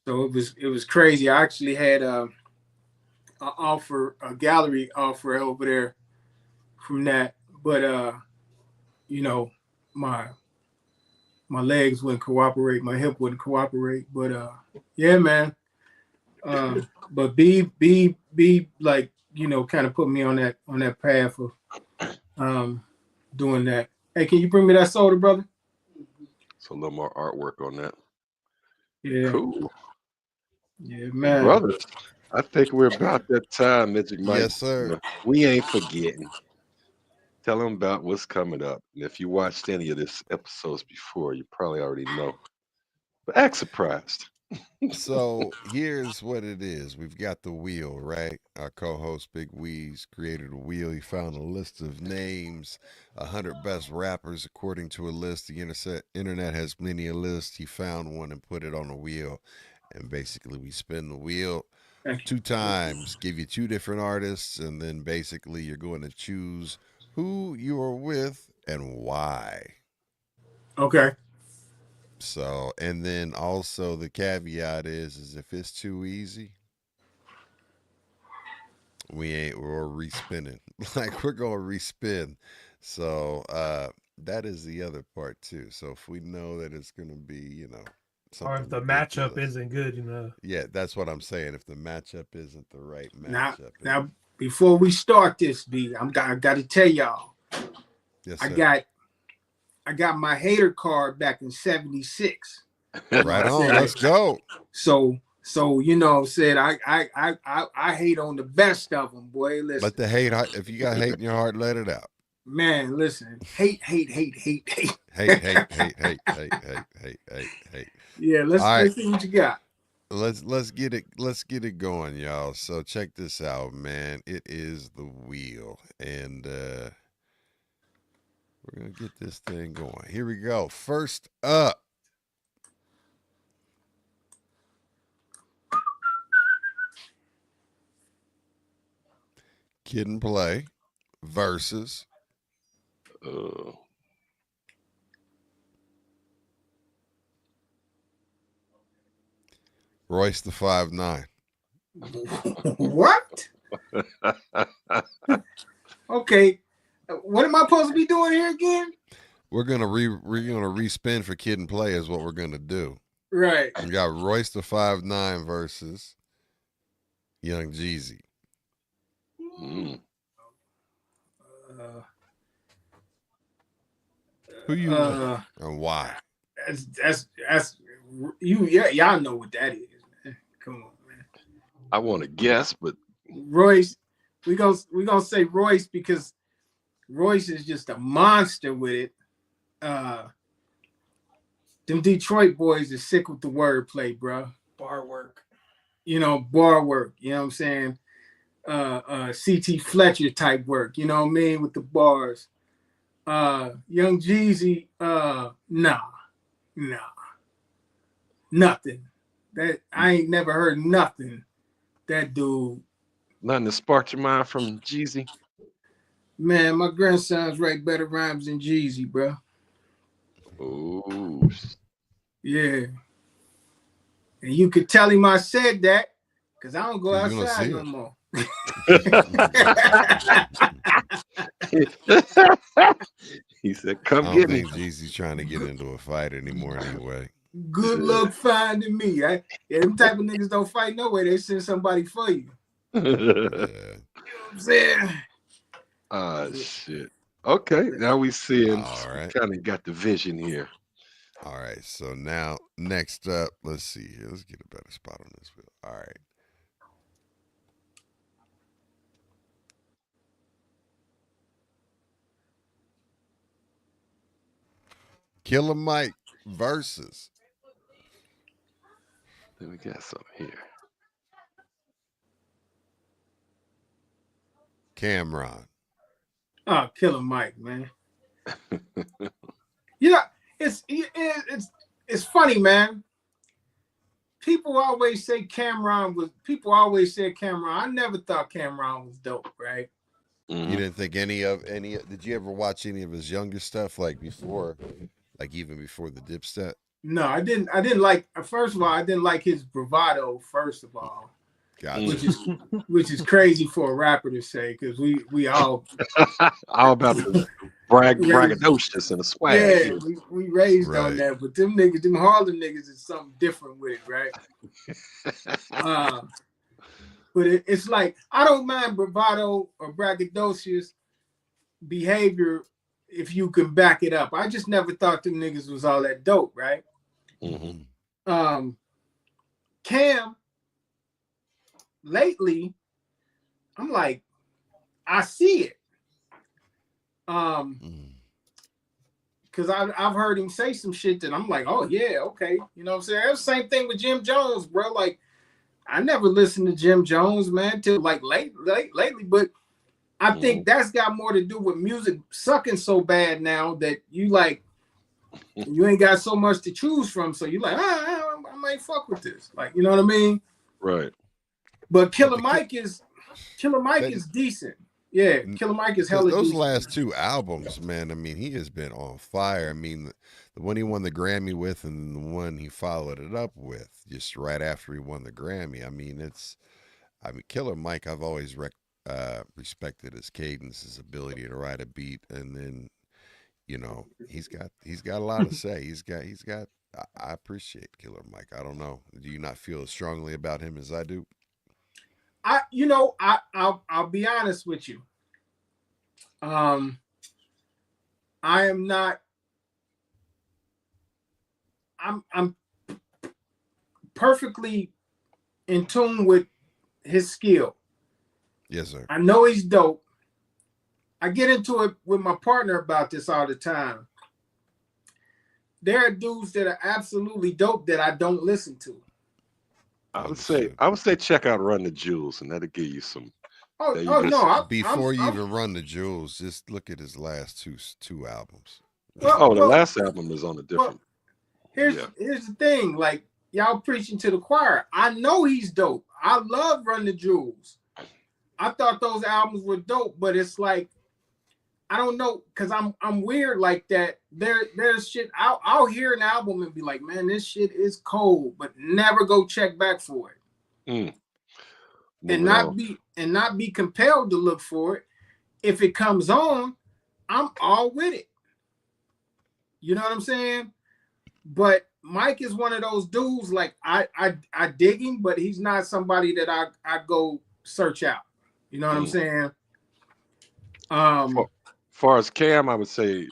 So it was crazy. I actually had a gallery offer over there from that, but you know, my legs wouldn't cooperate, my hip wouldn't cooperate, but yeah, man. But be like, you know, kind of put me on that path of doing that. Hey, can you bring me that soda, brother? So a little more artwork on that. Yeah. Cool. Yeah, man. Brothers, I think we're about that time, Magic Mike. Yes, sir. We ain't forgetting. Tell them about what's coming up. And if you watched any of this episodes before, you probably already know. But act surprised. So here's what it is. We've got the wheel, right? Our co-host Big Weez created a wheel. He found a list of names, 100 best rappers according to a list. The internet has many a list. He found one and put it on a wheel. And basically we spin the wheel 2 times, give you 2 different artists, and then basically you're going to choose who you are with and why. Okay. So, and then also the caveat is if it's too easy, we're respinning. Like we're going to respin. So, that is the other part too. So if we know that it's going to be, you know, or if the ridiculous, matchup isn't good, you know. Yeah, that's what I'm saying. If the matchup isn't the right matchup. Now before we start this, B, I got to tell y'all. Yes, sir. I got my hater card back in '76. Right on. Let's go. So you know, said I hate on the best of them, boy. Listen. Let the hate. If you got hate in your heart, let it out. Man, listen. Hate. Hate. Yeah, let's see what you got. Let's get it going, y'all. So check this out, man. It is the wheel, and we're gonna get this thing going. Here we go. First up, Kid and Play versus Royce the 5'9". What? Okay. What am I supposed to be doing here again? We're gonna respin for Kid and Play is what we're gonna do. Right. We got Royce the 5'9" versus Young Jeezy. Who you with and why? That's you. Yeah, y'all know what that is, man. Come on, man. I want to guess, but Royce, we gonna say Royce because Royce is just a monster with it. Them Detroit boys are sick with the wordplay, bro. Bar work. You know, bar work. You know what I'm saying? CT Fletcher type work. You know what I mean, with the bars. Young Jeezy, nah, nothing. That I ain't never heard nothing. That dude. Nothing to spark your mind from Jeezy. Man, my grandsons write better rhymes than Jeezy, bro. Oh. Yeah. And you could tell him I said that because I don't go outside no more. He said, "Come I get don't me." think Jeezy's trying to get into a fight anymore anyway. Good luck finding me. Them type of niggas don't fight no way. They send somebody for you. Yeah. You know what I'm saying? Shit. Okay, now we seeing right. kind of got the vision here. All right, so now next up, let's see here. Let's get a better spot on this wheel. All right. Killer Mike versus. Then we got something here. Cameron. Oh, Killer Mike, man. You know, it's funny, man. People always say Cameron was. People always said Cameron. I never thought Cameron was dope, right? You didn't think any of? Did you ever watch any of his younger stuff, like before, like even before the Dipset? No, I didn't. I didn't like. First of all, I didn't like his bravado. First of all, Gotcha. which is crazy for a rapper to say, because we all about the braggadocious and the swag. Yeah, we raised on that, but them Harlem niggas is something different with it, right? But it's like, I don't mind bravado or braggadocious behavior if you can back it up. I just never thought them niggas was all that dope, right? Cam, lately, I'm like, I see it. Because I've heard him say some shit that I'm like, oh yeah, okay. You know what I'm saying? It's the same thing with Jim Jones, bro. Like, I never listened to Jim Jones, man, till like lately. But I think that's got more to do with music sucking so bad now that you like, you ain't got so much to choose from. So you like, I might fuck with this. Like, you know what I mean? Right. But Killer Mike is decent. Yeah, Killer Mike is hella those decent. last two albums, man. I mean, he has been on fire. I mean, the one he won the Grammy with, and the one he followed it up with just right after he won the Grammy. I mean, Killer Mike. I've always respected his cadence, his ability to write a beat, and then, you know, he's got a lot to say. He's got. I appreciate Killer Mike. I don't know. Do you not feel as strongly about him as I do? I'll be honest with you. I am not. I'm perfectly in tune with his skill. Yes, sir. I know he's dope. I get into it with my partner about this all the time. There are dudes that are absolutely dope that I don't listen to. I would say check out Run the Jewels, and that'll give you some. Before you even Run the Jewels, just look at his last two albums. The last album is on a different. Here's the thing, like, y'all preaching to the choir. I know he's dope. I love Run the Jewels. I thought those albums were dope, but it's like, I don't know, because I'm weird like that. There's shit. I'll hear an album and be like, man, this shit is cold, but never go check back for it. And not be compelled to look for it. If it comes on, I'm all with it. You know what I'm saying? But Mike is one of those dudes, like, I dig him, but he's not somebody that I go search out. You know what I'm saying? Far as Cam, I would say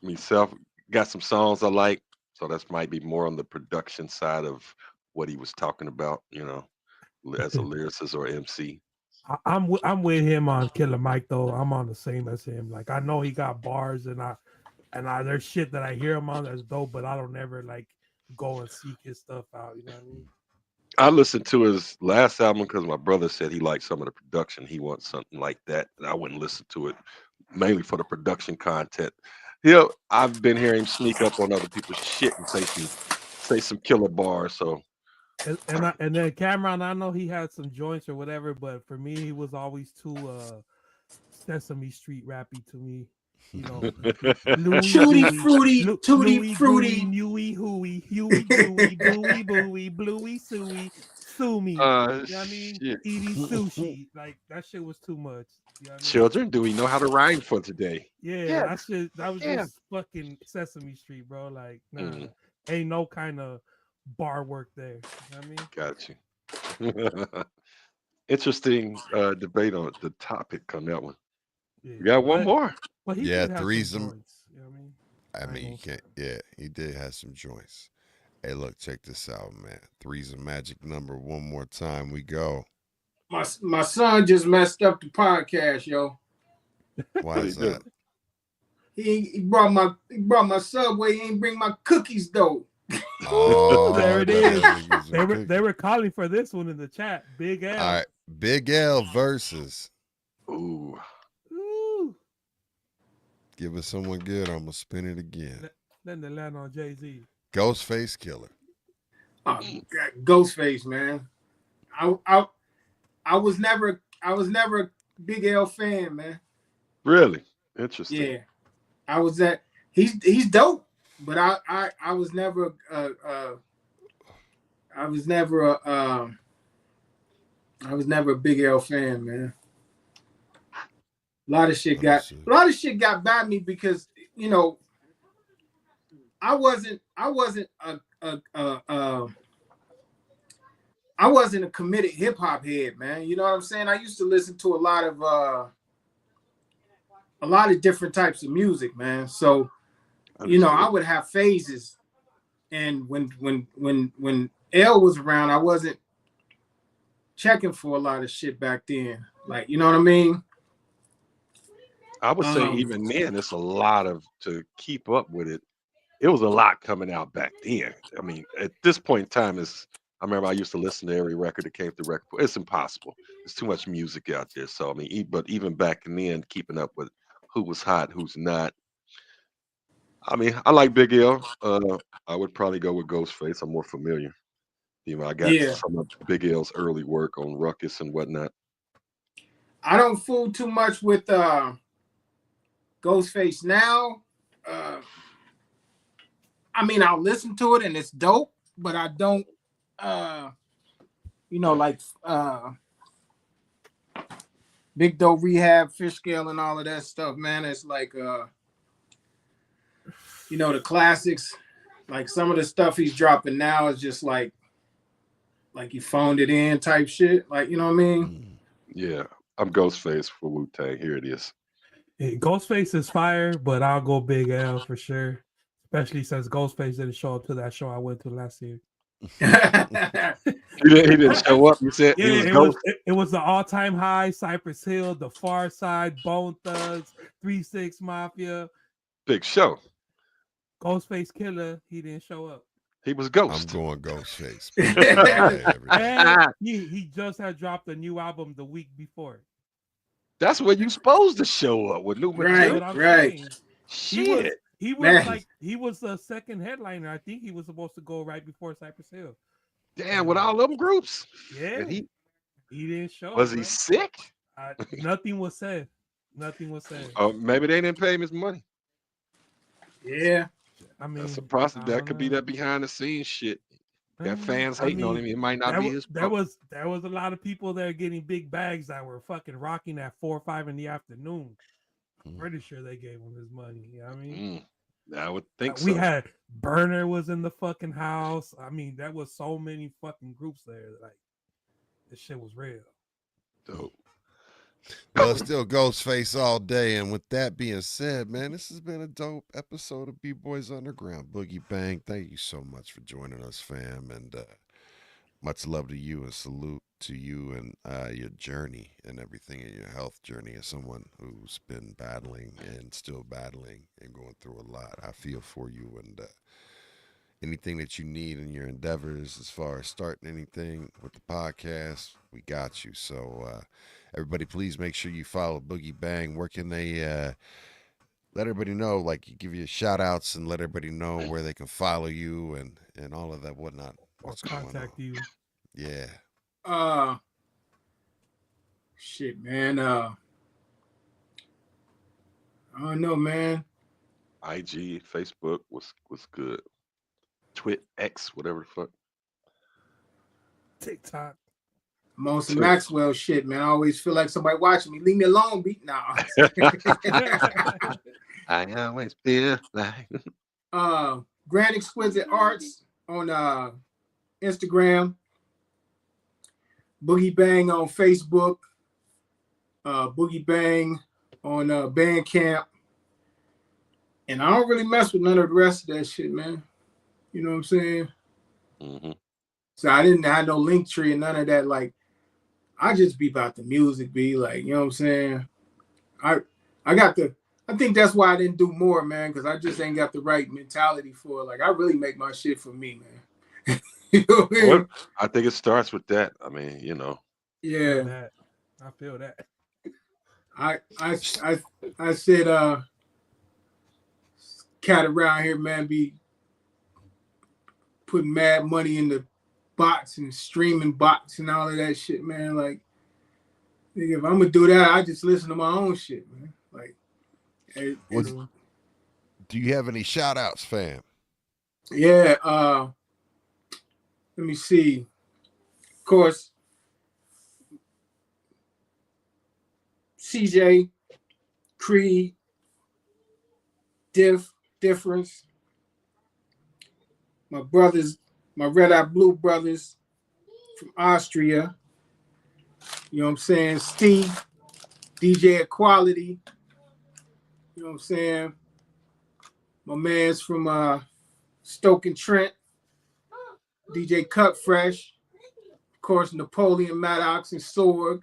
myself got some songs I like, so that's might be more on the production side of what he was talking about, you know, as a lyricist or MC. I'm with him on Killer Mike though. I'm on the same as him. Like, I know he got bars, and there's shit that I hear him on that's dope, but I don't ever like go and seek his stuff out. You know what I mean? I listened to his last album because my brother said he liked some of the production. He wants something like that, and I wouldn't listen to it mainly for the production content. I've been hearing him sneak up on other people's shit and say some killer bars. So, and then Cameron, I know he had some joints or whatever, but for me, he was always too Sesame Street rappy to me. You know, Tutti fruity, newy hooey, huey gooey, booey booey, bluey suey, sumi. You know what I mean? Eating sushi, like that shit was too much. You know what I mean? Children, do we know how to rhyme for today? Yeah. That was just fucking Sesame Street, bro. Like, ain't no kind of bar work there. You know what I mean? Got you. Interesting debate on the topic on that one. Yeah. We got one more. Well, he Yeah, did have threesome. some joints, you know what I mean? I mean, you can't. Yeah, he did have some joints. Hey, look, check this out, man. Three's a magic number. One more time, we go. My son just messed up the podcast, yo. Why is that? He brought my Subway. He ain't bring my cookies though. Oh, there it is. They were calling for this one in the chat. Big L. All right, Big L versus Ooh. Ooh. Give us someone good. I'm gonna spin it again. Then they land on Jay-Z. Ghostface Killer. Ghostface, man. I was never a Big L fan, man. Really? Interesting. Yeah. I was that he's dope, but I was never I was never a Big L fan, man. A lot of shit got by me because I wasn't a committed hip hop head, man. You know what I'm saying? I used to listen to a lot of different types of music, man. So I would have phases, and when L was around, I wasn't checking for a lot of shit back then. Like, you know what I mean? I would say even then, it's a lot to keep up with it. It was a lot coming out back then. I mean, at this point in time, I remember I used to listen to every record that came through record. It's impossible. There's too much music out there. So I mean, but even back then, keeping up with who was hot, who's not. I mean, I like Big L. I would probably go with Ghostface. I'm more familiar. I got some of Big L's early work on Ruckus and whatnot. I don't fool too much with Ghostface now. I mean, I'll listen to it and it's dope, but I don't, like Big Doe Rehab, Fish Scale, and all of that stuff, man. It's like, the classics. Like some of the stuff he's dropping now is just like he phoned it in type shit. Like, you know what I mean? Yeah, I'm Ghostface for Wu-Tang. Here it is. Yeah, Ghostface is fire, but I'll go Big L for sure. Especially since Ghostface didn't show up to that show I went to last year. He didn't show up. You said it was the all-time high. Cypress Hill, The Far Side, Bone Thugs, 3-6 Mafia. Big show. Ghostface Killer. He didn't show up. He was Ghost. I'm going Ghostface. And he just had dropped a new album the week before. That's when you're supposed to show up with new material. Right. Shit. He was the second headliner. I think he was supposed to go right before Cypress Hill. Damn, with all them groups. Yeah. He didn't show Was up. he sick? Nothing was said. Oh, maybe they didn't pay him his money. Yeah. I mean, that's a process. That could be that behind the scenes shit. Got fans hating on him. It might not be his problem. There was a lot of people there getting big bags that were fucking rocking at 4 or 5 in the afternoon. I'm pretty sure they gave him his money. You know what I mean? I would think so. We had Burner was in the fucking house. I mean, there was so many fucking groups there. Like, this shit was real. Dope. Well, it's still Ghostface all day. And with that being said, man, this has been a dope episode of B-Boys Underground. Boogie Bang, thank you so much for joining us, fam. And much love to you and salute to you and your journey and everything in your health journey as someone who's been battling and still battling and going through a lot. I feel for you, and anything that you need in your endeavors as far as starting anything with the podcast, we got you. So everybody, please make sure you follow Boogie Bang. Where can they let everybody know, like, you give you shout outs and let everybody know where they can follow you and all of that whatnot. What's contact you? Yeah. Shit, man. I don't know, man. IG, Facebook was good. Twit, X, whatever the fuck. TikTok. I'm on some Maxwell shit, man. I always feel like somebody watching me. Leave me alone, beat now. I always feel like Grand Exquisite Arts on Instagram. Boogie Bang on Facebook. Boogie Bang on Bandcamp. And I don't really mess with none of the rest of that shit, man. You know what I'm saying? Mm-hmm. So I didn't have no link tree and none of that. Like, I just be about the music, be like, you know what I'm saying? I think that's why I didn't do more, man, because I just ain't got the right mentality for it. Like, I really make my shit for me, man. You know what I mean? Well, I think it starts with that. I mean, you know. Yeah. I feel that. I said cat around here, man, be putting mad money in the bots and streaming bots and all of that shit, man. Like, nigga, if I'm gonna do that, I just listen to my own shit, man. Like, do you have any shout outs, fam? Yeah, let me see. Of course, CJ, Creed, Difference, my brothers, my Red Eye Blue brothers from Austria. You know what I'm saying? Steve, DJ Equality. You know what I'm saying? My man's from Stoke and Trent, DJ Cut Fresh. Of course, Napoleon Maddox and Sorg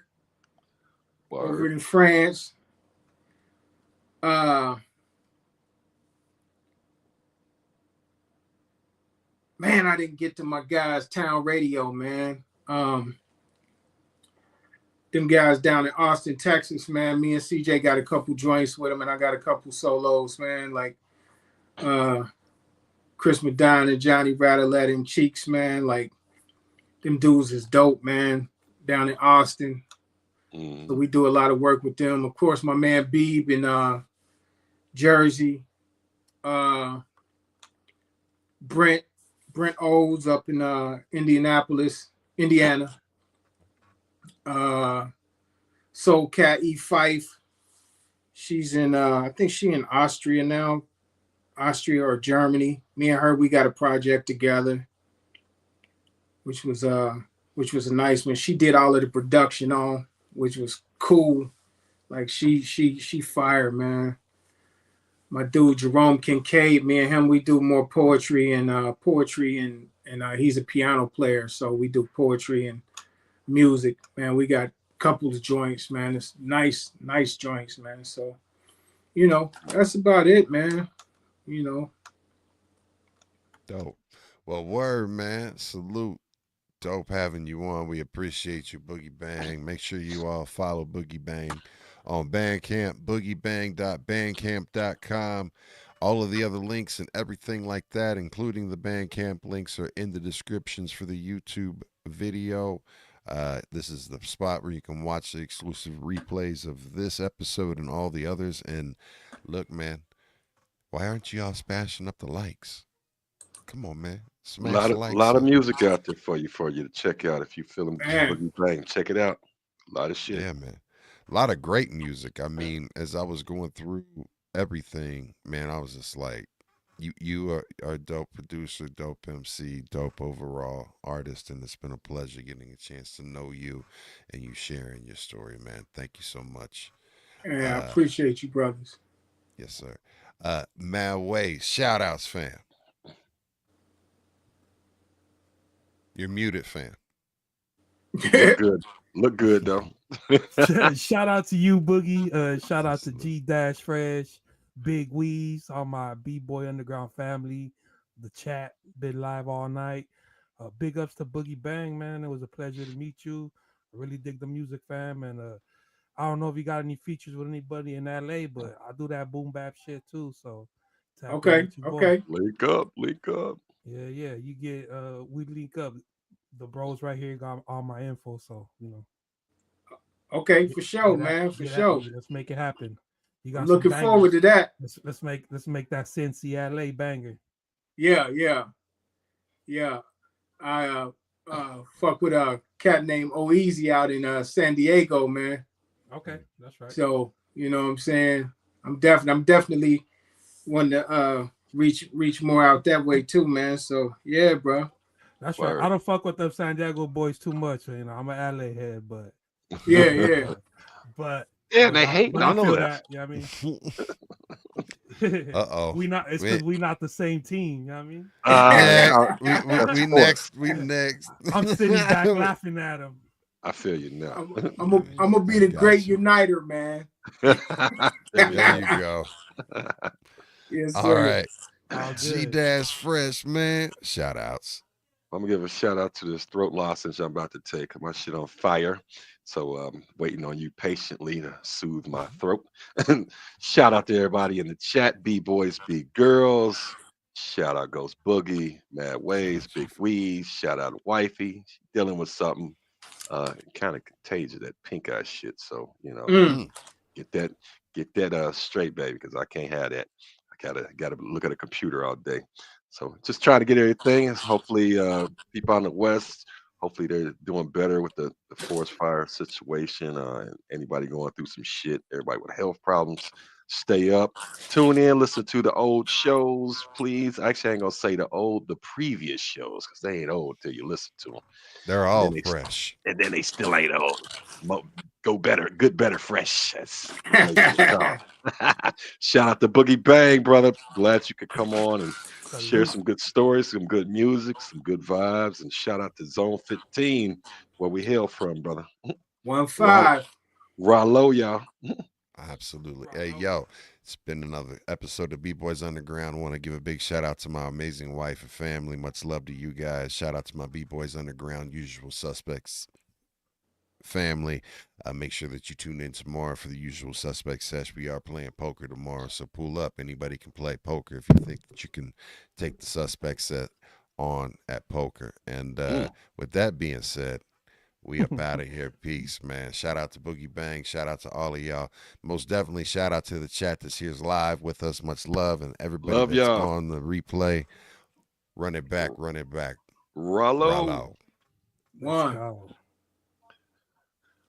over in France. Man, I didn't get to my guys' Town Radio, man. Them guys down in Austin, Texas, man. Me and CJ got a couple joints with them, and I got a couple solos, man. Like Chris Medina and Johnny Rattlette and Cheeks, man. Like, them dudes is dope, man. Down in Austin. So we do a lot of work with them. Of course, my man Beeb in Jersey. Brent Olds up in Indianapolis, Indiana. Soul Cat E Fife. She's in I think she in Austria now. Austria or Germany. Me and her, we got a project together, which was a nice one. She did all of the production on, which was cool. Like she fire, man. My dude Jerome Kincaid, me and him, we do more poetry and he's a piano player, so we do poetry and music, man. We got a couple of joints, man. It's nice joints, man. So, you know, that's about it, man. You know. Dope. Well, word, man. Salute. Dope having you on. We appreciate you, Boogie Bang. Make sure you all follow Boogie Bang on Bandcamp, boogiebang.bandcamp.com. All of the other links and everything like that, including the Bandcamp links, are in the descriptions for the YouTube video. This is the spot where you can watch the exclusive replays of this episode and all the others. And look, man, why aren't you all smashing up the likes? Come on, man. Smash a likes lot of up. music out there for you to check out. If you feeling Boogie Bang, check it out. A lot of shit. Yeah, man. A lot of great music. I mean, as I was going through everything, man, I was just like, you are a dope producer, dope MC, dope overall artist, and it's been a pleasure getting a chance to know you and you sharing your story, man. Thank you so much. Yeah, I appreciate you, brothers. Yes, sir. Mad Way, shout outs, fam. You're muted, fam. Look good though. Shout out to you, Boogie. Shout out to G-Fresh, Big Weez, all my B-Boy Underground family. The chat been live all night. Big ups to Boogie Bang, man. It was a pleasure to meet you. I really dig the music, fam. And I don't know if you got any features with anybody in LA, but I do that boom bap shit too. So okay. Link up. Yeah. You get we link up. The bros right here got all my info, so you know. Okay, for sure, man. For sure. Let's make it happen. You got I'm looking forward to that. Let's make that Cincy LA banger. Yeah. I fuck with a cat named Oeasy out in San Diego, man. Okay, that's right. So you know what I'm saying. I'm definitely wanting to reach more out that way too, man. So yeah, bro. That's right. I don't fuck with them San Diego boys too much. You know, I'm an LA head, but yeah. But yeah, they hate. I know that. You know what I mean? Uh-oh. It's because we not the same team. You know what I mean? We next. I'm sitting back laughing at him. I feel you now. I'm gonna be the great uniter, man. There you go. Yes, all sir. right. G-Fresh, man. Shout outs. I'm gonna give a shout out to this throat lozenge I'm about to take. My shit on fire. So waiting on you patiently to soothe my throat. Shout out to everybody in the chat, B-boys, B-girls. Shout out Ghost Boogie, Mad Waves, Big Weed. Shout out Wifey. She dealing with something kind of contagious, that pink eye shit. So, get that straight, baby, because I can't have that. I gotta look at a computer all day. So just trying to get everything. Hopefully people on the west, hopefully they're doing better with the forest fire situation. And anybody going through some shit, everybody with health problems, stay up. Tune in, listen to the old shows, please. Actually, I ain't gonna say the previous shows, because they ain't old till you listen to them. They're And all then fresh. they still ain't old. Go better, good, better, fresh. That's the place to come. Shout out to Boogie Bang, brother. Glad you could come on and share Salute. some good stories, some good music, some good vibes. And shout out to Zone 15, where we hail from, brother. 1-5. Rallo, y'all. Absolutely. Hey, yo, it's been another episode of B-Boys Underground. I want to give a big shout out to my amazing wife and family. Much love to you guys. Shout out to my B-Boys Underground Usual Suspects family. Make sure that you tune in tomorrow for the Usual Suspects sesh. We are playing poker tomorrow, so pull up. Anybody can play poker if you think that you can take the suspect set on at poker. And with that being said, we up out of here. Peace, man. Shout out to Boogie Bang. Shout out to all of y'all. Most definitely shout out to the chat that's here's live with us. Much love. And everybody Love that's y'all. on the replay. Run it back. Run it back. Rallo. Rallo. Let's go.